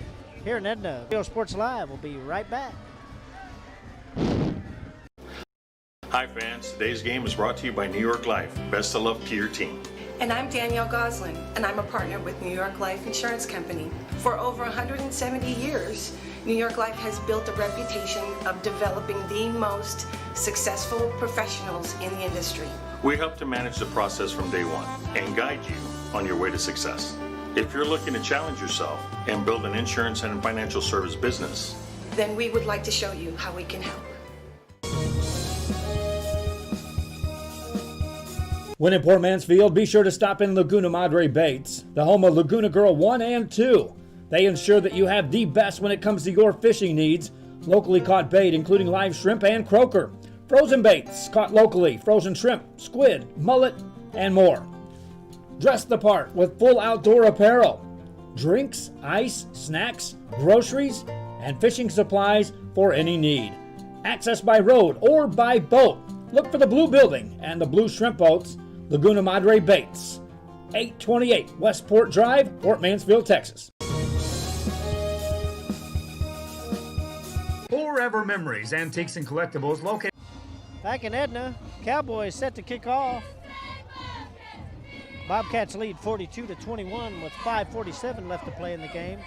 here in Edna. Refugio Sports Live will be right back. Hi fans, today's game is brought to you by New York Life. Best of luck to your team. And I'm Danielle Goslin, and I'm a partner with New York Life Insurance Company. For over 170 years, New York Life has built a reputation of developing the most successful professionals in the industry. We help to manage the process from day one and guide you on your way to success. If you're looking to challenge yourself and build an insurance and financial service business, then we would like to show you how we can help. When in Port Mansfield, be sure to stop in Laguna Madre Baits, the home of Laguna Girl 1 and 2. They ensure that you have the best when it comes to your fishing needs. Locally caught bait, including live shrimp and croaker. Frozen baits caught locally, frozen shrimp, squid, mullet, and more. Dress the part with full outdoor apparel. Drinks, ice, snacks, groceries, and fishing supplies for any need. Access by road or by boat. Look for the blue building and the blue shrimp boats, Laguna Madre Baits. 828 Westport Drive, Fort Mansfield, Texas. Forever Memories, Antiques and Collectibles located Back in Edna, Cowboys set to kick off. Bobcats lead 42-21 with 5:47 left to play in the game.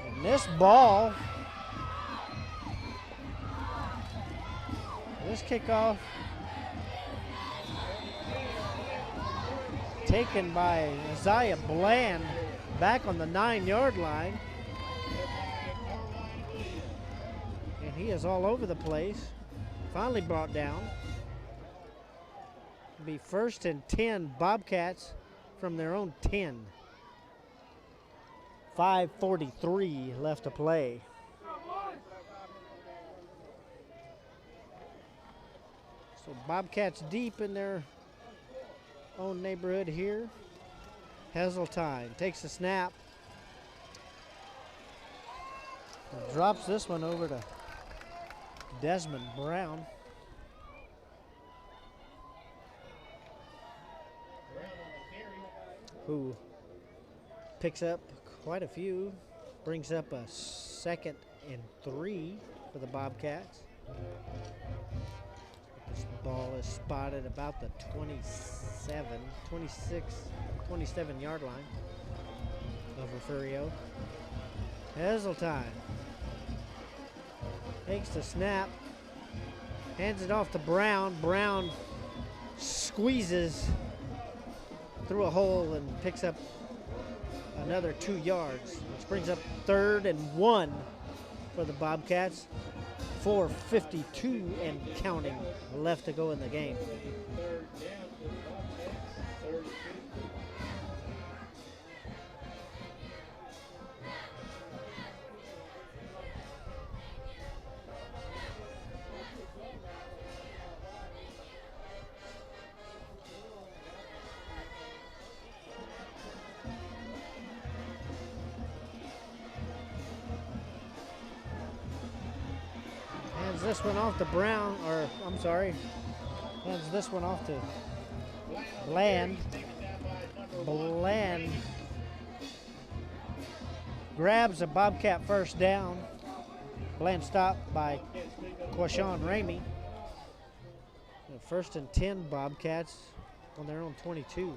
And this ball, this kickoff, taken by Isaiah Bland back on the 9-yard line. And he is all over the place. Finally brought down. Be 1st and 10 Bobcats from their own 10. 5:43 left to play. So Bobcats deep in their own neighborhood here. Heseltine takes a snap. And drops this one over to Desmond Brown. Who picks up quite a few, brings up a 2nd and 3 for the Bobcats. This ball is spotted about the 27-yard line of Refugio. Heseltine takes the snap, hands it off to Brown. Brown squeezes through a hole and picks up another 2 yards, which brings up 3rd and 1 for the Bobcats. 4:52 and counting left to go in the game. This one off to Brown, or I'm sorry, hands this one off to Bland. Bland grabs a Bobcat first down. Bland stopped by Quashawn Ramey. 1st and 10 Bobcats on their own 22.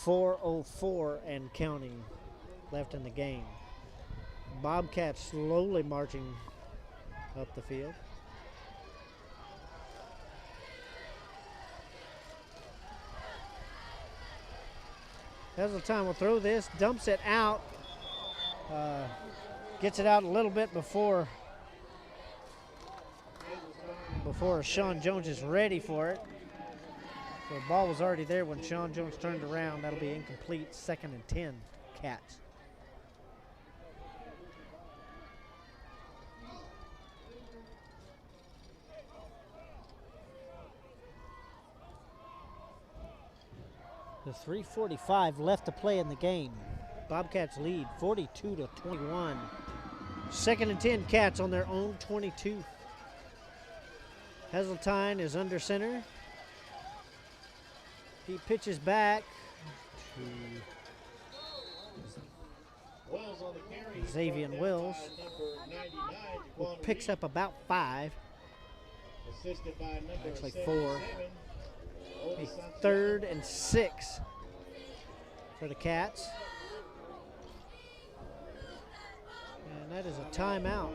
4:04 and counting left in the game. Bobcats slowly marching up the field. Heseltine will throw this, dumps it out, gets it out a little bit before Sean Jones is ready for it. So the ball was already there when Sean Jones turned around. That'll be incomplete. 2nd and 10 Cats. The 3:45 left to play in the game. Bobcats lead 42-21. 2nd and 10 Cats on their own 22. Heseltine is under center. He pitches back to Xavier Wills, who picks up about 5. Actually 4. A 3rd and 6 for the Cats. And that is a timeout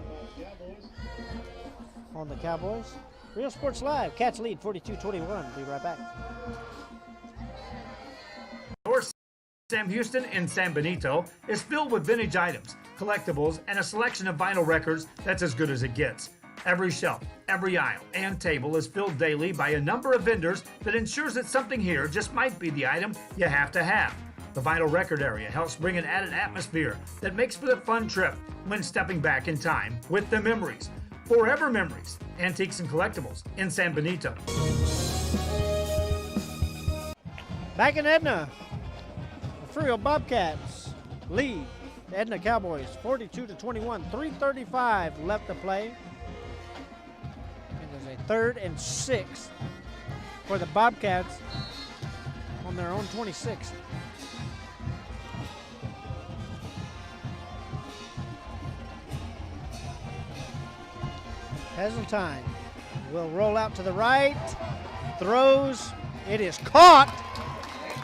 on the Cowboys. Real Sports Live, Cats lead 42-21. Be right back. North Sam Houston in San Benito is filled with vintage items, collectibles, and a selection of vinyl records that's as good as it gets. Every shelf, every aisle, and table is filled daily by a number of vendors that ensures that something here just might be the item you have to have. The vinyl record area helps bring an added atmosphere that makes for a fun trip when stepping back in time with the memories. Forever Memories, Antiques and Collectibles in San Benito. Back in Edna, the Refugio Bobcats lead the Edna Cowboys 42-21, 3:35 left to play. And there's a 3rd and 6 for the Bobcats on their own 26. Heseltine will roll out to the right, throws, it is caught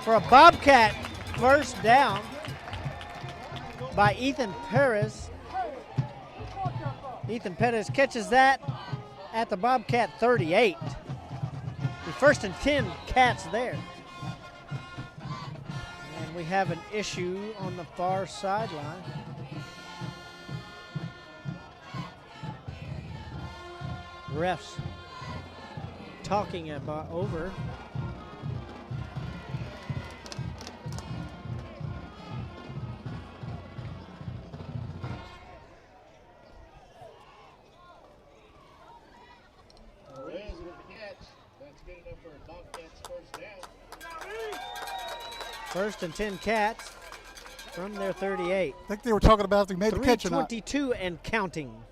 for a Bobcat first down by Ethan Perez. Ethan Perez catches that at the Bobcat 38. The 1st and 10 Cats there. And we have an issue on the far sideline. Refs talking about over. First and 10 Cats from their 38. I think they were talking about if they made the catch or not. 3:22 and counting.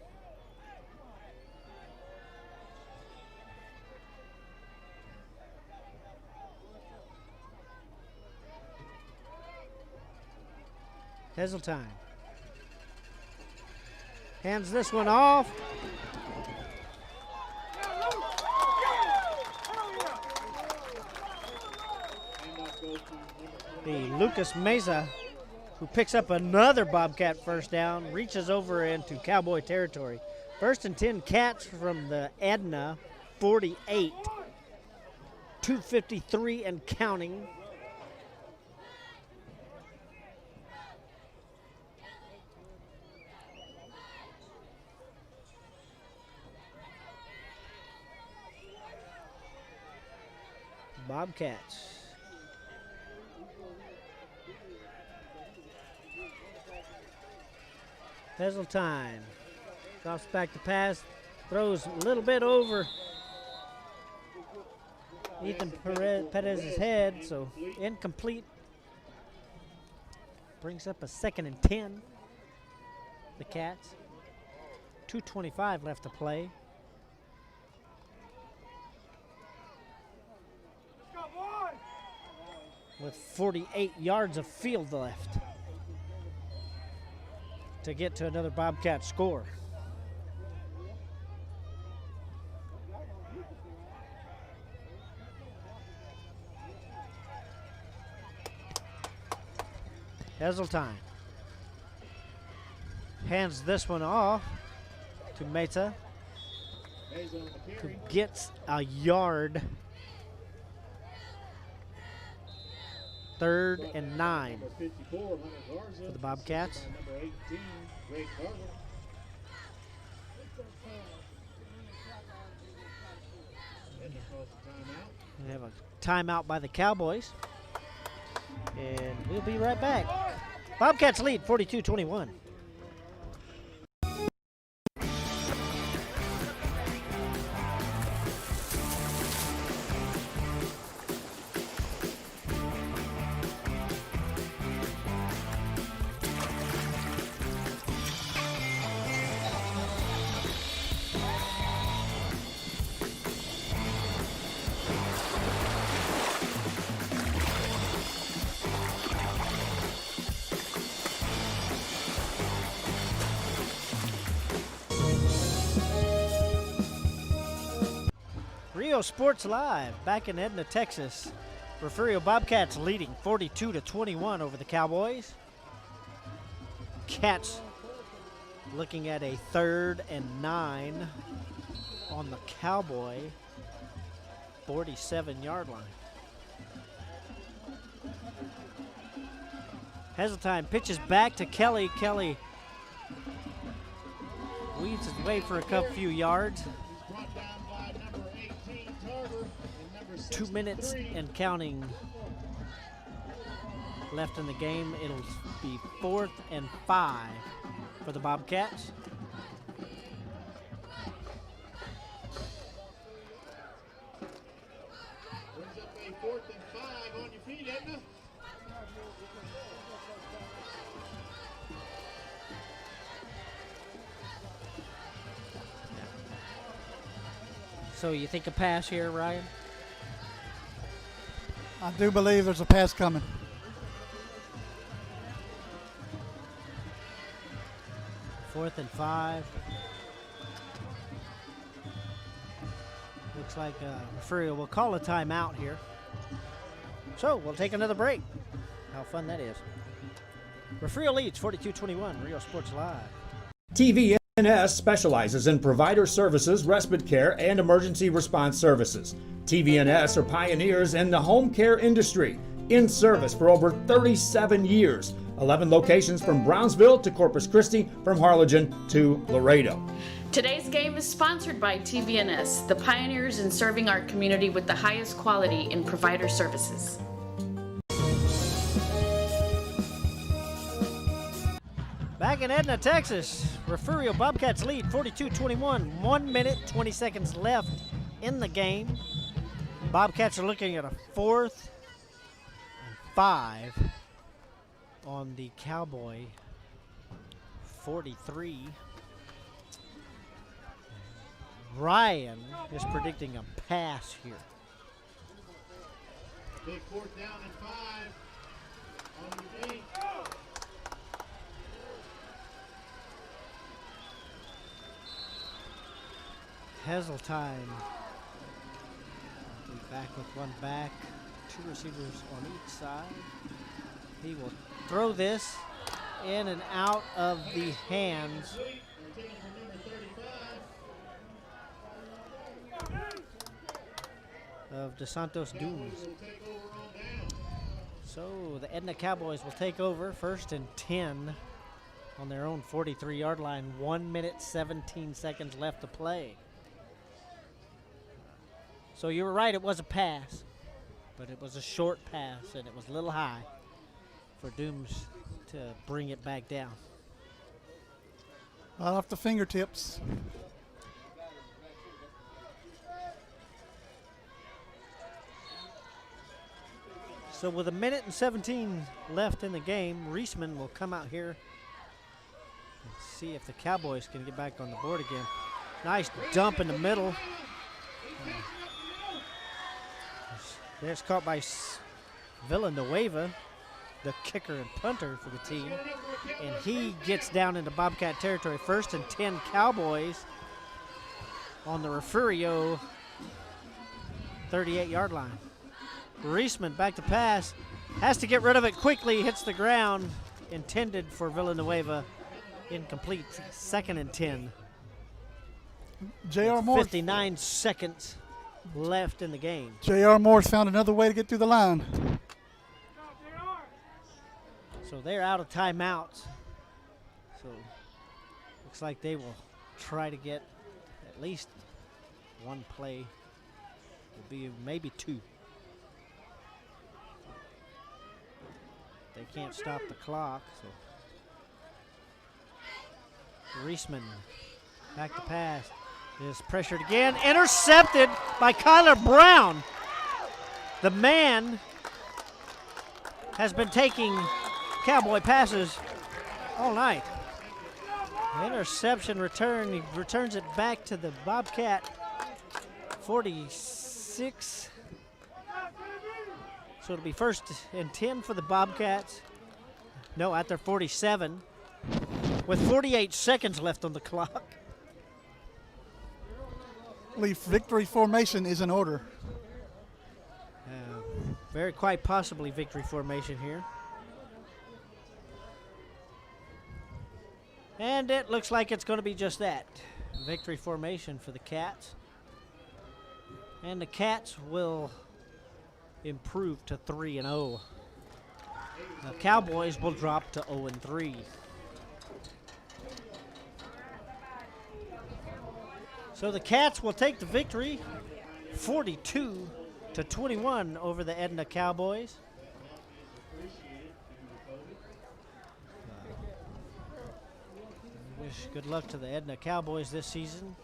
Heseltine hands this one off. The Lucas Meza, who picks up another Bobcat first down, reaches over into Cowboy territory. 1st and 10 Cats from the Edna 48. 2:53 and counting. Bobcats. Heseltine drops back to pass, throws a little bit over Ethan Perez's head, so incomplete. Brings up a 2nd and 10. The Cats. 2:25 left to play. With 48 yards of field left to get to another Bobcat score. Heseltine hands this one off to Meza, who gets a yard. 3rd and 9 for the Bobcats. We have a timeout by the Cowboys. And we'll be right back. Bobcats lead 42-21. Sports Live back in Edna, Texas. Refugio Bobcats leading 42-21 over the Cowboys. Cats looking at a 3rd and 9 on the Cowboy 47-yard line. Heseltine pitches back to Kelly. Kelly weeds his way for a few yards. 2 minutes and counting left in the game. It'll be 4th and 5 for the Bobcats. So you think a pass here, Ryan? I do believe there's a pass coming. Fourth and 5. Looks like Refugio will call a timeout here. So we'll take another break. How fun that is. Refugio leads 42-21. Rio Sports Live. TVNS specializes in provider services, respite care, and emergency response services. TVNS are pioneers in the home care industry, in service for over 37 years. 11 locations from Brownsville to Corpus Christi, from Harlingen to Laredo. Today's game is sponsored by TVNS, the pioneers in serving our community with the highest quality in provider services. Back in Edna, Texas, Refugio Bobcats lead 42-21. 1 minute, 20 seconds left in the game. Bobcats are looking at a 4th and 5 on the Cowboy 43. Ryan is predicting a pass here. Big 4th down and 5 on the 8. Heseltine will be back with one back. 2 receivers on each side. He will throw this in and out of the hands of DeSantos Dooms. So the Edna Cowboys will take over 1st and 10 on their own 43-yard line. 1 minute, 17 seconds left to play. So you were right, it was a pass, but it was a short pass, and it was a little high for Dooms to bring it back down. Right off the fingertips. So with 1 minute and 17 left in the game, Reisman will come out here and see if the Cowboys can get back on the board again. Nice dump in the middle. There's caught by Villanueva, the kicker and punter for the team. And he gets down into Bobcat territory. 1st and 10 Cowboys on the Refugio 38-yard line. Reisman back to pass. Has to get rid of it quickly. Hits the ground. Intended for Villanueva. Incomplete. 2nd and 10. J.R. Morse. 59 seconds left in the game. J.R. Morse found another way to get through the line. So they're out of timeouts. So looks like they will try to get at least one play. Will be maybe 2. They can't stop the clock. So Reisman back to pass. Is pressured again. Intercepted by Kyler Brown. The man has been taking Cowboy passes all night. Interception return. He returns it back to the Bobcat 46. So it'll be 1st and 10 for the Bobcats. No, at their 47. With 48 seconds left on the clock. Victory formation is in order. Very quite possibly victory formation here. And it looks like it's going to be just that. Victory formation for the Cats. And the Cats will improve to 3-0. The Cowboys will drop to 0-3. So the Cats will take the victory 42-21 over the Edna Cowboys. Wish good luck to the Edna Cowboys this season.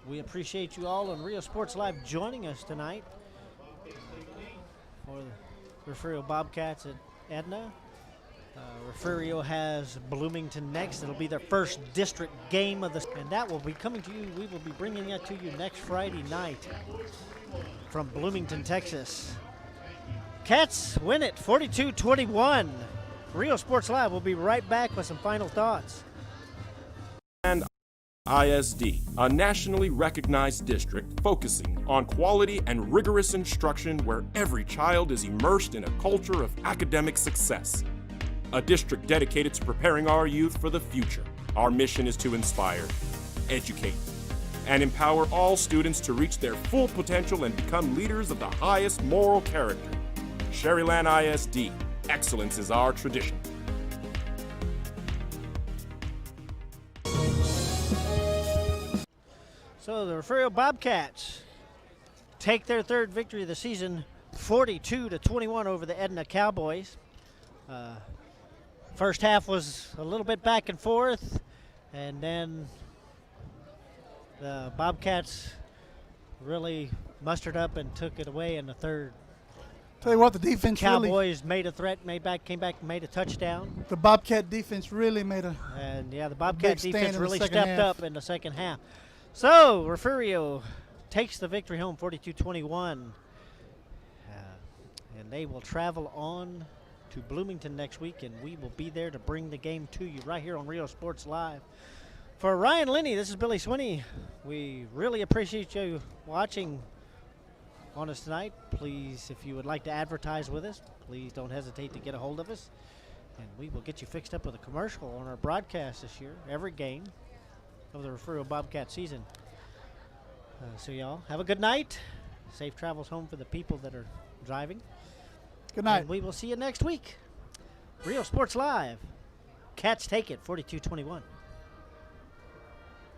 We appreciate you all on Rio Sports Live joining us tonight for the Refugio Bobcats at Edna. Refugio has Bloomington next. It'll be their first district game of the, and that will be coming to you. We will be bringing that to you next Friday night from Bloomington, Texas. Cats win it 42-21. Rio Sports Live will be right back with some final thoughts. And ISD, a nationally recognized district focusing on quality and rigorous instruction where every child is immersed in a culture of academic success. A district dedicated to preparing our youth for the future. Our mission is to inspire, educate, and empower all students to reach their full potential and become leaders of the highest moral character. Sherryland ISD, excellence is our tradition. So the Refugio Bobcats take their third victory of the season, 42-21 over the Edna Cowboys. First half was a little bit back and forth, and then the Bobcats really mustered up and took it away in the third. Tell you what, the defense Cowboys made a threat, came back and made a touchdown. The Bobcat defense really made a And yeah, the Bobcat big defense stand in the really second stepped half. up in the second half. So Refugio takes the victory home, 42-21, and they will travel on to Bloomington next week, and we will be there to bring the game to you right here on Rio Sports Live. For Ryan Linney, this is Billy Swinney. We really appreciate you watching on us tonight. Please, if you would like to advertise with us, please don't hesitate to get a hold of us, and we will get you fixed up with a commercial on our broadcast this year, every game of the Refugio Bobcat season. So y'all, have a good night. Safe travels home for the people that are driving. Good night. And we will see you next week. Rio Sports Live. Cats take it, 42-21.